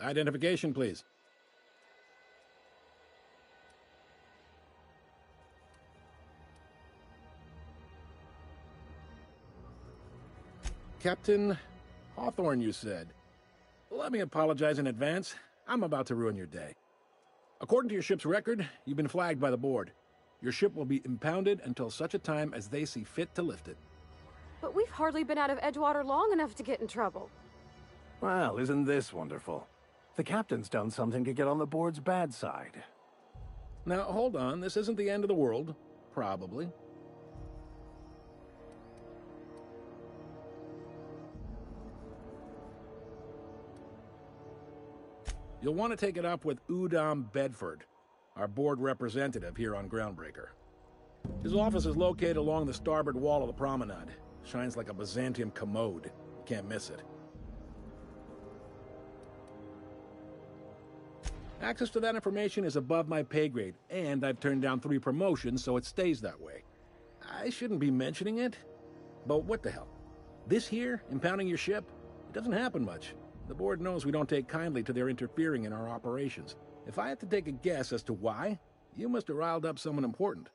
Identification, please. Captain Hawthorne, you said. Let me apologize in advance. I'm about to ruin your day. According to your ship's record, you've been flagged by the board. Your ship will be impounded until such a time as they see fit to lift it. But we've hardly been out of Edgewater long enough to get in trouble. Well, isn't this wonderful? The captain's done something to get on the board's bad side. Now, hold on. This isn't the end of the world. Probably. You'll want to take it up with Udom Bedford, our board representative here on Groundbreaker. His office is located along the starboard wall of the promenade. Shines like a Byzantium commode. You can't miss it. Access to that information is above my pay grade, and I've turned down 3 promotions, so it stays that way. I shouldn't be mentioning it, but what the hell? This here, impounding your ship, it doesn't happen much. The board knows we don't take kindly to their interfering in our operations. If I had to take a guess as to why, you must have riled up someone important.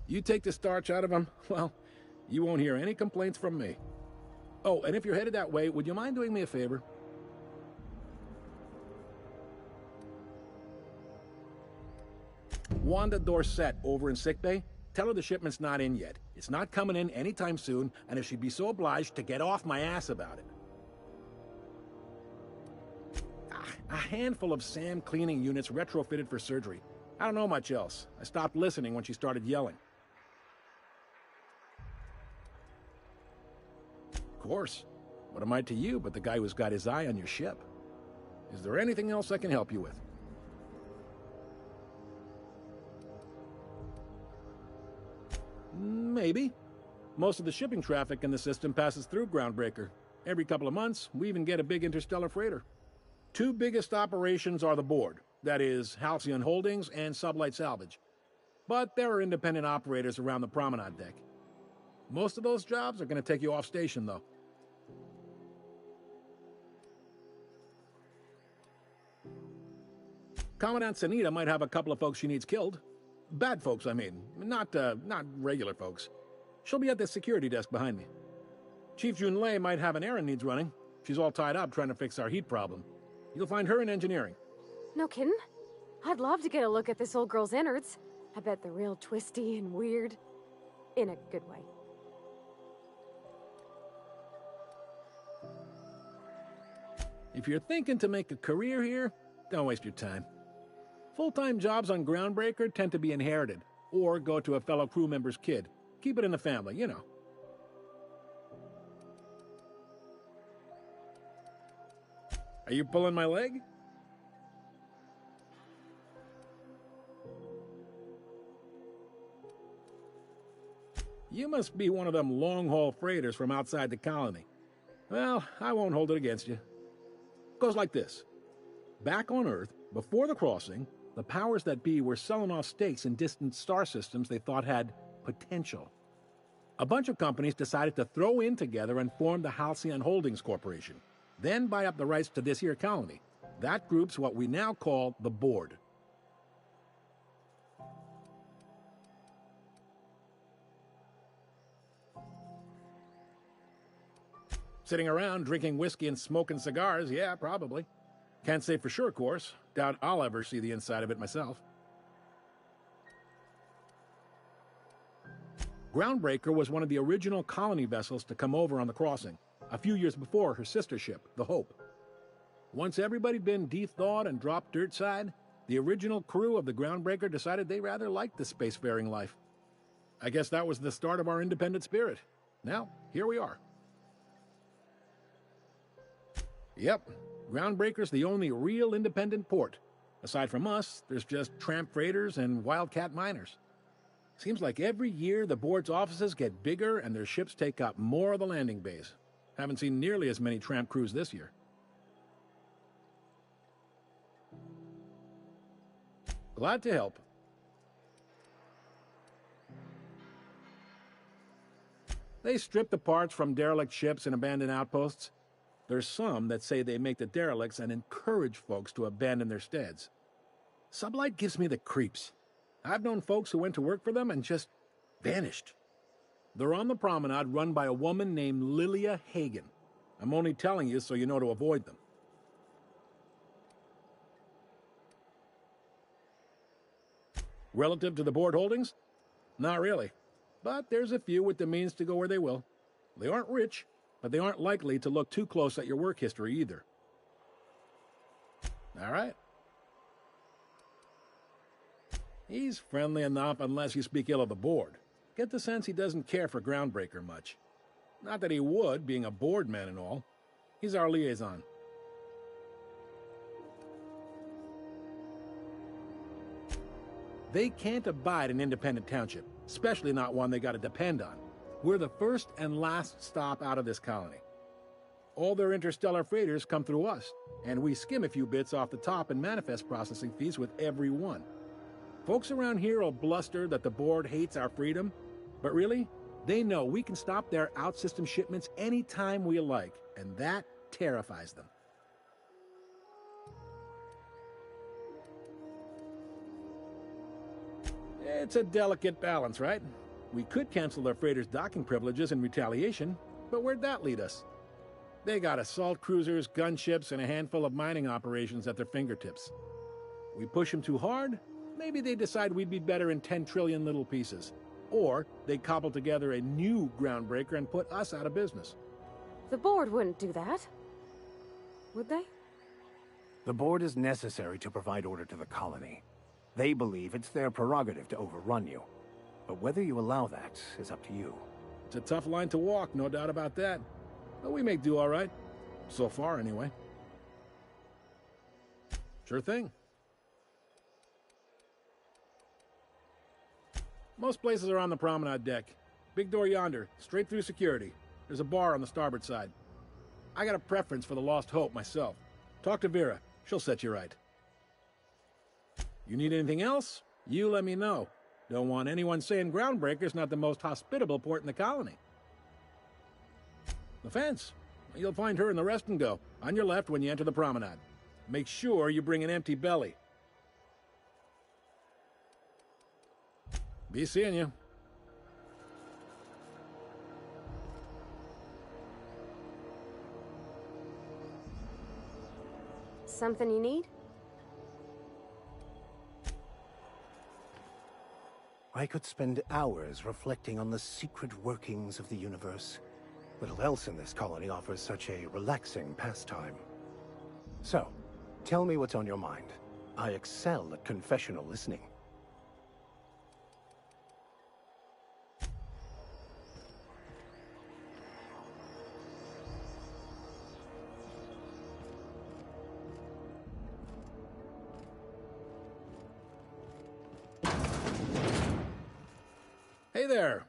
You take the starch out of them, well, you won't hear any complaints from me. Oh, and if you're headed that way, would you mind doing me a favor? Wanda Dorset over in sickbay, tell her the shipment's not in yet. It's not coming in anytime soon, and if she'd be so obliged to get off my ass about it. A handful of SAM cleaning units retrofitted for surgery. I don't know much else. I stopped listening when she started yelling. Of course. What am I to you but the guy who's got his eye on your ship? Is there anything else I can help you with? Maybe. Most of the shipping traffic in the system passes through Groundbreaker. Every couple of months, we even get a big interstellar freighter. 2 biggest operations are the board. That is, Halcyon Holdings and Sublight Salvage. But there are independent operators around the promenade deck. Most of those jobs are going to take you off station, though. Commandant Sanita might have a couple of folks she needs killed. Bad folks, I mean. Not regular folks. She'll be at the security desk behind me. Chief Junlei might have an errand needs running. She's all tied up trying to fix our heat problem. You'll find her in engineering. No kidding? I'd love to get a look at this old girl's innards. I bet they're real twisty and weird. In a good way. If you're thinking to make a career here, don't waste your time. Full-time jobs on Groundbreaker tend to be inherited, or go to a fellow crew member's kid. Keep it in the family, you know. Are you pulling my leg? You must be one of them long-haul freighters from outside the colony. Well, I won't hold it against you. Goes like this. Back on Earth, before the crossing, the powers that be were selling off stakes in distant star systems they thought had potential. A bunch of companies decided to throw in together and form the Halcyon Holdings Corporation, then buy up the rights to this here colony. That group's what we now call the Board. Sitting around drinking whiskey and smoking cigars, yeah, probably. Can't say for sure, of course. Doubt I'll ever see the inside of it myself. Groundbreaker was one of the original colony vessels to come over on the crossing, a few years before her sister ship, the Hope. Once everybody'd been de-thawed and dropped dirtside, the original crew of the Groundbreaker decided they rather liked the spacefaring life. I guess that was the start of our independent spirit. Now, here we are. Yep, Groundbreaker's the only real independent port. Aside from us, there's just tramp freighters and wildcat miners. Seems like every year the board's offices get bigger and their ships take up more of the landing bays. Haven't seen nearly as many tramp crews this year. Glad to help. They strip the parts from derelict ships and abandoned outposts. There's some that say they make the derelicts and encourage folks to abandon their steads. Sublight gives me the creeps. I've known folks who went to work for them and just vanished. They're on the promenade run by a woman named Lilia Hagen. I'm only telling you so you know to avoid them. Relative to the board holdings? Not really. But there's a few with the means to go where they will. They aren't rich, but they aren't likely to look too close at your work history either. All right. He's friendly enough unless you speak ill of the board. Get the sense he doesn't care for Groundbreaker much. Not that he would, being a board man and all. He's our liaison. They can't abide an independent township, especially not one they gotta depend on. We're the first and last stop out of this colony. All their interstellar freighters come through us, and we skim a few bits off the top in manifest processing fees with every one. Folks around here will bluster that the board hates our freedom, but really, they know we can stop their out-system shipments anytime we like, and that terrifies them. It's a delicate balance, right? We could cancel their freighters' docking privileges in retaliation, but where'd that lead us? They got assault cruisers, gunships, and a handful of mining operations at their fingertips. We push them too hard, maybe they decide we'd be better in 10 trillion little pieces. Or they cobble together a new Groundbreaker and put us out of business. The board wouldn't do that. Would they? The board is necessary to provide order to the colony. They believe it's their prerogative to overrun you. But whether you allow that is up to you. It's a tough line to walk, no doubt about that. But we make do all right. So far, anyway. Sure thing. Most places are on the promenade deck. Big door yonder, straight through security. There's a bar on the starboard side. I got a preference for the Lost Hope myself. Talk to Vera. She'll set you right. You need anything else? You let me know. Don't want anyone saying Groundbreaker's not the most hospitable port in the colony. The fence. You'll find her in the rest and go, on your left when you enter the promenade. Make sure you bring an empty belly. Be seeing you. Something you need? I could spend hours reflecting on the secret workings of the universe. Little else in this colony offers such a relaxing pastime. So, tell me what's on your mind. I excel at confessional listening. Hey there.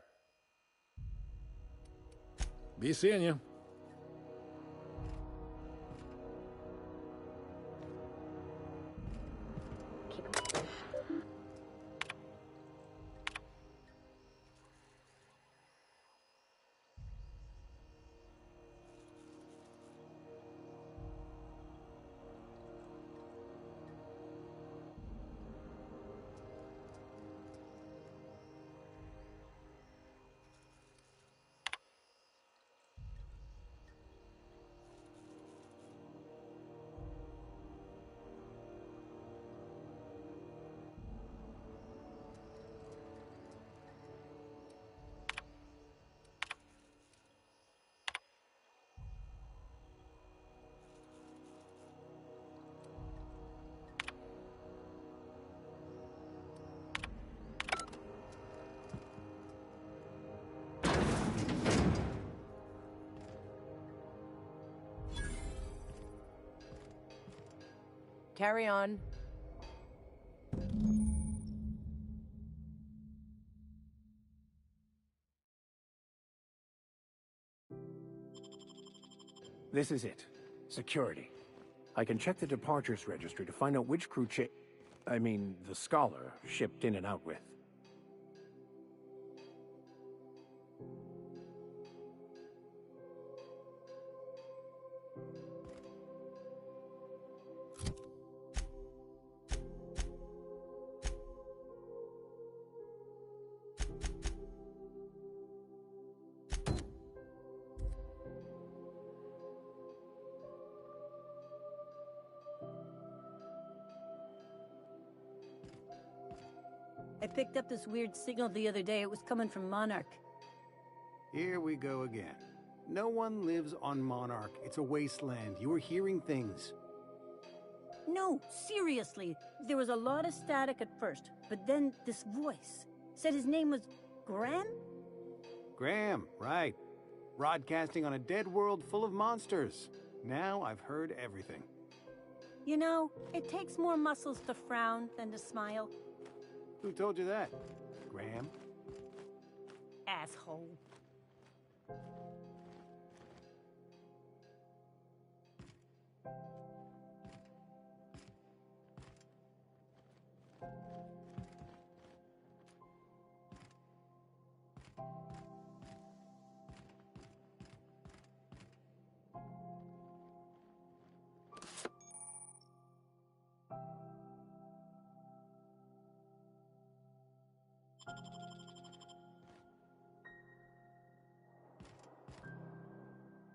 Be seeing you. Carry on. This is it. Security. I can check the departures registry to find out which crew the Scholar shipped in and out with. I picked up this weird signal the other day. It was coming from Monarch. Here we go again. No one lives on Monarch. It's a wasteland. You were hearing things. No, seriously. There was a lot of static at first, but then this voice said his name was Graham? Graham, right. Broadcasting on a dead world full of monsters. Now I've heard everything. You know, it takes more muscles to frown than to smile. Who told you that? Graham? Asshole.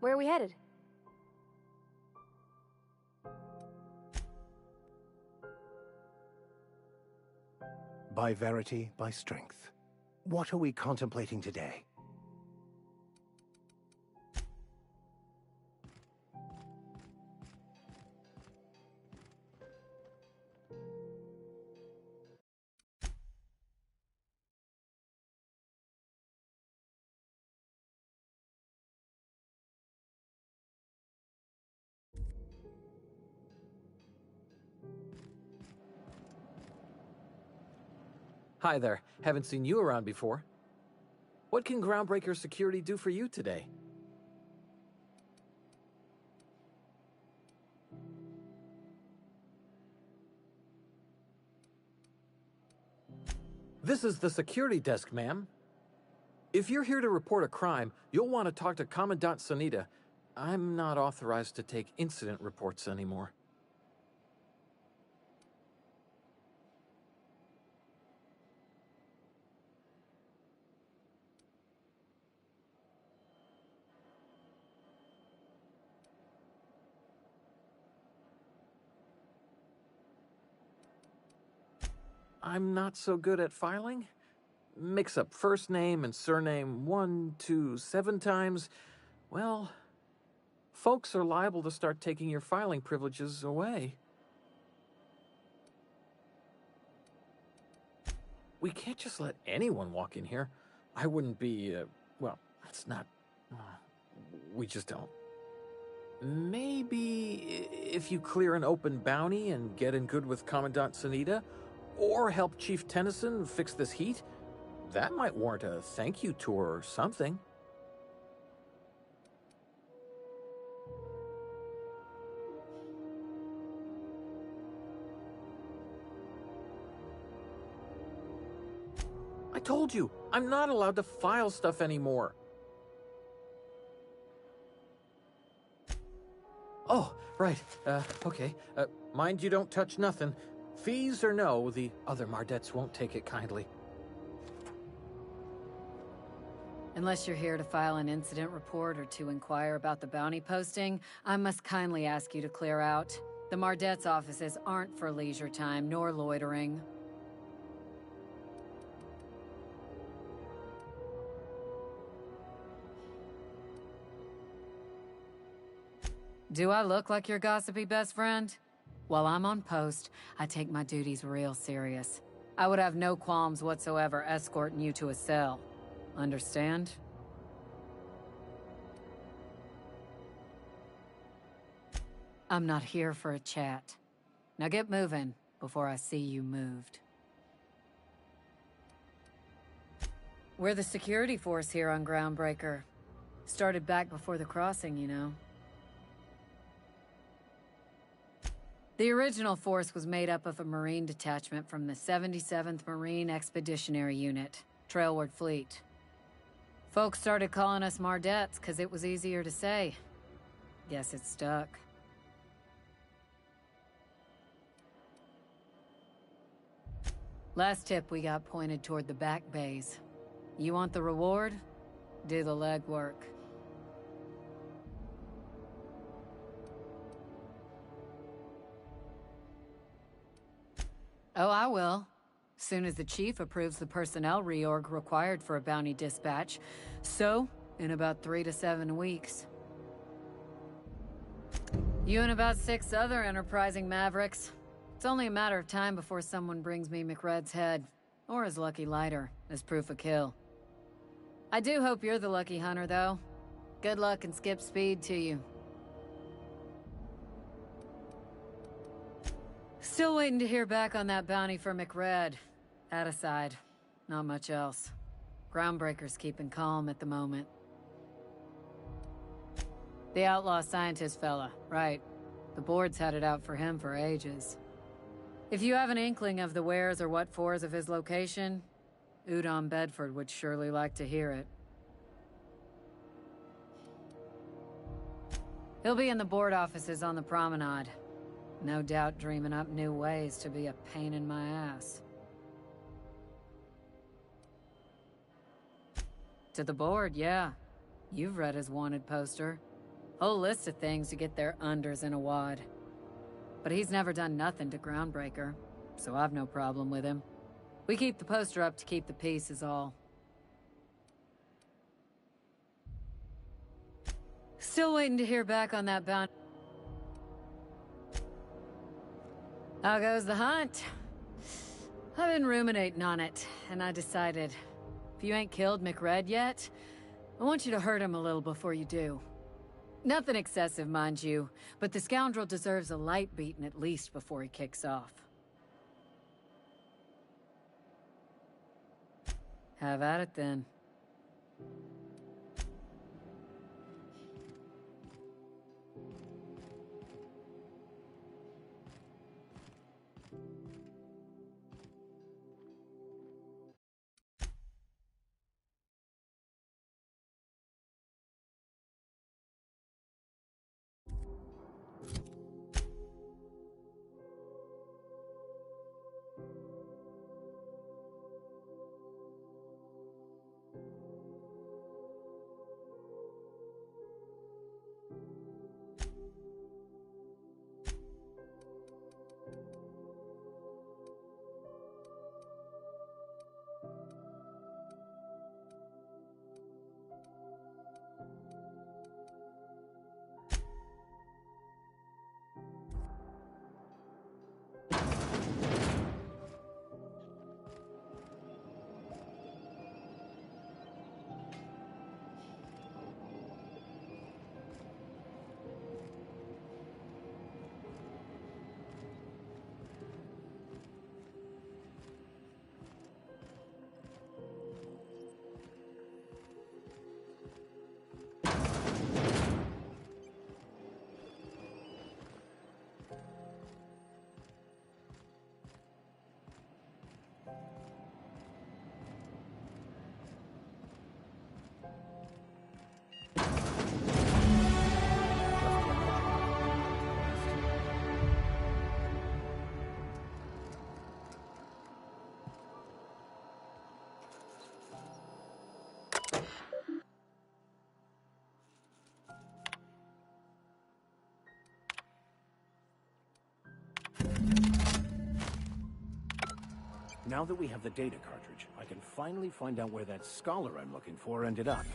Where are we headed? By verity, by strength. What are we contemplating today? Hi there. Haven't seen you around before. What can Groundbreaker Security do for you today? This is the security desk, ma'am. If you're here to report a crime, you'll want to talk to Commandant Sunita. I'm not authorized to take incident reports anymore. I'm not so good at filing. Mix up first name and surname 1, 2, 7 times. Well, folks are liable to start taking your filing privileges away. We can't just let anyone walk in here. I wouldn't be, well, that's not... we just don't. Maybe if you clear an open bounty and get in good with Commandant Sunita, or help Chief Tennyson fix this heat, that might warrant a thank you tour or something. I told you, I'm not allowed to file stuff anymore. Oh, right, okay. Mind you don't touch nothing. Fees or no, the other Mardettes won't take it kindly. Unless you're here to file an incident report or to inquire about the bounty posting, I must kindly ask you to clear out. The Mardette's offices aren't for leisure time nor loitering. Do I look like your gossipy best friend? While I'm on post, I take my duties real serious. I would have no qualms whatsoever escorting you to a cell. Understand? I'm not here for a chat. Now get moving before I see you moved. We're the security force here on Groundbreaker. Started back before the crossing, you know. The original force was made up of a Marine detachment from the 77th Marine Expeditionary Unit, Trailward Fleet. Folks started calling us Mardettes because it was easier to say. Guess it stuck. Last tip we got pointed toward the back bays. You want the reward? Do the legwork. Oh, I will. soon as the chief approves the personnel reorg required for a bounty dispatch. So, in about 3 to 7 weeks. You and about 6 other enterprising mavericks. It's only a matter of time before someone brings me McRed's head, or his lucky lighter, as proof of kill. I do hope you're the lucky hunter, though. Good luck and skip speed to you. Still waiting to hear back on that bounty for McRed. That aside, not much else. Groundbreaker's keeping calm at the moment. The outlaw scientist fella, right. The board's had it out for him for ages. If you have an inkling of the wheres or what fors of his location, Udon Bedford would surely like to hear it. He'll be in the board offices on the promenade. No doubt dreaming up new ways to be a pain in my ass. To the board, yeah. You've read his wanted poster. Whole list of things to get their unders in a wad. But he's never done nothing to Groundbreaker, so I've no problem with him. We keep the poster up to keep the peace is all. Still waiting to hear back on that bounty. How goes the hunt? I've been ruminating on it, and I decided, if you ain't killed McRed yet, I want you to hurt him a little before you do. Nothing excessive, mind you, but the scoundrel deserves a light beating at least before he kicks off. Have at it then. Now that we have the data cartridge, I can finally find out where that scholar I'm looking for ended up.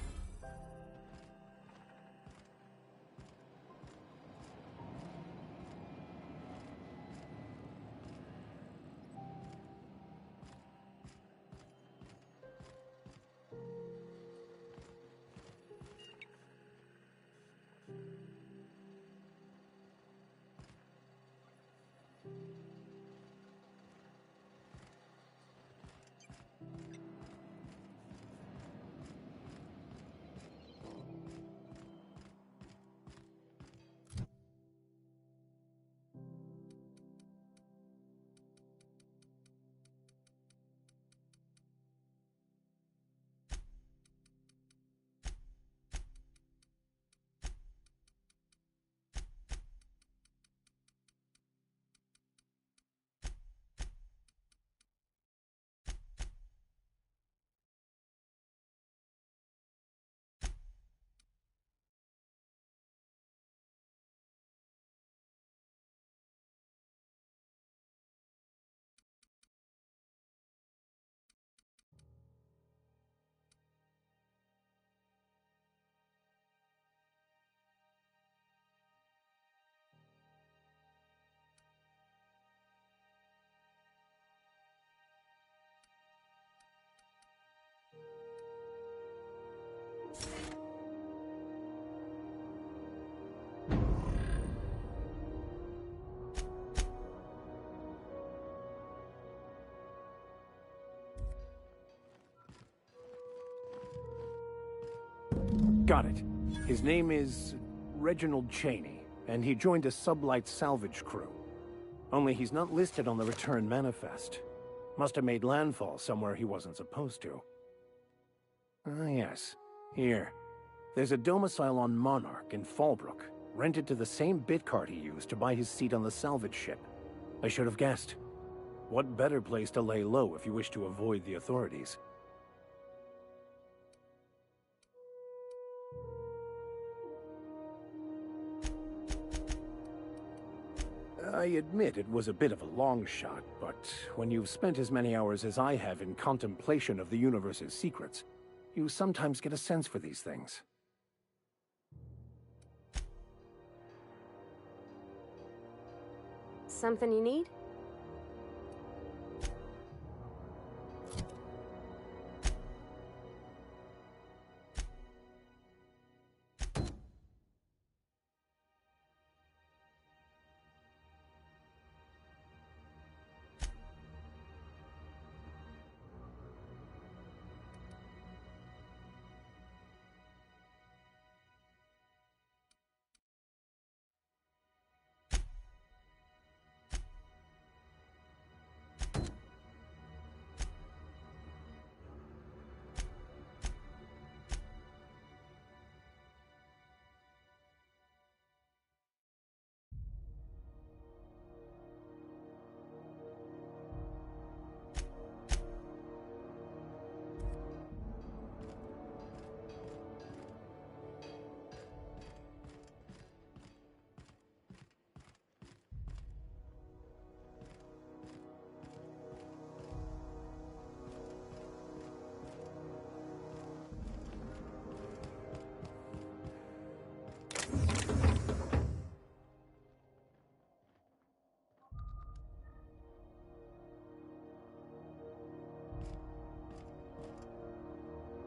Got it. His name is Reginald Cheney, and he joined a sublight salvage crew. Only he's not listed on the return manifest. Must have made landfall somewhere he wasn't supposed to. Ah, yes. Here. There's a domicile on Monarch in Fallbrook, rented to the same bit card he used to buy his seat on the salvage ship. I should have guessed. What better place to lay low if you wish to avoid the authorities? I admit it was a bit of a long shot, but when you've spent as many hours as I have in contemplation of the universe's secrets, you sometimes get a sense for these things. Something you need?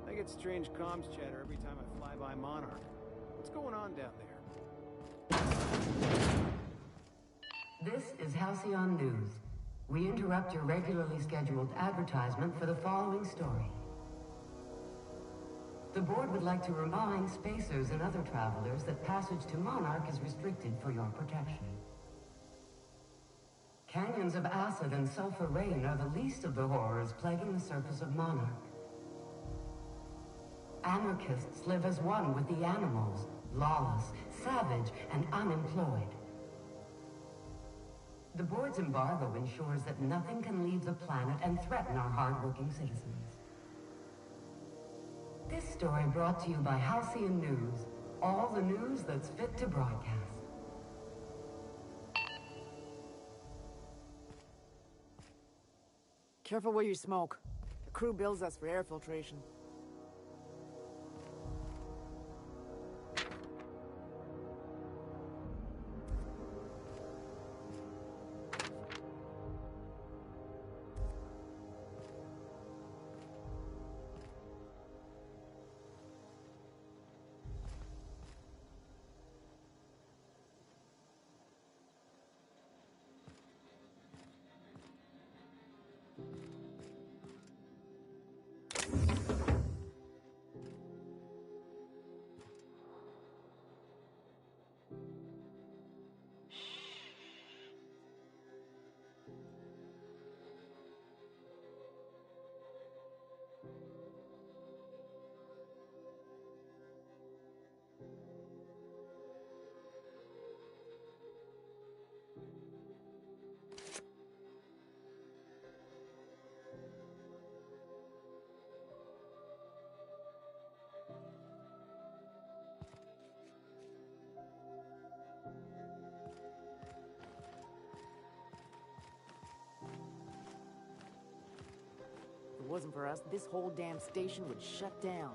I get strange comms chatter every time I fly by Monarch. What's going on down there? This is Halcyon News. We interrupt your regularly scheduled advertisement for the following story. The board would like to remind spacers and other travelers that passage to Monarch is restricted for your protection. Canyons of acid and sulfur rain are the least of the horrors plaguing the surface of Monarch. Anarchists live as one with the animals, lawless, savage, and unemployed. The board's embargo ensures that nothing can leave the planet and threaten our hard-working citizens. This story brought to you by Halcyon News, all the news that's fit to broadcast. Careful where you smoke. The crew bills us for air filtration. If it wasn't for us, this whole damn station would shut down.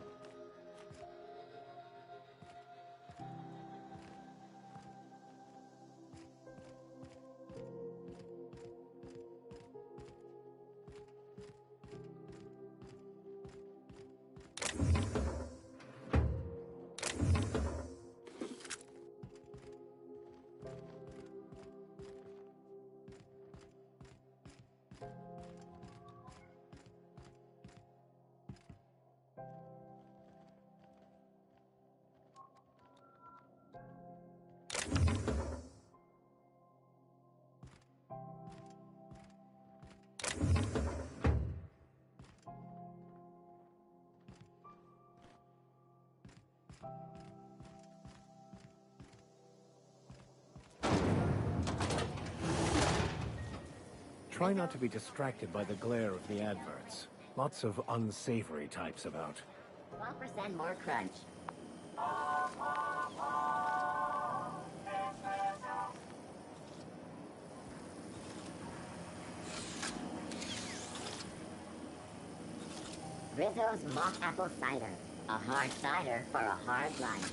Try not to be distracted by the glare of the adverts. Lots of unsavory types about. 12% more crunch. Rizzo's mock apple cider. A hard cider for a hard life.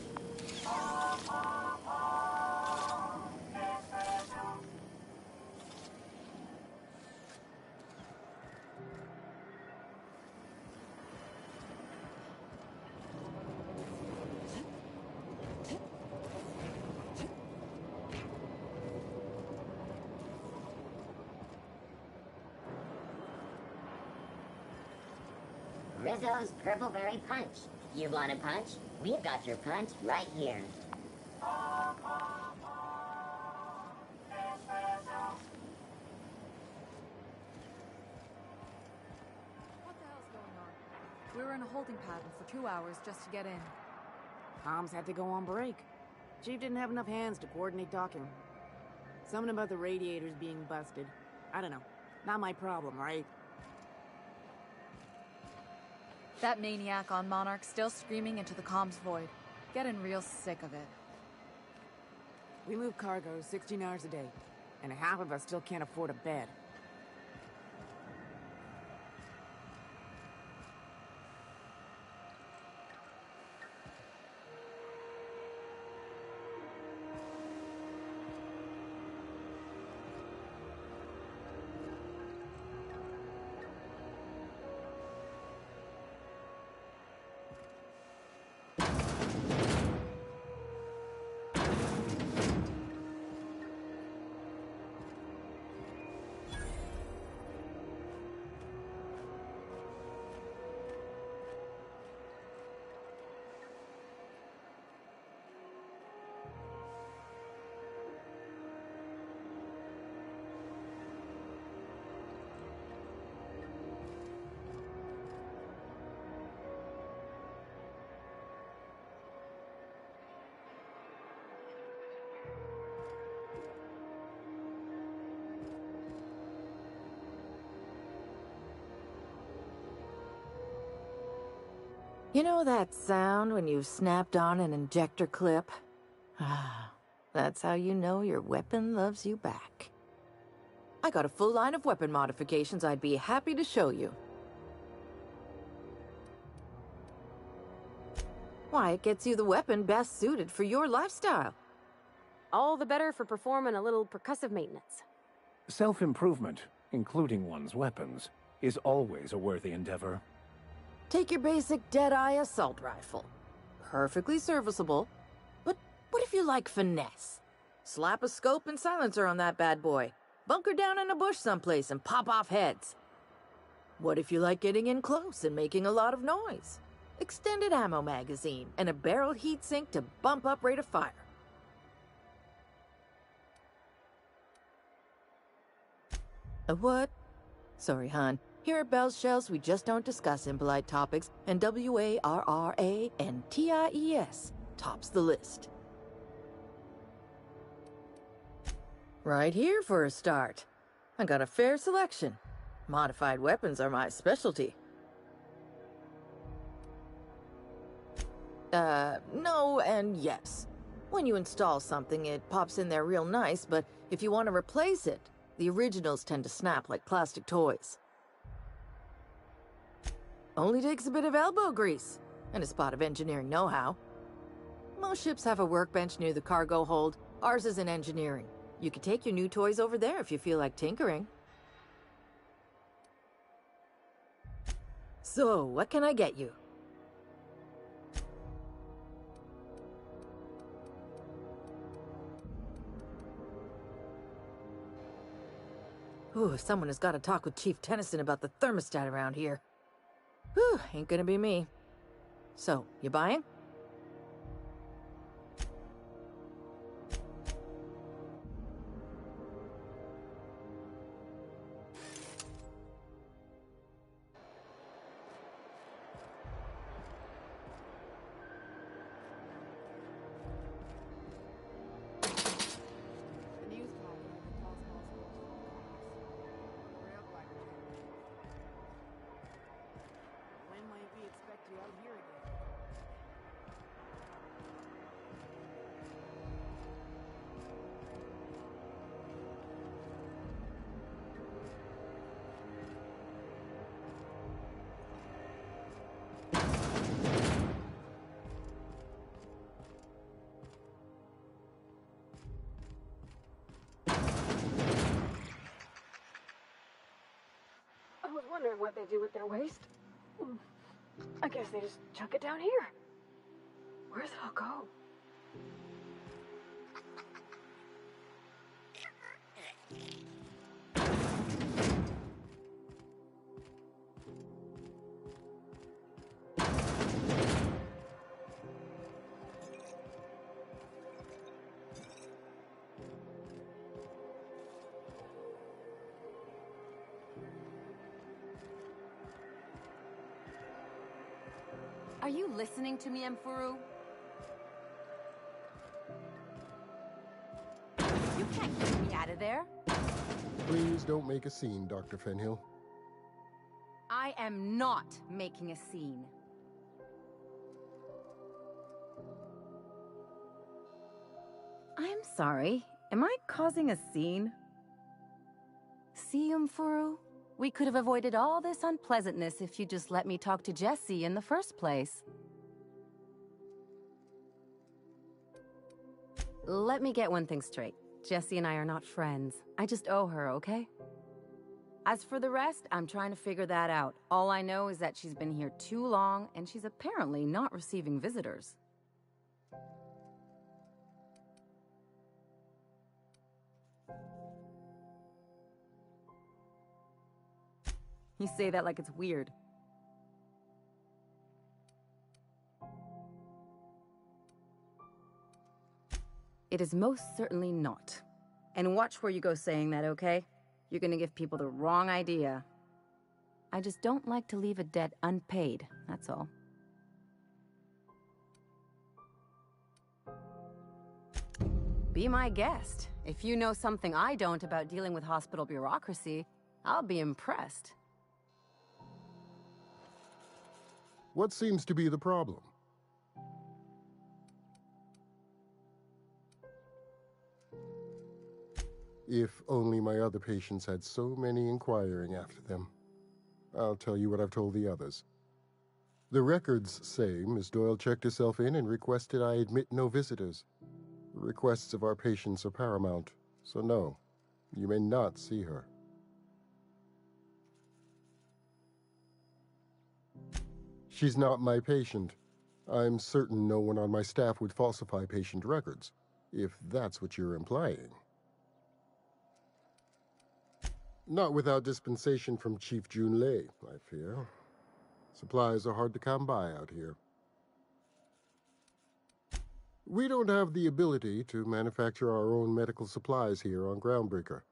Rizzo's Purpleberry Punch. You want a punch? We've got your punch right here. What the hell's going on? We were in a holding pattern for 2 hours just to get in. Comms had to go on break. Chief didn't have enough hands to coordinate docking. Something about the radiators being busted. I don't know. Not my problem, right? That maniac on Monarch still screaming into the comms void. Getting real sick of it. We move cargo 16 hours a day, and half of us still can't afford a bed. You know that sound when you've snapped on an injector clip? Ah, that's how you know your weapon loves you back. I got a full line of weapon modifications I'd be happy to show you. Why, it gets you the weapon best suited for your lifestyle. All the better for performing a little percussive maintenance. Self-improvement, including one's weapons, is always a worthy endeavor. Take your basic Deadeye assault rifle. Perfectly serviceable. But what if you like finesse? Slap a scope and silencer on that bad boy. Bunker down in a bush someplace and pop off heads. What if you like getting in close and making a lot of noise? Extended ammo magazine and a barrel heatsink to bump up rate of fire. A what? Sorry, hon. Here at Bell's Shells, we just don't discuss impolite topics, and WARRANTIES tops the list. Right here for a start. I got a fair selection. Modified weapons are my specialty. No and yes. When you install something, it pops in there real nice, but if you want to replace it, the originals tend to snap like plastic toys. Only takes a bit of elbow grease and a spot of engineering know-how. Most ships have a workbench near the cargo hold. Ours is in engineering. You could take your new toys over there if you feel like tinkering. So, what can I get you? Ooh, someone has got to talk with Chief Tennyson about the thermostat around here. Whew, ain't gonna be me. So, you buying? wondering what they do with their waste. I guess they just chuck it down here. Where's it all go? Are you listening to me, Emfuru? You can't get me out of there. Please don't make a scene, Dr. Fenhill. I am not making a scene. I'm sorry. Am I causing a scene? See, Emfuru? We could have avoided all this unpleasantness if you just let me talk to Jessie in the first place. Let me get one thing straight. Jessie and I are not friends. I just owe her, okay? As for the rest, I'm trying to figure that out. All I know is that she's been here too long, and she's apparently not receiving visitors. You say that like it's weird. It is most certainly not. And watch where you go saying that, okay? You're gonna give people the wrong idea. I just don't like to leave a debt unpaid, that's all. Be my guest. If you know something I don't about dealing with hospital bureaucracy, I'll be impressed. What seems to be the problem? If only my other patients had so many inquiring after them. I'll tell you what I've told the others. The records say Miss Doyle checked herself in and requested I admit no visitors. The requests of our patients are paramount, so no, you may not see her. She's not my patient. I'm certain no one on my staff would falsify patient records, if that's what you're implying. Not without dispensation from Chief Junlei, I fear. Supplies are hard to come by out here. We don't have the ability to manufacture our own medical supplies here on Groundbreaker.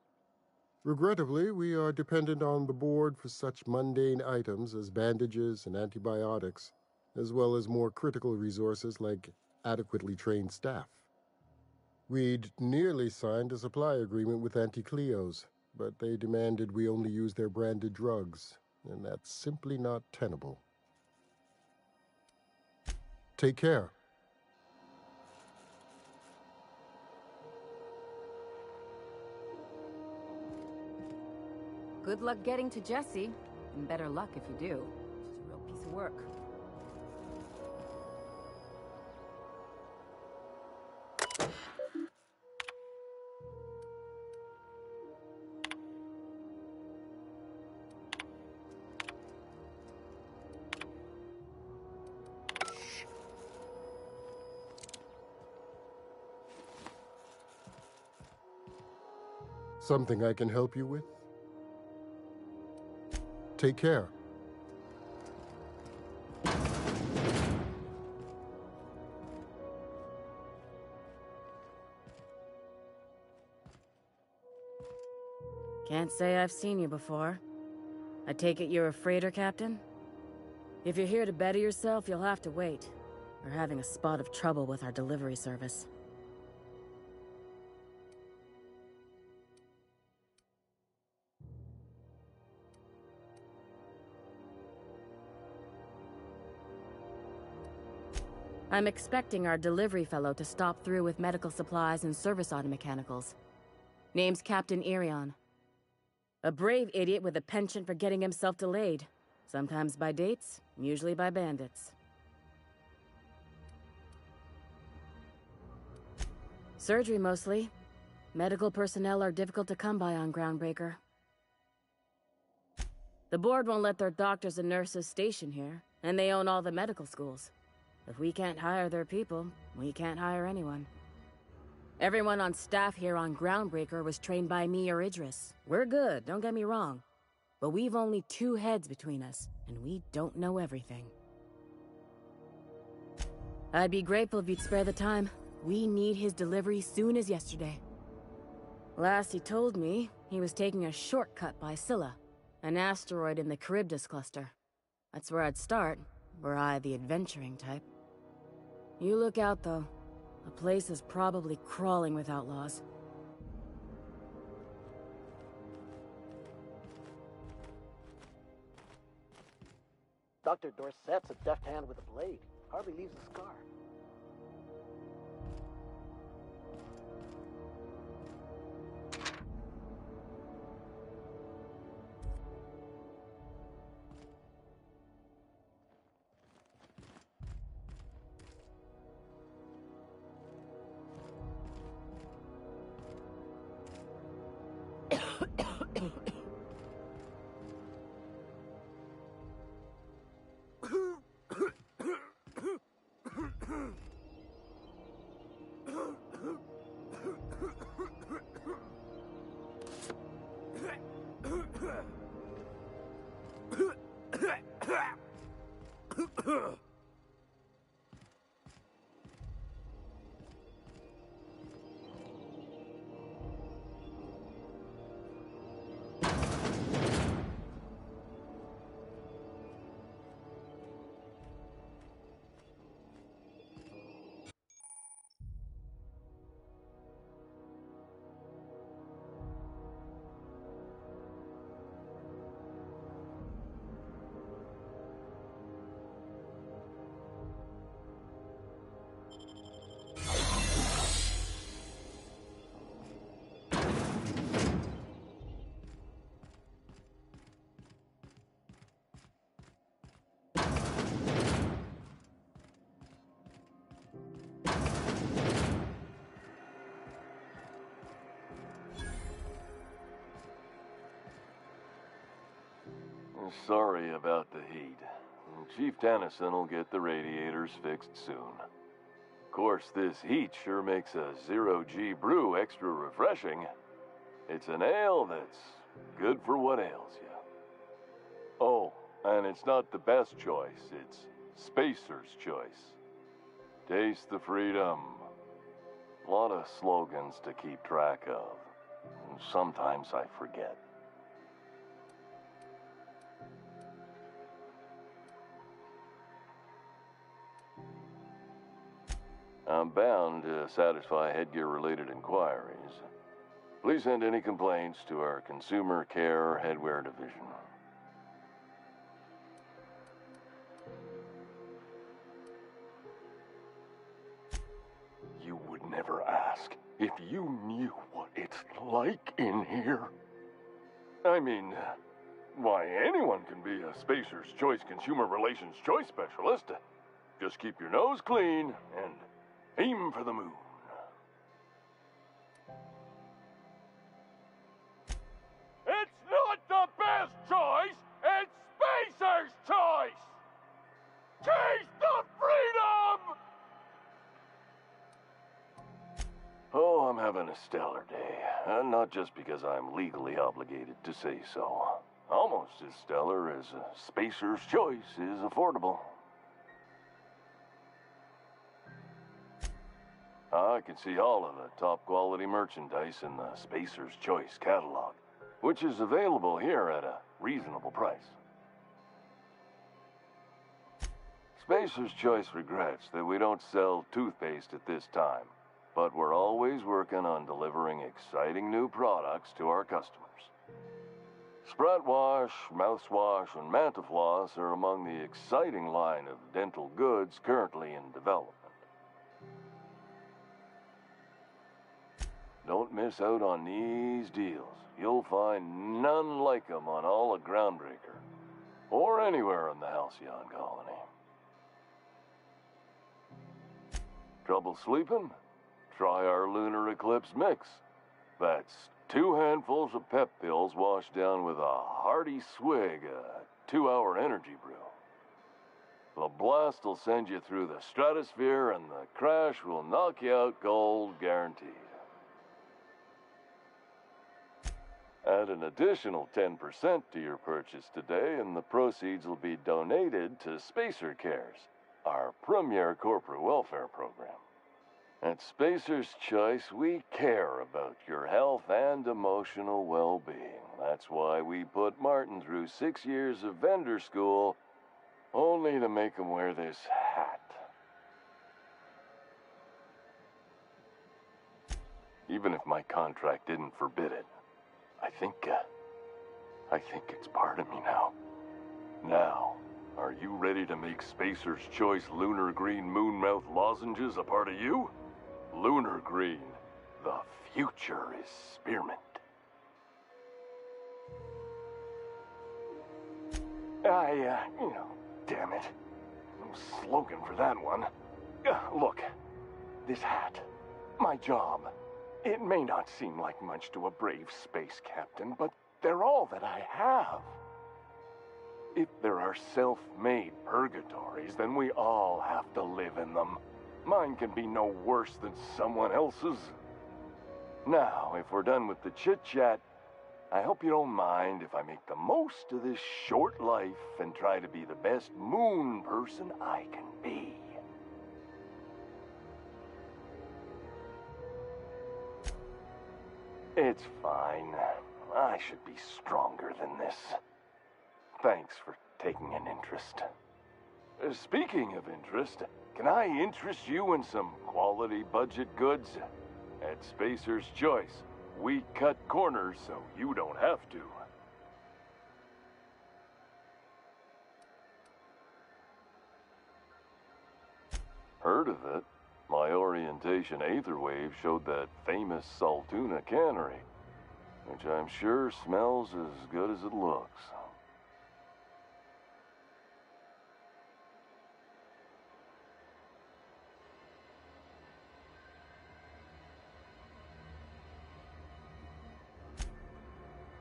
Regrettably, we are dependent on the board for such mundane items as bandages and antibiotics, as well as more critical resources like adequately trained staff. We'd nearly signed a supply agreement with Anti-Cleos, but they demanded we only use their branded drugs, and that's simply not tenable. Take care. Good luck getting to Jessie, and better luck if you do. She's a real piece of work. Something I can help you with? Take care. Can't say I've seen you before. I take it you're a freighter captain? If you're here to better yourself, you'll have to wait. We're having a spot of trouble with our delivery service. I'm expecting our delivery fellow to stop through with medical supplies and service auto mechanicals. Name's Captain Irion. A brave idiot with a penchant for getting himself delayed. Sometimes by dates, usually by bandits. Surgery mostly. Medical personnel are difficult to come by on Groundbreaker. The board won't let their doctors and nurses station here, and they own all the medical schools. If we can't hire their people, we can't hire anyone. Everyone on staff here on Groundbreaker was trained by me or Idris. We're good, don't get me wrong. But we've only 2 heads between us, and we don't know everything. I'd be grateful if you'd spare the time. We need his delivery soon as yesterday. Last he told me, he was taking a shortcut by Scylla, an asteroid in the Charybdis cluster. That's where I'd start, were I the adventuring type. You look out, though. The place is probably crawling with outlaws. Dr. Dorset's a deft hand with a blade. Hardly leaves a scar. Sorry about the heat. Chief Tennyson will get the radiators fixed soon. Of course, this heat sure makes a zero-G brew extra refreshing. It's an ale that's good for what ails you. Oh, and it's not the best choice, it's Spacer's choice. Taste the freedom. A lot of slogans to keep track of. Sometimes I forget. I'm bound to satisfy headgear-related inquiries. Please send any complaints to our Consumer Care Headwear Division. You would never ask if you knew what it's like in here. I mean, why, anyone can be a Spacer's Choice Consumer Relations Choice Specialist. Just keep your nose clean and aim for the moon. It's not the best choice, it's Spacer's choice! Taste the freedom! Oh, I'm having a stellar day. And not just because I'm legally obligated to say so. Almost as stellar as Spacer's Choice is affordable. I can see all of the top-quality merchandise in the Spacer's Choice catalog, which is available here at a reasonable price. Spacer's Choice regrets that we don't sell toothpaste at this time, but we're always working on delivering exciting new products to our customers. Sprout Wash, Mouthwash, and Mantafloss are among the exciting line of dental goods currently in development. Don't miss out on these deals. You'll find none like them on all of Groundbreaker, or anywhere in the Halcyon colony. Trouble sleeping? Try our Lunar Eclipse Mix. That's 2 handfuls of pep pills washed down with a hearty swig of 2-hour energy brew. The blast will send you through the stratosphere, and the crash will knock you out cold, guaranteed. Add an additional 10% to your purchase today, and the proceeds will be donated to Spacer Cares, our premier corporate welfare program. At Spacer's Choice, we care about your health and emotional well-being. That's why we put Martin through 6 years of vendor school, only to make him wear this hat. Even if my contract didn't forbid it, I think it's part of me now. Now, are you ready to make Spacer's Choice Lunar Green Moonmouth lozenges a part of you? Lunar Green, the future is spearmint. Damn it. No slogan for that one. Look, this hat, my job. It may not seem like much to a brave space captain, but they're all that I have. If there are self-made purgatories, then we all have to live in them. Mine can be no worse than someone else's. Now, if we're done with the chit-chat, I hope you don't mind if I make the most of this short life and try to be the best moon person I can be. It's fine. I should be stronger than this. Thanks for taking an interest. Speaking of interest, can I interest you in some quality budget goods? At Spacer's Choice, we cut corners so you don't have to. Heard of it? My orientation aetherwave showed that famous Saltuna cannery, which I'm sure smells as good as it looks.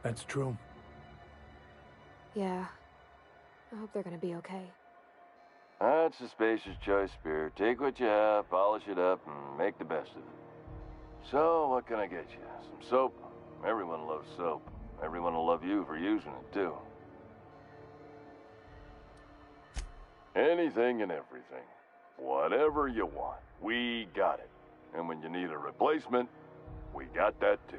That's true. Yeah. I hope they're gonna be okay. That's the Spacer's Choice spirit. Take what you have, polish it up, and make the best of it. So, what can I get you? Some soap? Everyone loves soap. Everyone will love you for using it, too. Anything and everything. Whatever you want, we got it. And when you need a replacement, we got that, too.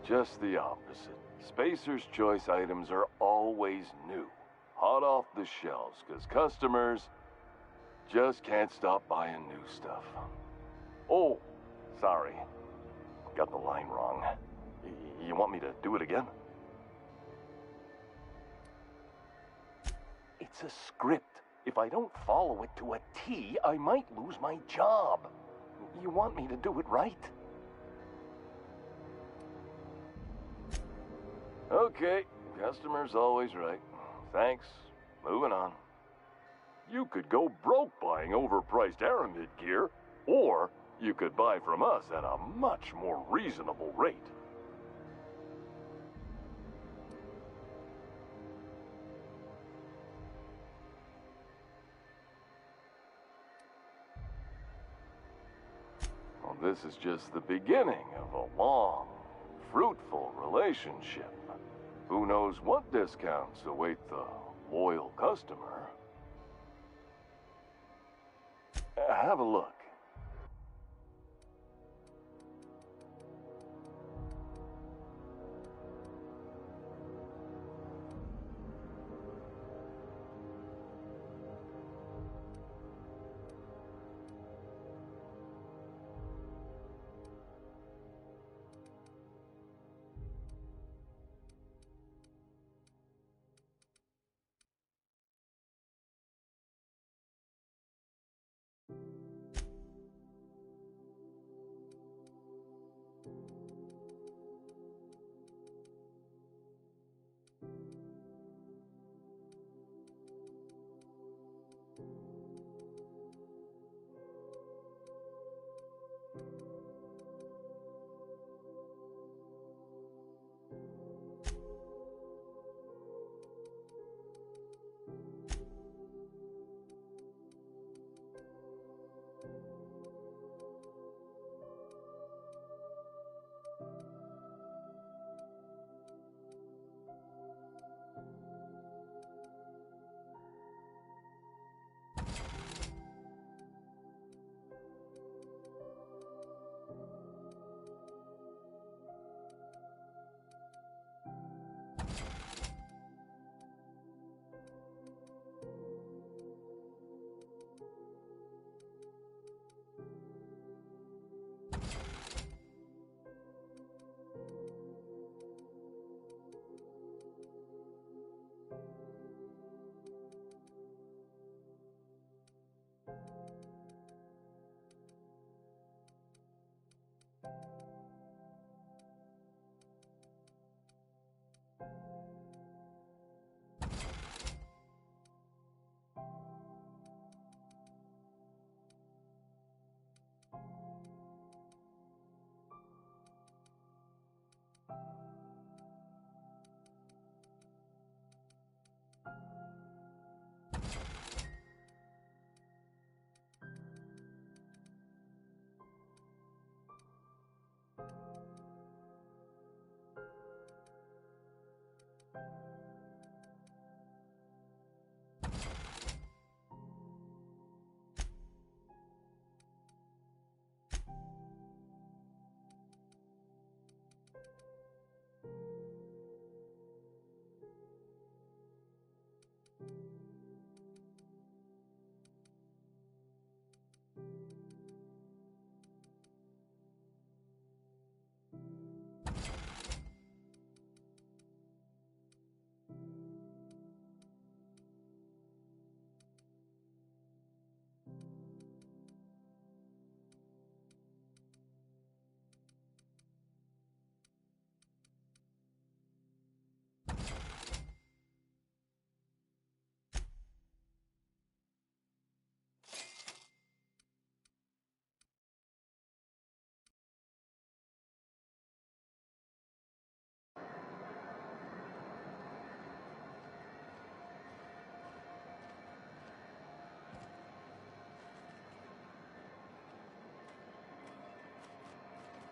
Just the opposite. Spacer's Choice items are always new, hot off the shelves, because customers just can't stop buying new stuff. Oh, sorry. Got the line wrong. You want me to do it again? It's a script. If I don't follow it to a T, I might lose my job. You want me to do it right? Okay, customer's always right. Thanks. Moving on. You could go broke buying overpriced Aramid gear, or you could buy from us at a much more reasonable rate. Well, this is just the beginning of a long, fruitful relationship. Who knows what discounts await the loyal customer? Have a look.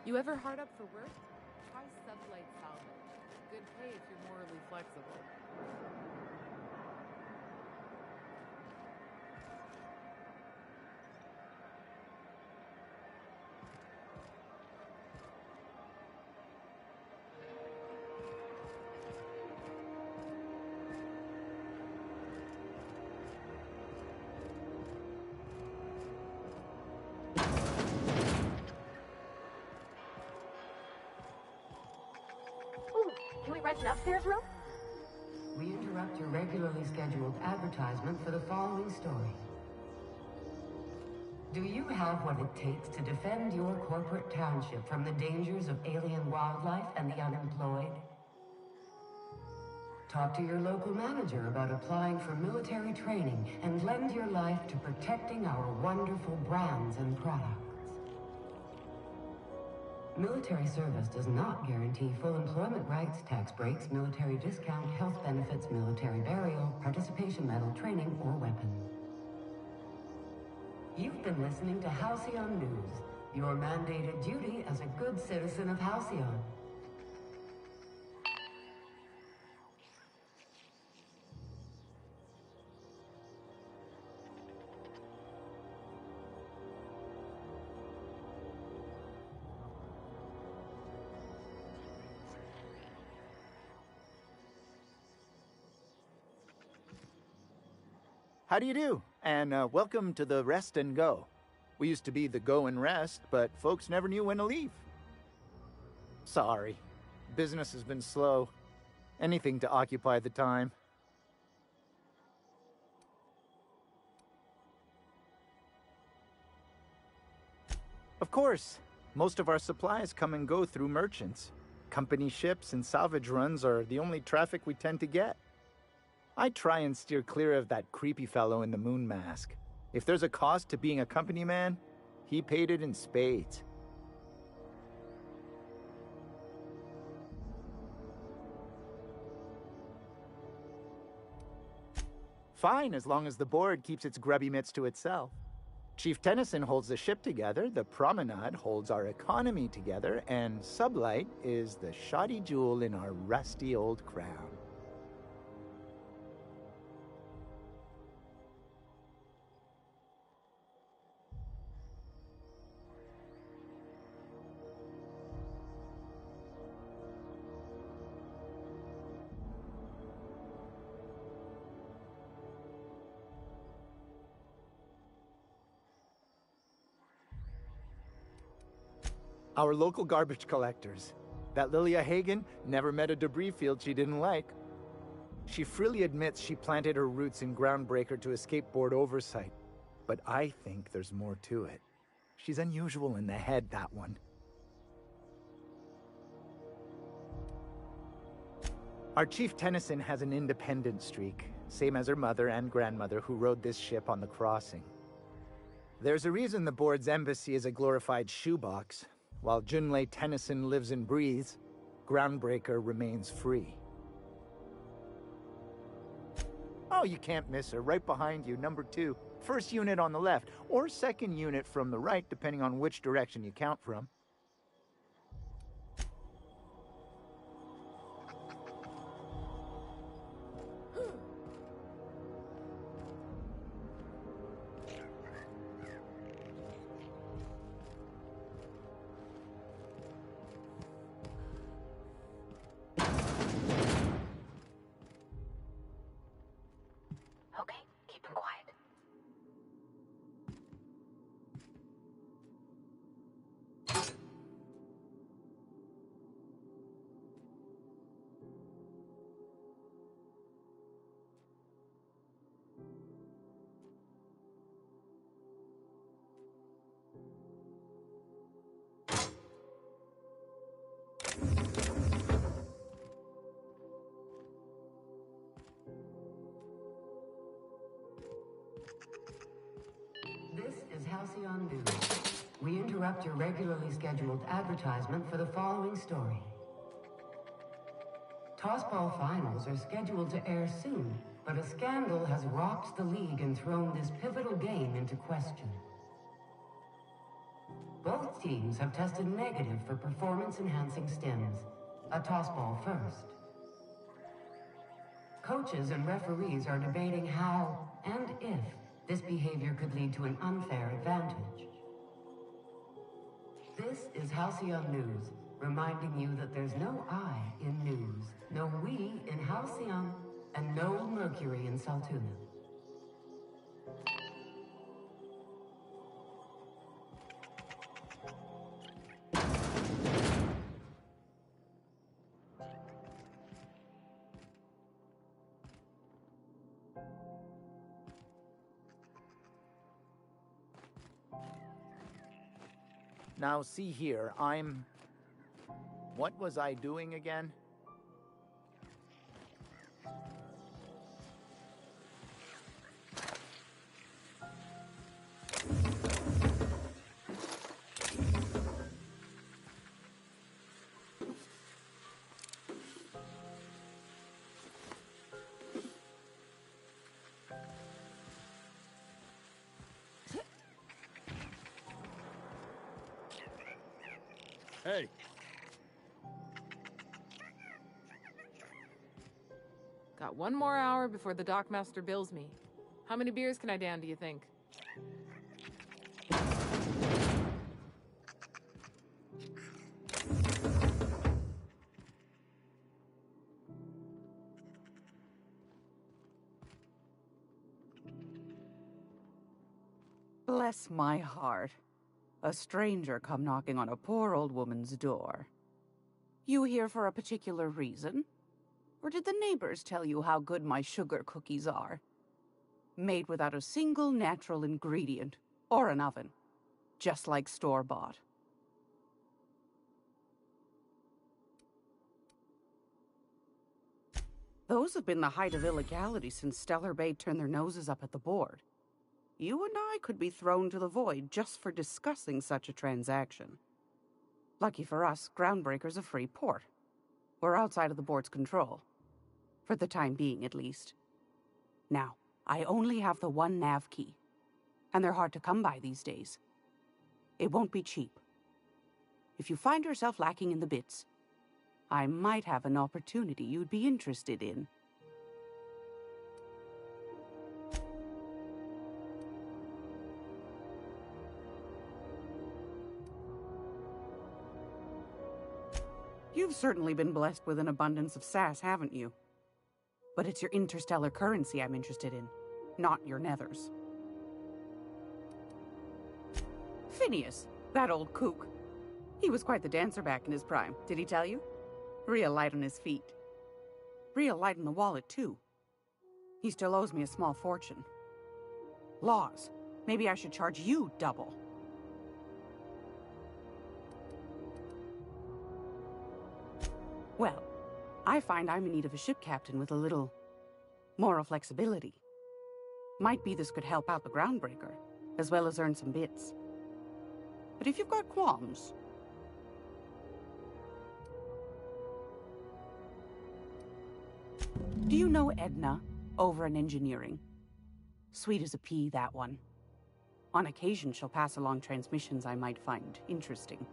You ever hard up for work? Try sublight salvage. Good pay if you're morally flexible. Can we rent an upstairs room? We interrupt your regularly scheduled advertisement for the following story. Do you have what it takes to defend your corporate township from the dangers of alien wildlife and the unemployed? Talk to your local manager about applying for military training and lend your life to protecting our wonderful brands and products. Military service does not guarantee full employment rights, tax breaks, military discount, health benefits, military burial, participation medal, training, or weapons. You've been listening to Halcyon News, your mandated duty as a good citizen of Halcyon. How do you do? And welcome to the Rest and Go. We used to be the Go and Rest, but folks never knew when to leave. Sorry. Business has been slow. Anything to occupy the time. Of course. Most of our supplies come and go through merchants. Company ships and salvage runs are the only traffic we tend to get. I try and steer clear of that creepy fellow in the moon mask. If there's a cost to being a company man, he paid it in spades. Fine, as long as the board keeps its grubby mitts to itself. Chief Tennyson holds the ship together, the Promenade holds our economy together, and Sublight is the shoddy jewel in our rusty old crown. Our local garbage collectors. That Lilia Hagen never met a debris field she didn't like. She freely admits she planted her roots in Groundbreaker to escape board oversight. But I think there's more to it. She's unusual in the head, that one. Our Chief Tennyson has an independent streak, same as her mother and grandmother who rode this ship on the crossing. There's a reason the board's embassy is a glorified shoebox. While Junlei Tennyson lives and breathes, Groundbreaker remains free. Oh, you can't miss her. Right behind you, number 2. First unit on the left, or second unit from the right, depending on which direction you count from. This is Halcyon News. We interrupt your regularly scheduled advertisement for the following story. Tossball finals are scheduled to air soon, but a scandal has rocked the league and thrown this pivotal game into question. Both teams have tested negative for performance-enhancing stims. A tossball first. Coaches and referees are debating how and if this behavior could lead to an unfair advantage. This is Halcyon News, reminding you that there's no I in news, no we in Halcyon, and no Mercury in Saltuna. Now, see here, What was I doing again? Hey. Got one more hour before the dockmaster bills me. How many beers can I down, do you think? Bless my heart. A stranger come knocking on a poor old woman's door. You here for a particular reason? Or did the neighbors tell you how good my sugar cookies are? Made without a single natural ingredient, or an oven. Just like store-bought. Those have been the height of illegality since Stellar Bay turned their noses up at the board. You and I could be thrown to the void just for discussing such a transaction. Lucky for us, Groundbreaker's a free port. We're outside of the board's control. For the time being, at least. Now, I only have the one nav key. And they're hard to come by these days. It won't be cheap. If you find yourself lacking in the bits, I might have an opportunity you'd be interested in. You've certainly been blessed with an abundance of sass, haven't you? But it's your interstellar currency I'm interested in, not your nethers. Phineas, that old kook. He was quite the dancer back in his prime, did he tell you? Real light on his feet. Real light in the wallet, too. He still owes me a small fortune. Laws. Maybe I should charge you double. Well, I find I'm in need of a ship captain with a little moral flexibility. Might be this could help out the Groundbreaker, as well as earn some bits. But if you've got qualms... Do you know Edna, over in engineering? Sweet as a pea, that one. On occasion, she'll pass along transmissions I might find interesting.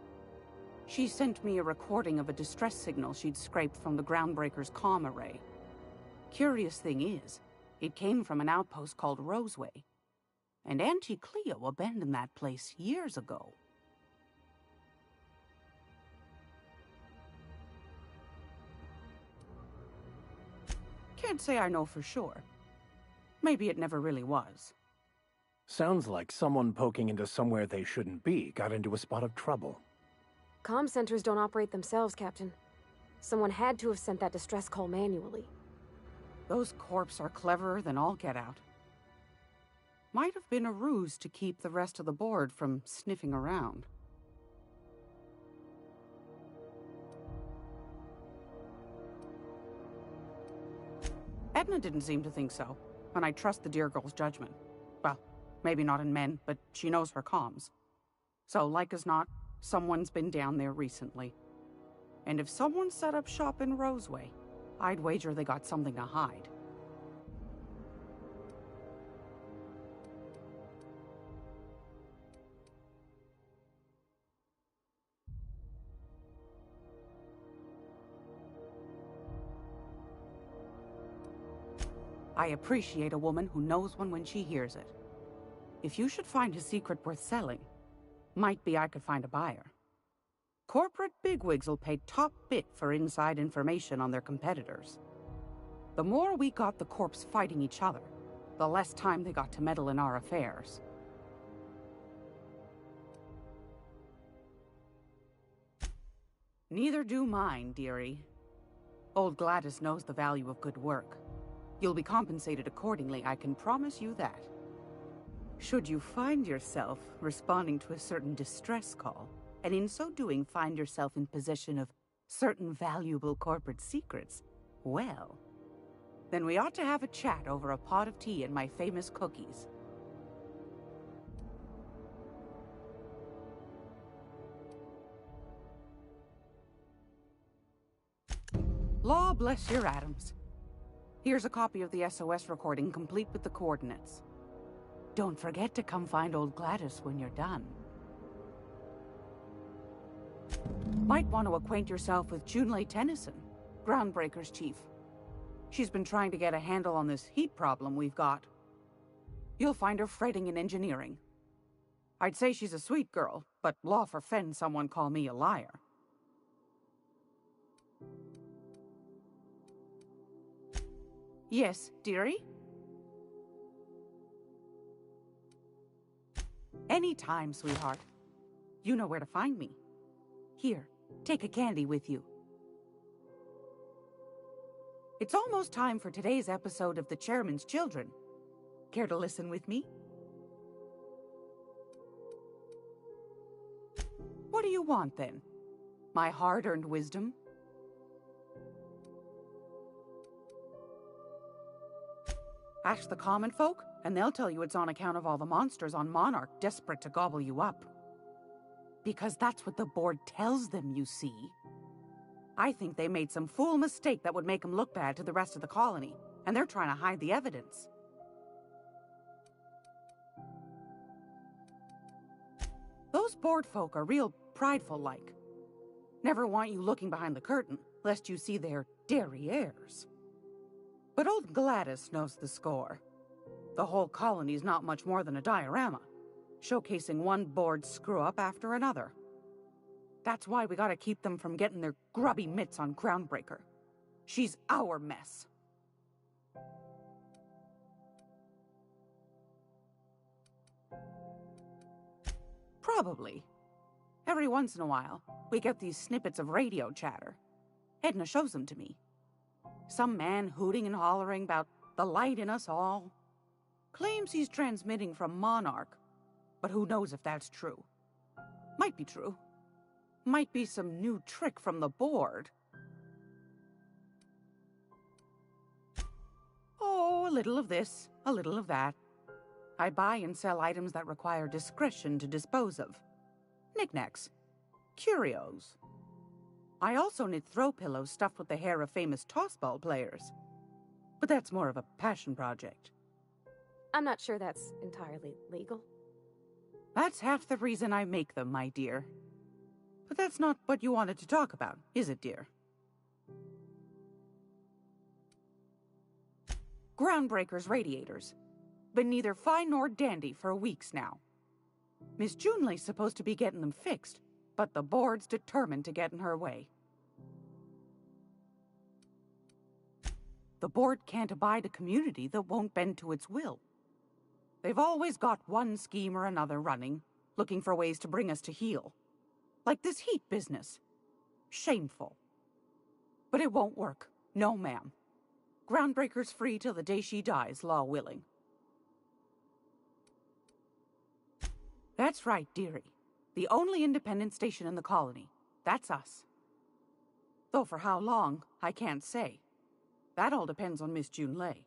She sent me a recording of a distress signal she'd scraped from the Groundbreaker's comm array. Curious thing is, it came from an outpost called Roseway. And Auntie Cleo abandoned that place years ago. Can't say I know for sure. Maybe it never really was. Sounds like someone poking into somewhere they shouldn't be got into a spot of trouble. Comm centers don't operate themselves, Captain. Someone had to have sent that distress call manually. Those corps are cleverer than all get out. Might have been a ruse to keep the rest of the board from sniffing around. Edna didn't seem to think so, and I trust the dear girl's judgment. Well, maybe not in men, but she knows her comms. So, like as not, someone's been down there recently. And if someone set up shop in Roseway, I'd wager they got something to hide. I appreciate a woman who knows one when she hears it. If you should find a secret worth selling, might be I could find a buyer. Corporate bigwigs will pay top bit for inside information on their competitors. The more we got the corps fighting each other, the less time they got to meddle in our affairs. Neither do mine, dearie. Old Gladys knows the value of good work. You'll be compensated accordingly, I can promise you that. Should you find yourself responding to a certain distress call, and in so doing find yourself in possession of certain valuable corporate secrets, well, then we ought to have a chat over a pot of tea and my famous cookies. Law bless your atoms. Here's a copy of the SOS recording, complete with the coordinates. Don't forget to come find old Gladys when you're done. Might want to acquaint yourself with Junlei Tennyson, Groundbreaker's chief. She's been trying to get a handle on this heat problem we've got. You'll find her fretting in engineering. I'd say she's a sweet girl, but law forfend someone call me a liar. Yes, dearie? Anytime, sweetheart. You know where to find me. Here, take a candy with you. It's almost time for today's episode of The Chairman's Children. Care to listen with me? What do you want, then? My hard-earned wisdom? Ask the common folk, and they'll tell you it's on account of all the monsters on Monarch desperate to gobble you up. Because that's what the board tells them, you see. I think they made some fool mistake that would make them look bad to the rest of the colony, and they're trying to hide the evidence. Those board folk are real prideful-like. Never want you looking behind the curtain, lest you see their derrieres. But old Gladys knows the score. The whole colony's not much more than a diorama, showcasing one board screw-up after another. That's why we gotta keep them from getting their grubby mitts on Groundbreaker. She's our mess. Probably. Every once in a while, we get these snippets of radio chatter. Edna shows them to me. Some man hooting and hollering about the light in us all. Claims he's transmitting from Monarch, but who knows if that's true. Might be true. Might be some new trick from the board. Oh, a little of this, a little of that. I buy and sell items that require discretion to dispose of. Knickknacks. Curios. I also knit throw pillows stuffed with the hair of famous tossball players. But that's more of a passion project. I'm not sure that's entirely legal. That's half the reason I make them, my dear. But that's not what you wanted to talk about, is it, dear? Groundbreaker's radiators. Been neither fine nor dandy for weeks now. Miss Junlei's supposed to be getting them fixed, but the board's determined to get in her way. The board can't abide a community that won't bend to its will. They've always got one scheme or another running, looking for ways to bring us to heel. Like this heat business. Shameful. But it won't work. No, ma'am. Groundbreaker's free till the day she dies, law willing. That's right, dearie. The only independent station in the colony. That's us. Though for how long, I can't say. That all depends on Miss Junlei.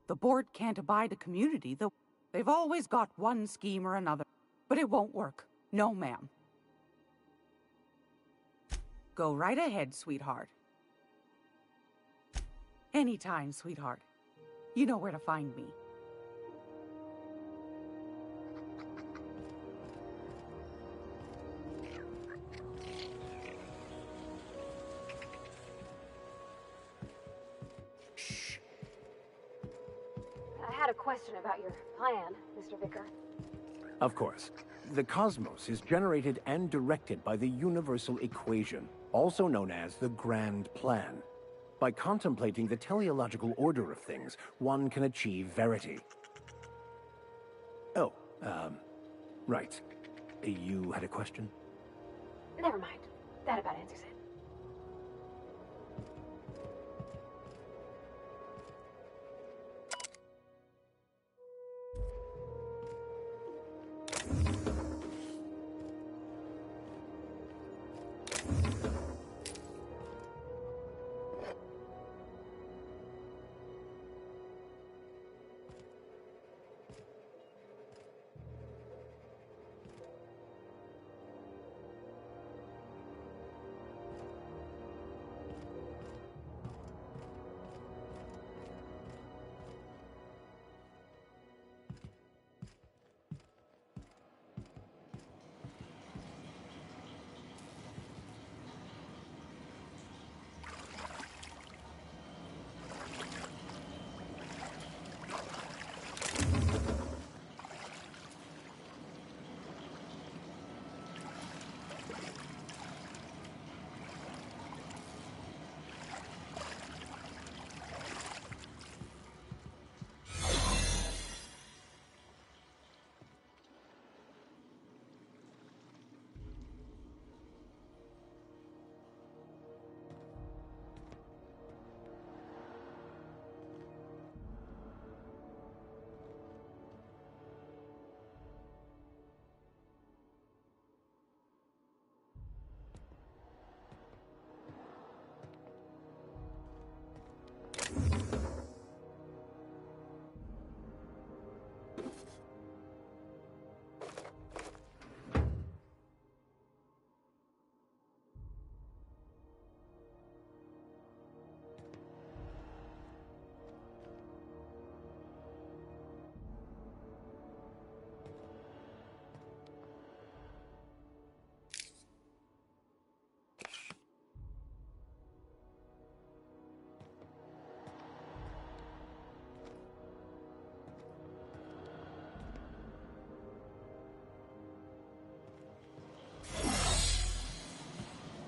The board can't abide a community, though they've always got one scheme or another. But it won't work. No, ma'am. Go right ahead, sweetheart. Anytime, sweetheart. You know where to find me. question about your plan, Mr. Vicar. Of course. The cosmos is generated and directed by the universal equation, also known as the Grand Plan. By contemplating the teleological order of things, one can achieve verity. Oh, right. You had a question? Never mind. That about answers it.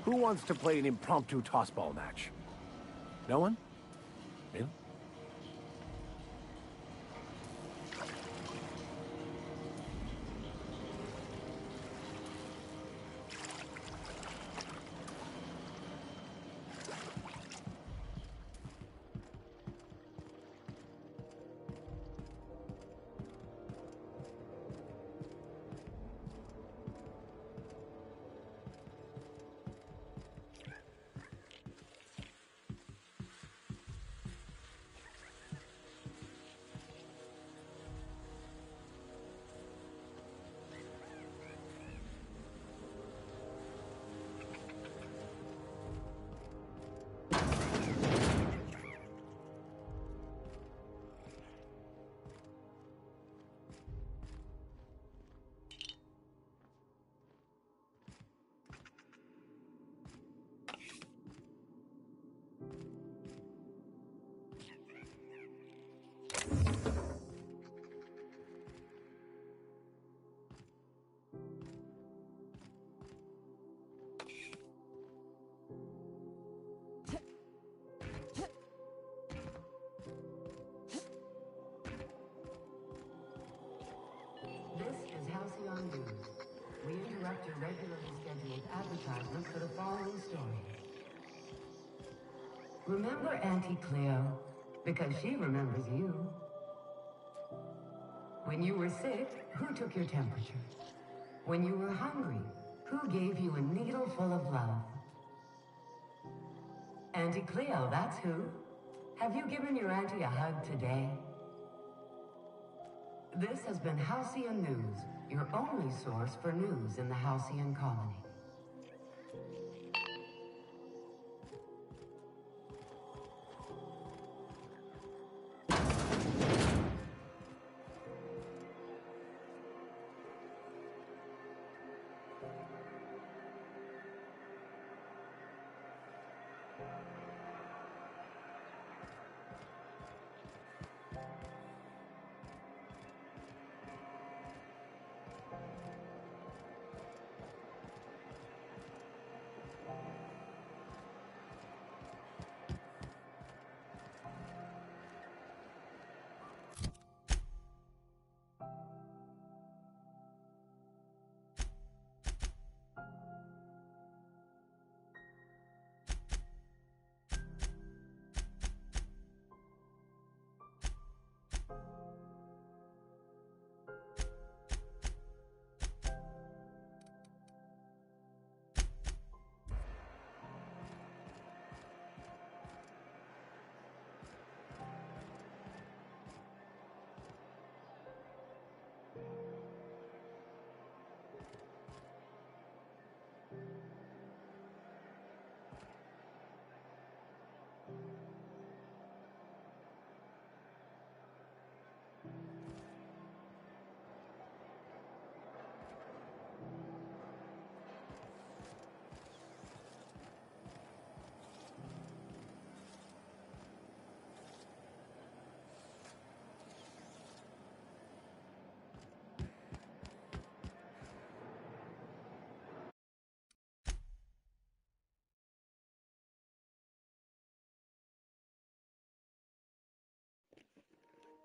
Who wants to play an impromptu tossball match? No one? Really? News. We interrupt your regularly scheduled advertisements for the following stories. Remember Auntie Cleo? Because she remembers you. When you were sick, who took your temperature? When you were hungry, who gave you a needle full of love? Auntie Cleo, that's who. Have you given your auntie a hug today? This has been Halcyon News, your only source for news in the Halcyon colony.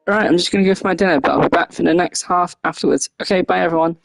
Alright, I'm just gonna go for my dinner, but I'll be back for the next half afterwards. Okay, bye everyone.